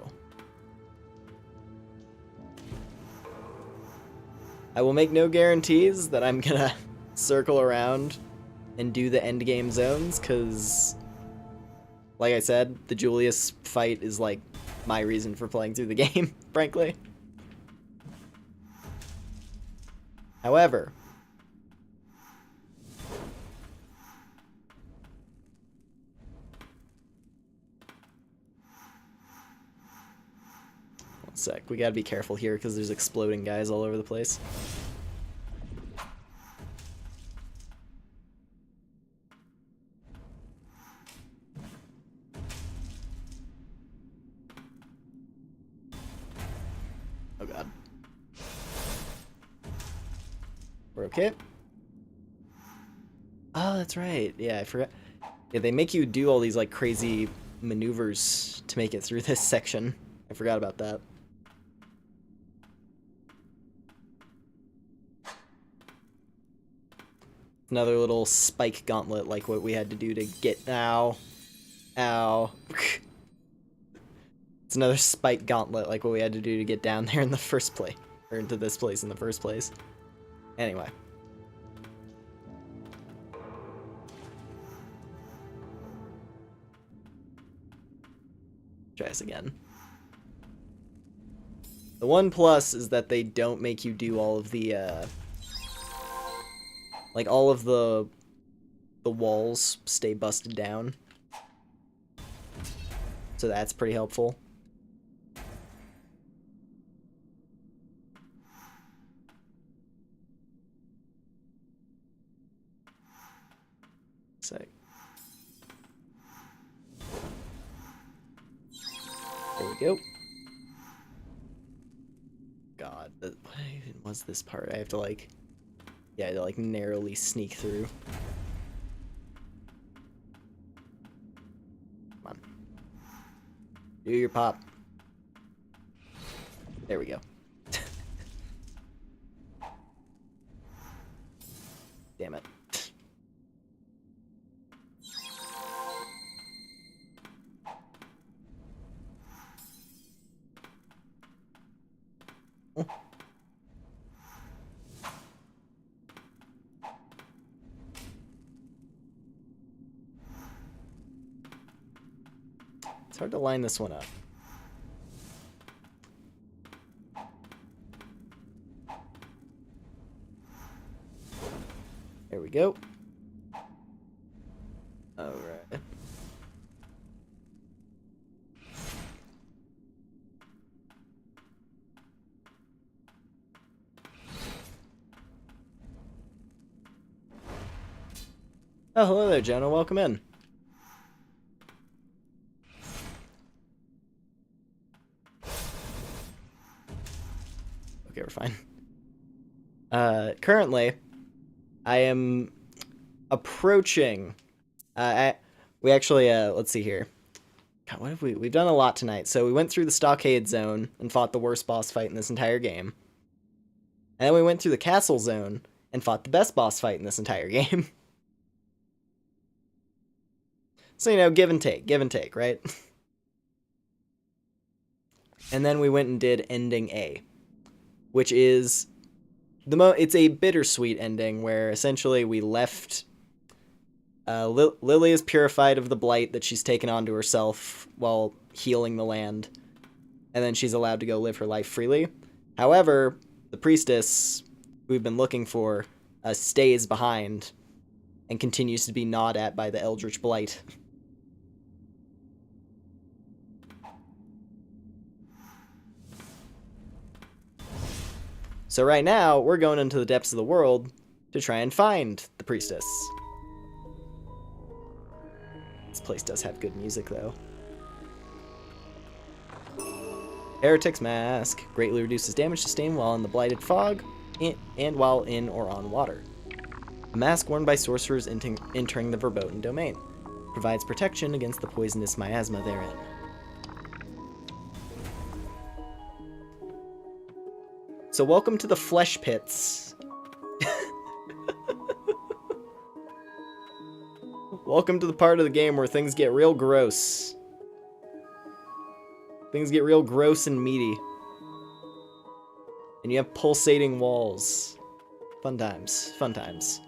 I will make no guarantees that I'm gonna circle around and do the endgame zones, because, like I said, the Julius fight is like my reason for playing through the game, frankly. However, one sec, we gotta be careful here because there's exploding guys all over the place. We're okay. Oh, that's right. Yeah, I forgot. Yeah, they make you do all these, like, crazy maneuvers to make it through this section. I forgot about that. Another little spike gauntlet, like what we had to do to get... Ow. Ow. It's another spike gauntlet, like what we had to do to get down there in the first place. Or into this place in the first place. Anyway. Try this again. The one plus is that they don't make you do all of the, like, all of the walls stay busted down. So that's pretty helpful. Sec. There we go. God, what even was this part? I have to, like... Yeah, to, like, narrowly sneak through. Come on. Do your pop. There we go. Damn it. Oh. It's hard to line this one up. There we go. All right. Oh, hello there, Jonah. Welcome in. Okay, we're fine. Currently, I am approaching. We actually, let's see here. God, what have we've done a lot tonight. So we went through the stockade zone and fought the worst boss fight in this entire game. And then we went through the castle zone and fought the best boss fight in this entire game. So, you know, give and take, right? And then we went and did ending A, which is it's a bittersweet ending where essentially we left Lily is purified of the blight that she's taken onto herself while healing the land, and then she's allowed to go live her life freely. However, the priestess we've been looking for stays behind and continues to be gnawed at by the eldritch blight. So right now, we're going into the depths of the world to try and find the priestess. This place does have good music, though. Heretic's Mask. Greatly reduces damage sustained while in the blighted fog and while in or on water. A mask worn by sorcerers entering the verboten domain. Provides protection against the poisonous miasma therein. So welcome to the flesh pits. Welcome to the part of the game where things get real gross. Things get real gross and meaty. And you have pulsating walls. Fun times. Fun times.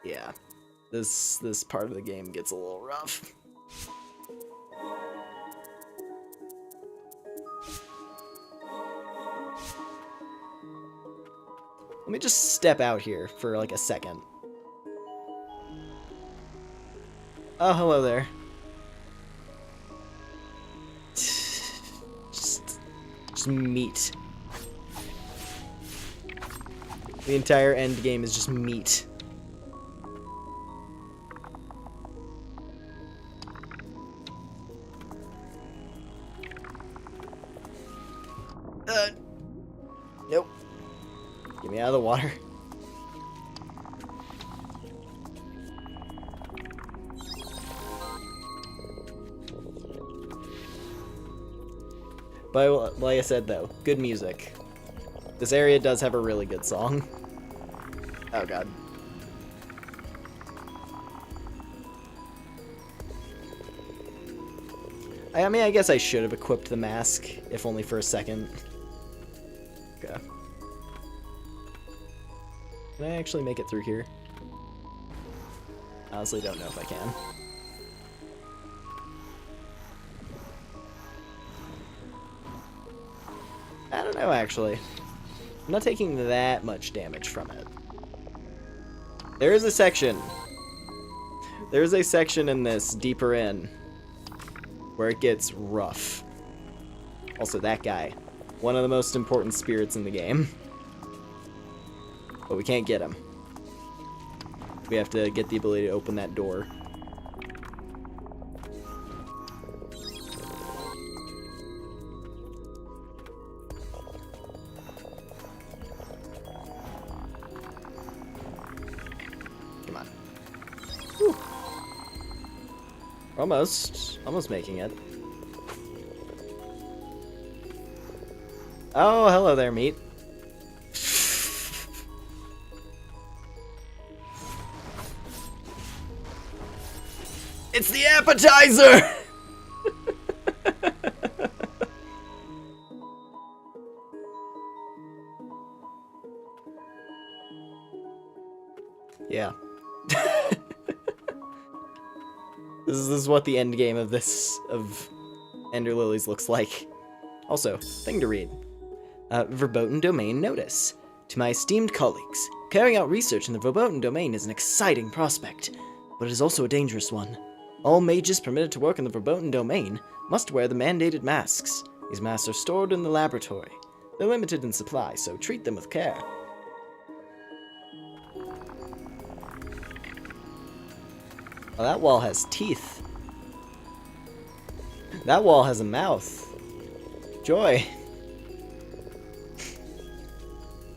Yeah. This part of the game gets a little rough. Let me just step out here for like a second. Oh, hello there. Just meat. The entire end game is just meat. Nope. Get me out of the water. But like I said though, good music. This area does have a really good song. Oh god. I mean, I guess I should have equipped the mask, if only for a second. Okay. Can I actually make it through here? Honestly, don't know if I can. I don't know, actually. I'm not taking that much damage from it. There is a section. There's a section in this, deeper in, where it gets rough. Also, that guy. One of the most important spirits in the game. But we can't get him. We have to get the ability to open that door. Come on. Whew. Almost making it. Oh, hello there, meat. It's the appetizer! Yeah. This is what the end game of Ender Lilies looks like. Also, thing to read. Verboten domain notice. To my esteemed colleagues, carrying out research in the verboten domain is an exciting prospect, but it is also a dangerous one. All mages permitted to work in the verboten domain must wear the mandated masks. These masks are stored in the laboratory. They're limited in supply, so treat them with care. Oh, that wall has teeth. That wall has a mouth. Joy.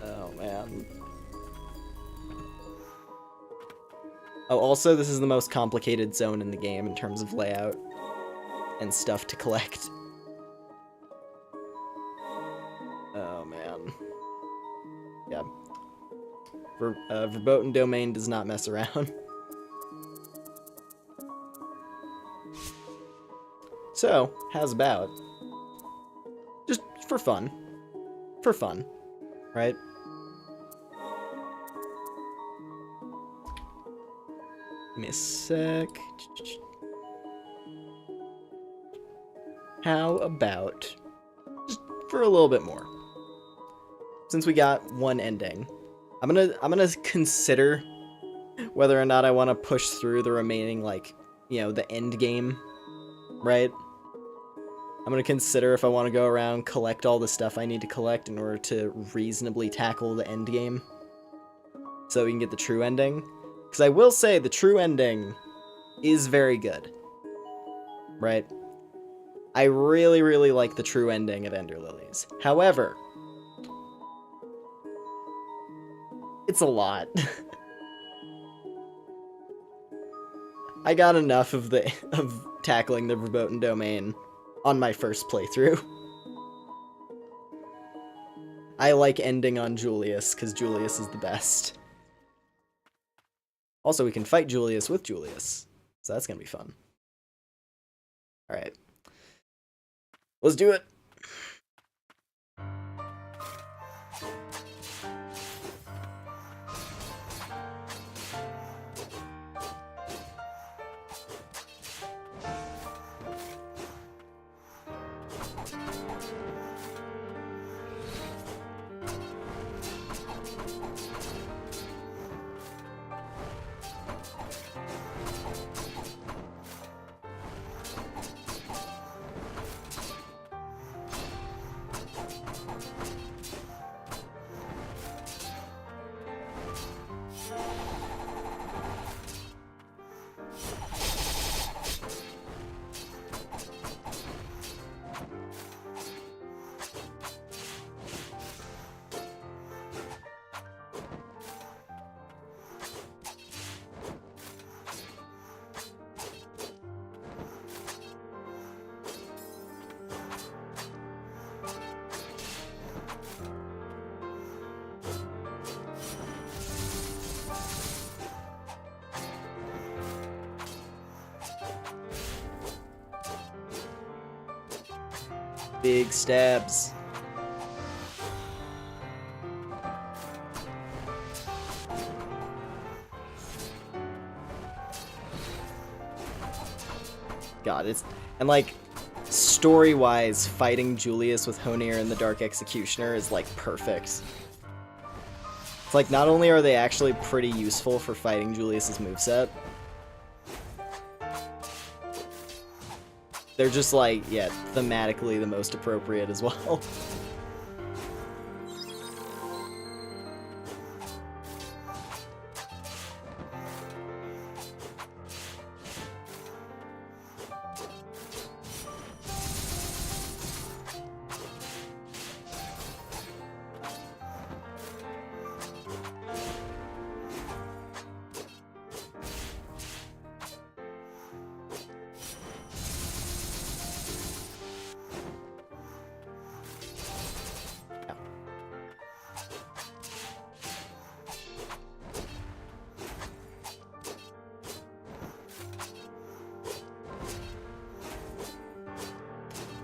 Oh, man. Oh, also, this is the most complicated zone in the game in terms of layout and stuff to collect. Oh, man. Yeah. Verboten domain does not mess around. So, how's about? Just for fun. For fun. Right? Give me a sec. How about just for a little bit more? Since we got one ending, I'm gonna consider whether or not I want to push through the remaining, like, you know, the end game, right? I'm gonna consider if I want to go around, collect all the stuff I need to collect in order to reasonably tackle the end game, so we can get the true ending. Because I will say the true ending is very good, right? I really, really like the true ending of Ender Lilies. However, it's a lot. I got enough of tackling the verboten domain on my first playthrough. I like ending on Julius, because Julius is the best. Also, we can fight Julius with Julius, so that's gonna be fun. Alright. Let's do it! Big stabs. God, it's... And, like, story-wise, fighting Julius with Honir and the Dark Executioner is, like, perfect. It's like, not only are they actually pretty useful for fighting Julius's moveset, they're just, like, yeah, thematically the most appropriate as well.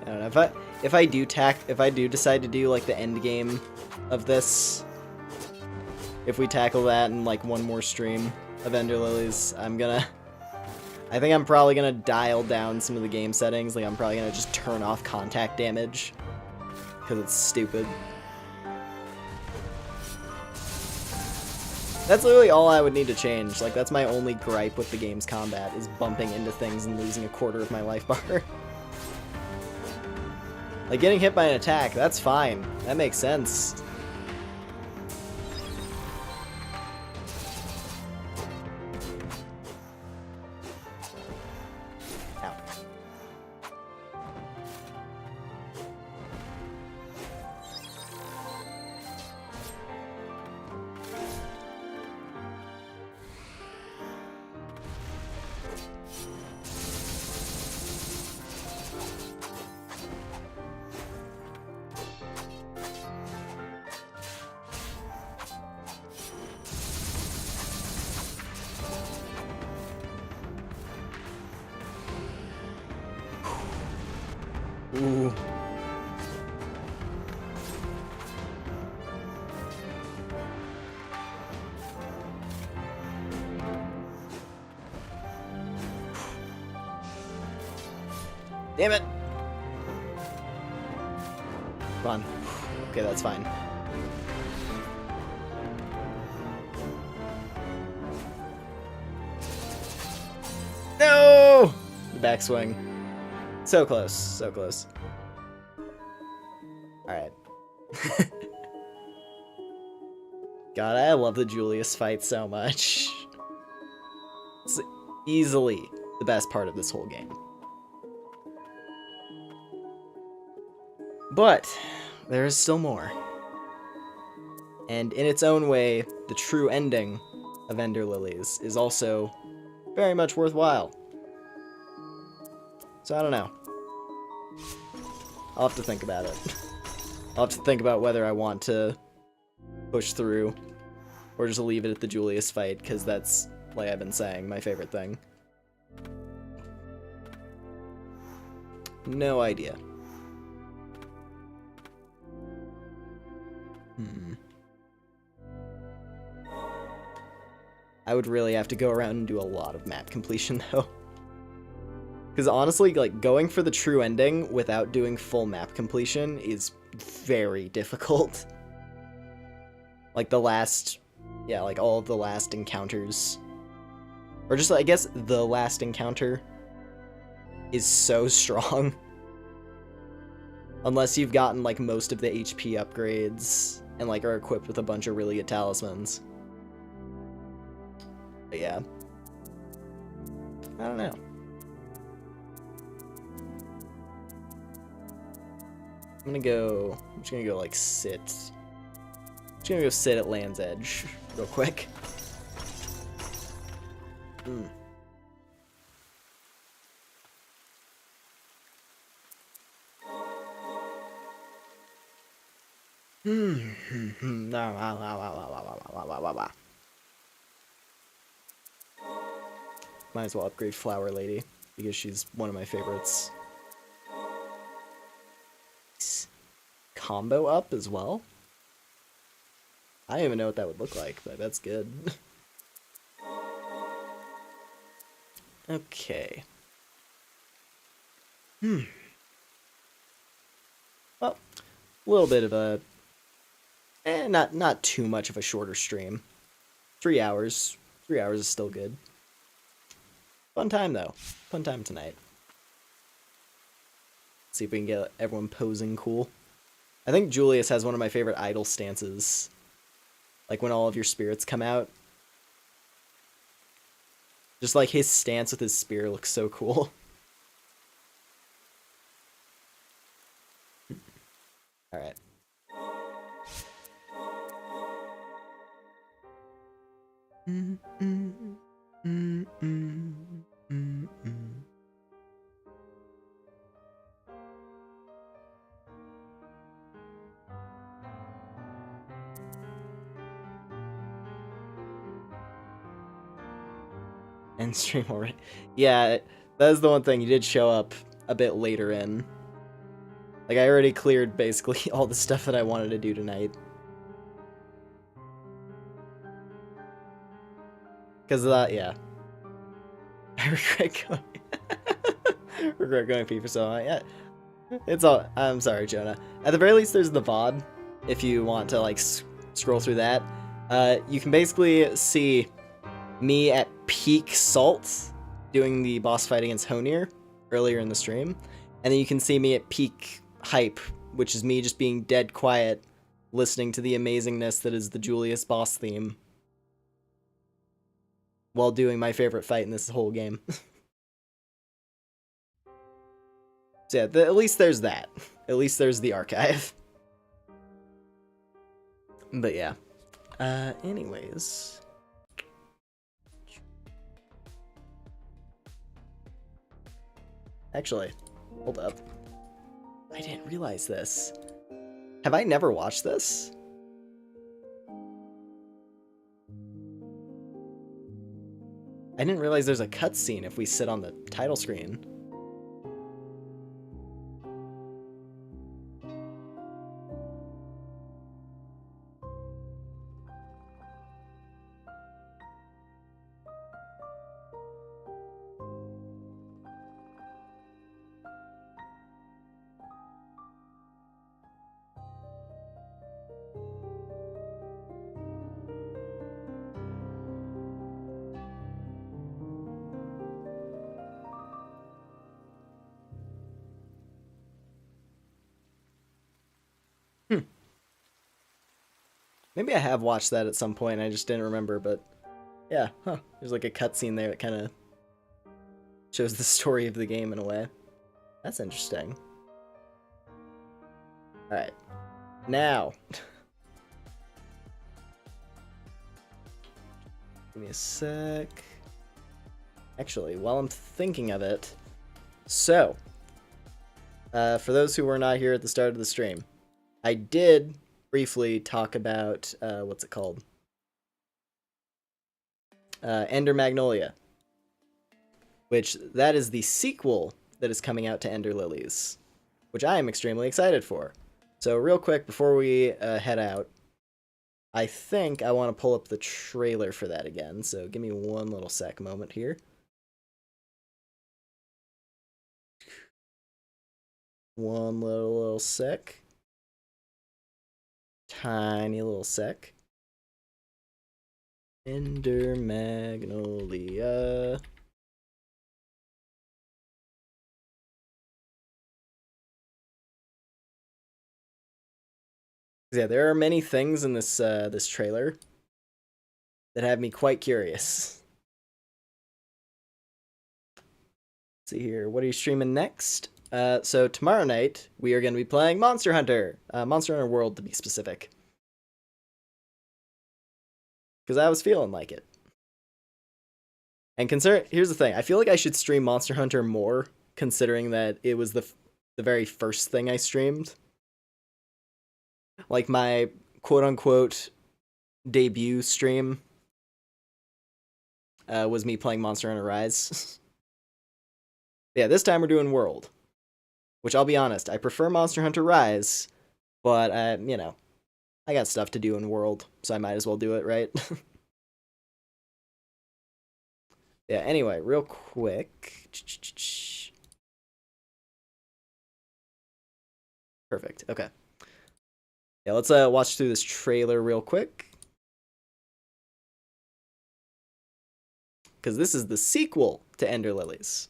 I don't know, if I do decide to do like the end game of this, if we tackle that in like one more stream of Ender Lilies, I think I'm probably gonna dial down some of the game settings. Like I'm probably gonna just turn off contact damage because it's stupid. That's literally all I would need to change. Like that's my only gripe with the game's combat is bumping into things and losing a quarter of my life bar. Like, getting hit by an attack, that's fine. That makes sense. Ow. Ooh. Damn it! Come on. Okay, that's fine. No! The backswing. So close, so close. Alright. God, I love the Julius fight so much. It's easily the best part of this whole game. But there is still more. And in its own way, the true ending of Ender Lilies is also very much worthwhile. So I don't know. I'll have to think about it. I'll have to think about whether I want to push through or just leave it at the Julius fight, because that's, like I've been saying, my favorite thing. No idea. I would really have to go around and do a lot of map completion, though. Because honestly, like, going for the true ending without doing full map completion is very difficult. Like, like, all of the last encounters. Or just, I guess, the last encounter is so strong. Unless you've gotten, like, most of the HP upgrades and, like, are equipped with a bunch of really good talismans. But yeah. I don't know. I'm just gonna go, like, sit. I'm just gonna go sit at Land's Edge real quick. Might as well upgrade Flower Lady, because she's one of my favorites. combo up as well. I don't even know what that would look like, but that's good. Okay. Well, a little bit of a... not too much of a shorter stream. 3 hours. 3 hours is still good. Fun time, though. Fun time tonight. See if we can get everyone posing cool. I think Julius has one of my favorite idol stances. Like when all of your spirits come out. Just like his stance with his spear looks so cool. Alright. End stream already. Yeah, that is the one thing. You did show up a bit later in. Like, I already cleared basically all the stuff that I wanted to do tonight. Because of that, yeah. I regret going... regret going FIFA so long. Yeah. It's all... I'm sorry, Jonah. At the very least, there's the VOD. If you want to, like, scroll through that. You can basically see me at peak salt doing the boss fight against Honir earlier in the stream. And then you can see me at peak hype, which is me just being dead quiet, listening to the amazingness that is the Julius boss theme while doing my favorite fight in this whole game. So yeah, at least there's that. At least there's the archive. But yeah. Anyways. Actually, hold up. I didn't realize this. Have I never watched this? I didn't realize there's a cutscene if we sit on the title screen. Maybe I have watched that at some point, I just didn't remember, but yeah, huh. There's like a cutscene there that kind of shows the story of the game in a way. That's interesting. Alright. Now. Give me a sec. Actually, while I'm thinking of it, so, for those who were not here at the start of the stream, I did briefly talk about, what's it called? Ender Magnolia. Which, that is the sequel that is coming out to Ender Lilies. Which I am extremely excited for. So real quick, before we head out, I think I want to pull up the trailer for that again. So give me one little moment here. One little sec. Tiny little sec. Ender Magnolia. Yeah, there are many things in this this trailer that have me quite curious. Let's see here, what are you streaming next? So tomorrow night, we are going to be playing Monster Hunter. Monster Hunter World, to be specific. Because I was feeling like it. And here's the thing, I feel like I should stream Monster Hunter more, considering that it was the very first thing I streamed. Like my quote-unquote debut stream was me playing Monster Hunter Rise. Yeah, this time we're doing World. Which, I'll be honest, I prefer Monster Hunter Rise, But, you know, I got stuff to do in World, so I might as well do it, right? Yeah, anyway, real quick. Perfect, okay. Yeah, let's watch through this trailer real quick. Because this is the sequel to Ender Lilies.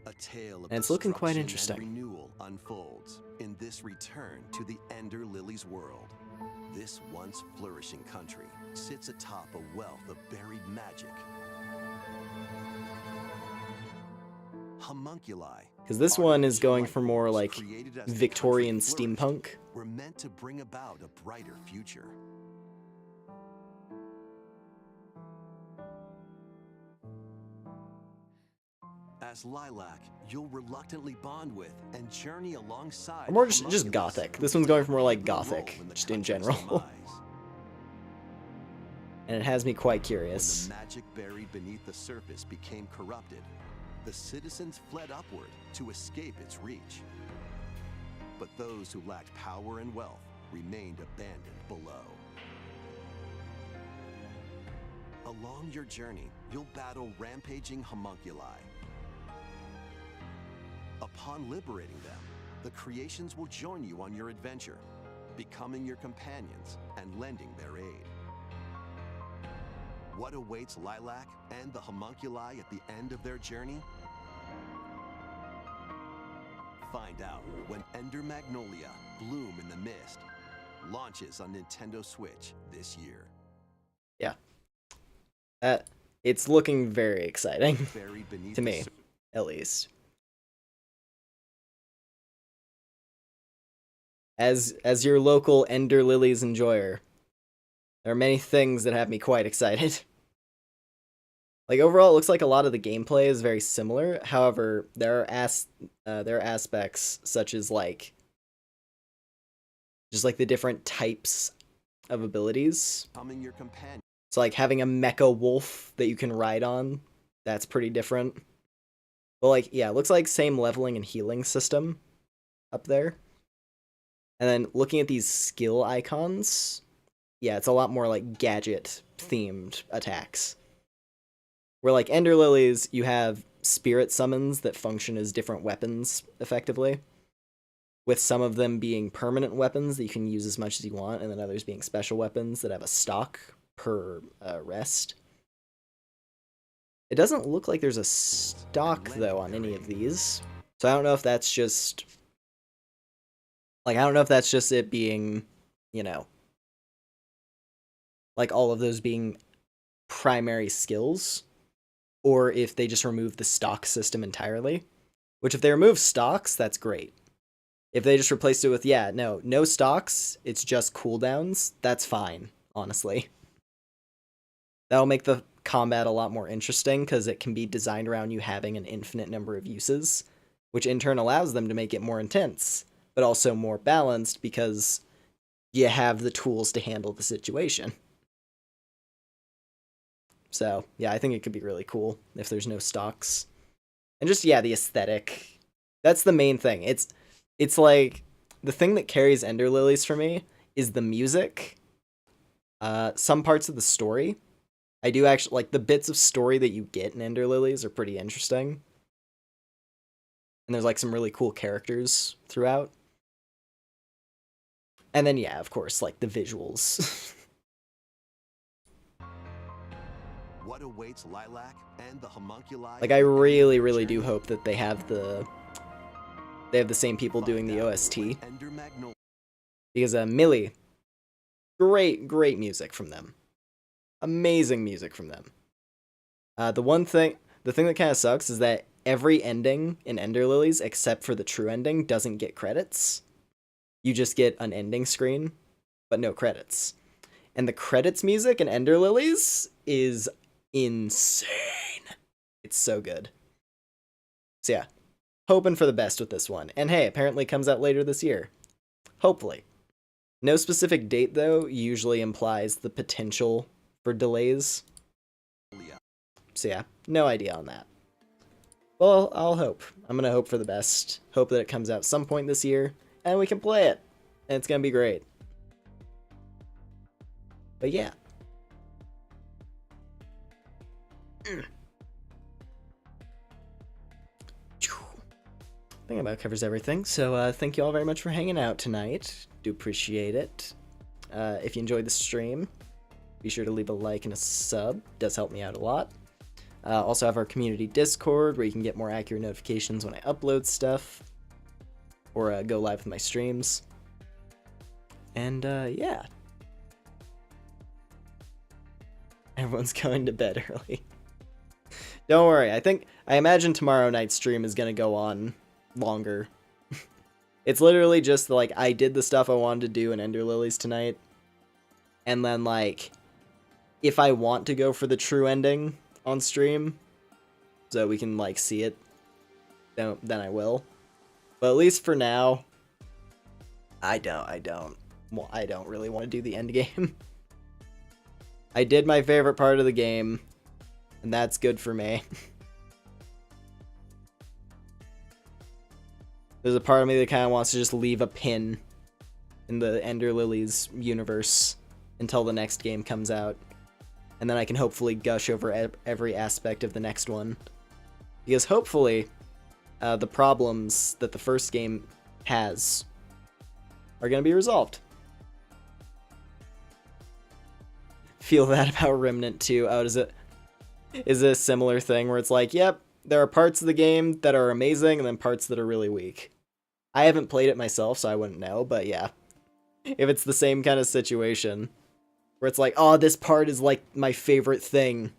A tale of And it's looking quite destruction interesting. and renewal unfolds in this return to the Ender Lilies world. This once flourishing country sits atop a wealth of buried magic. Homunculi. Because this one is artificial going light for more bulbs like created as the Victorian country flourished, steampunk. were meant to bring about a brighter future. As Lilac, you'll reluctantly bond with and journey alongside. Or more just homunculus gothic. who This one's going played for more a like pivotal gothic, role in the just in country's general. demise. And it has me quite When curious. the magic buried beneath the surface became corrupted, the citizens fled upward to escape its reach. But those who lacked power and wealth remained abandoned below. Along your journey, you'll battle rampaging homunculi. Upon liberating them, the creations will join you on your adventure, becoming your companions and lending their aid. What awaits Lilac and the homunculi at the end of their journey? Find out when Ender Magnolia, Bloom in the Mist, launches on Nintendo Switch this year. Yeah. It's looking very exciting. Buried beneath To the me, at least. As your local Ender Lilies enjoyer, there are many things that have me quite excited. Like, overall, it looks like a lot of the gameplay is very similar. However, there are aspects such as, like, just, like, the different types of abilities. Becoming your companion. So, like, having a mecha wolf that you can ride on, that's pretty different. But, like, yeah, it looks like same leveling and healing system up there. And then looking at these skill icons, yeah, it's a lot more like gadget-themed attacks. Where, like, Ender Lilies, you have spirit summons that function as different weapons, effectively. With some of them being permanent weapons that you can use as much as you want, and then others being special weapons that have a stock per rest. It doesn't look like there's a stock, though, on any of these. So I don't know if that's just... Like, I don't know if that's just it being, you know... Like, all of those being primary skills, or if they just remove the stock system entirely. Which, if they remove stocks, that's great. If they just replaced it with, yeah, no stocks, it's just cooldowns, that's fine, honestly. That'll make the combat a lot more interesting, because it can be designed around you having an infinite number of uses, which in turn allows them to make it more intense, but also more balanced, because you have the tools to handle the situation. So, yeah, I think it could be really cool if there's no stocks. And just, yeah, the aesthetic. That's the main thing. It's like, the thing that carries Ender Lilies for me is the music. Some parts of the story. I do actually, like, the bits of story that you get in Ender Lilies are pretty interesting. And there's, like, some really cool characters throughout. And then, yeah, of course, like, the visuals. What awaits Lilac and the homunculi? Like, I really, really do hope that they have the same people doing the OST. Because Millie, great music from them. Amazing music from them. The thing that kind of sucks is that every ending in Ender Lilies, except for the true ending, doesn't get credits. You just get an ending screen, but no credits. And the credits music in Ender Lilies is insane. It's so good. So yeah, hoping for the best with this one. And hey, apparently it comes out later this year. Hopefully. No specific date, though, usually implies the potential for delays. So yeah, no idea on that. Well, I'll hope. I'm gonna hope for the best. Hope that it comes out some point this year, and we can play it. And it's gonna be great. But yeah. I think about covers everything. So thank you all very much for hanging out tonight. Do appreciate it. If you enjoyed the stream, be sure to leave a like and a sub. Does help me out a lot. Also have our community Discord where you can get more accurate notifications when I upload stuff or go live with my streams. And yeah. Everyone's going to bed early. Don't worry. I imagine tomorrow night's stream is going to go on longer. It's literally just like I did the stuff I wanted to do in Ender Lilies tonight. And then like if I want to go for the true ending on stream so we can like see it, then I will. But at least for now, I don't really want to do the end game. I did my favorite part of the game, and that's good for me. There's a part of me that kind of wants to just leave a pin in the Ender Lilies universe until the next game comes out. And then I can hopefully gush over every aspect of the next one. Because hopefully, the problems that the first game has are going to be resolved. Feel that about Remnant 2. Oh, is it a similar thing where it's like, yep, there are parts of the game that are amazing and then parts that are really weak. I haven't played it myself, so I wouldn't know, but yeah. If it's the same kind of situation, where it's like, oh, this part is like my favorite thing.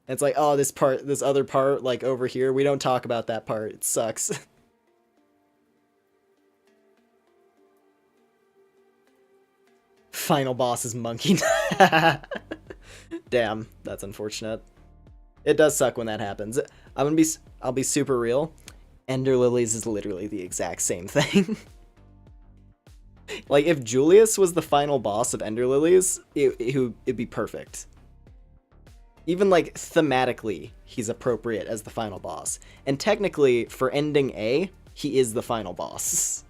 And it's like, oh, this other part, like over here, we don't talk about that part. It sucks. Final boss is monkey. Damn, that's unfortunate. It does suck when that happens. I'll be super real. Ender Lilies is literally the exact same thing. Like, if Julius was the final boss of Ender Lilies, it'd be perfect. Even, like, thematically, he's appropriate as the final boss. And technically, for ending A, he is the final boss.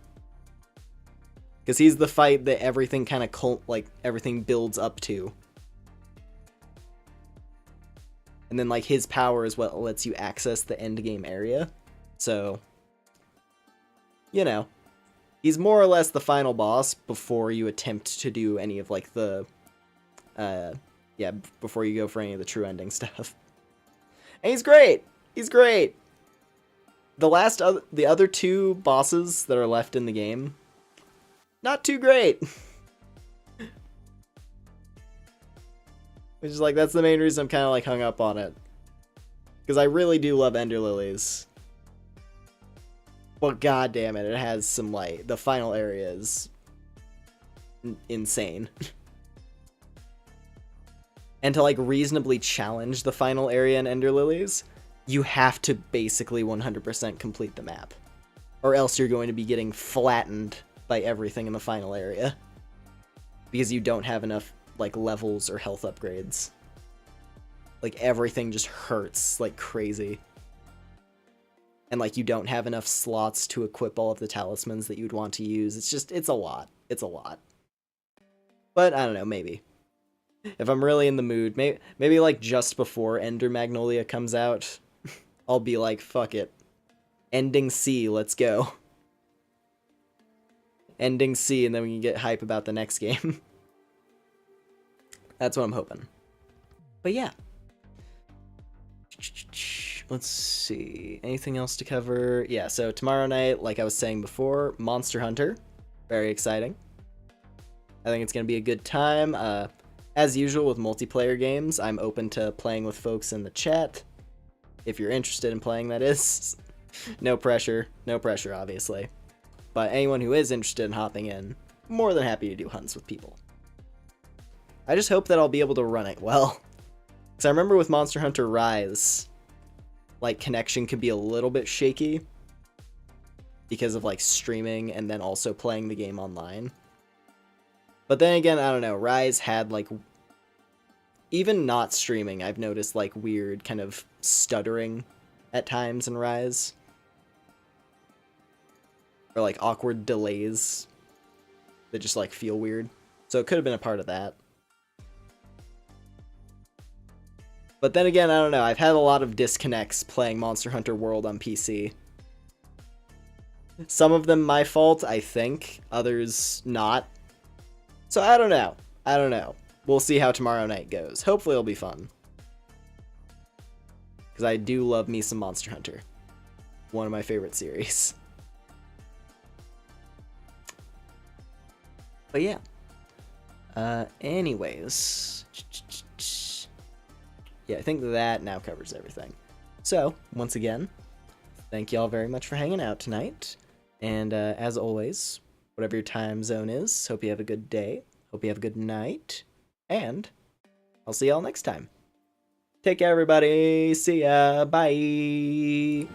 Because he's the fight that everything kind of everything builds up to. And then, like, his power is what lets you access the endgame area. So, you know. He's more or less the final boss before you attempt to do any of, like, the, yeah, before you go for any of the true ending stuff. And he's great! He's great! The other two bosses that are left in the game, not too great! Which is, like, that's the main reason I'm kind of, like, hung up on it. Because I really do love Ender Lilies. But god damn it has some light. The final area is insane. And to like reasonably challenge the final area in Ender Lilies, you have to basically 100% complete the map. Or else you're going to be getting flattened by everything in the final area. Because you don't have enough like levels or health upgrades. Like everything just hurts like crazy. And, like, you don't have enough slots to equip all of the talismans that you'd want to use. It's a lot. It's a lot. But, I don't know, maybe. If I'm really in the mood, maybe like, just before Ender Magnolia comes out, I'll be like, fuck it. Ending C, let's go. Ending C, and then we can get hype about the next game. That's what I'm hoping. But, yeah. Let's see. Anything else to cover? Yeah, so tomorrow night, like I was saying before, Monster Hunter. Very exciting. I think it's going to be a good time. As usual with multiplayer games, I'm open to playing with folks in the chat. If you're interested in playing, that is. No pressure. No pressure, obviously. But anyone who is interested in hopping in, more than happy to do hunts with people. I just hope that I'll be able to run it well. Because I remember with Monster Hunter Rise, like, connection could be a little bit shaky because of, like, streaming and then also playing the game online. But then again, I don't know, Rise had, like, even not streaming, I've noticed, like, weird kind of stuttering at times in Rise. Or like awkward delays that just like feel weird. So it could have been a part of that. But then again, I don't know. I've had a lot of disconnects playing Monster Hunter World on PC. Some of them my fault, I think. Others not. So I don't know. I don't know. We'll see how tomorrow night goes. Hopefully it'll be fun. Because I do love me some Monster Hunter. One of my favorite series. But yeah. Anyways. Yeah, I think that now covers everything. So, once again, thank y'all very much for hanging out tonight. And as always, whatever your time zone is, hope you have a good day. Hope you have a good night. And I'll see y'all next time. Take care, everybody. See ya. Bye.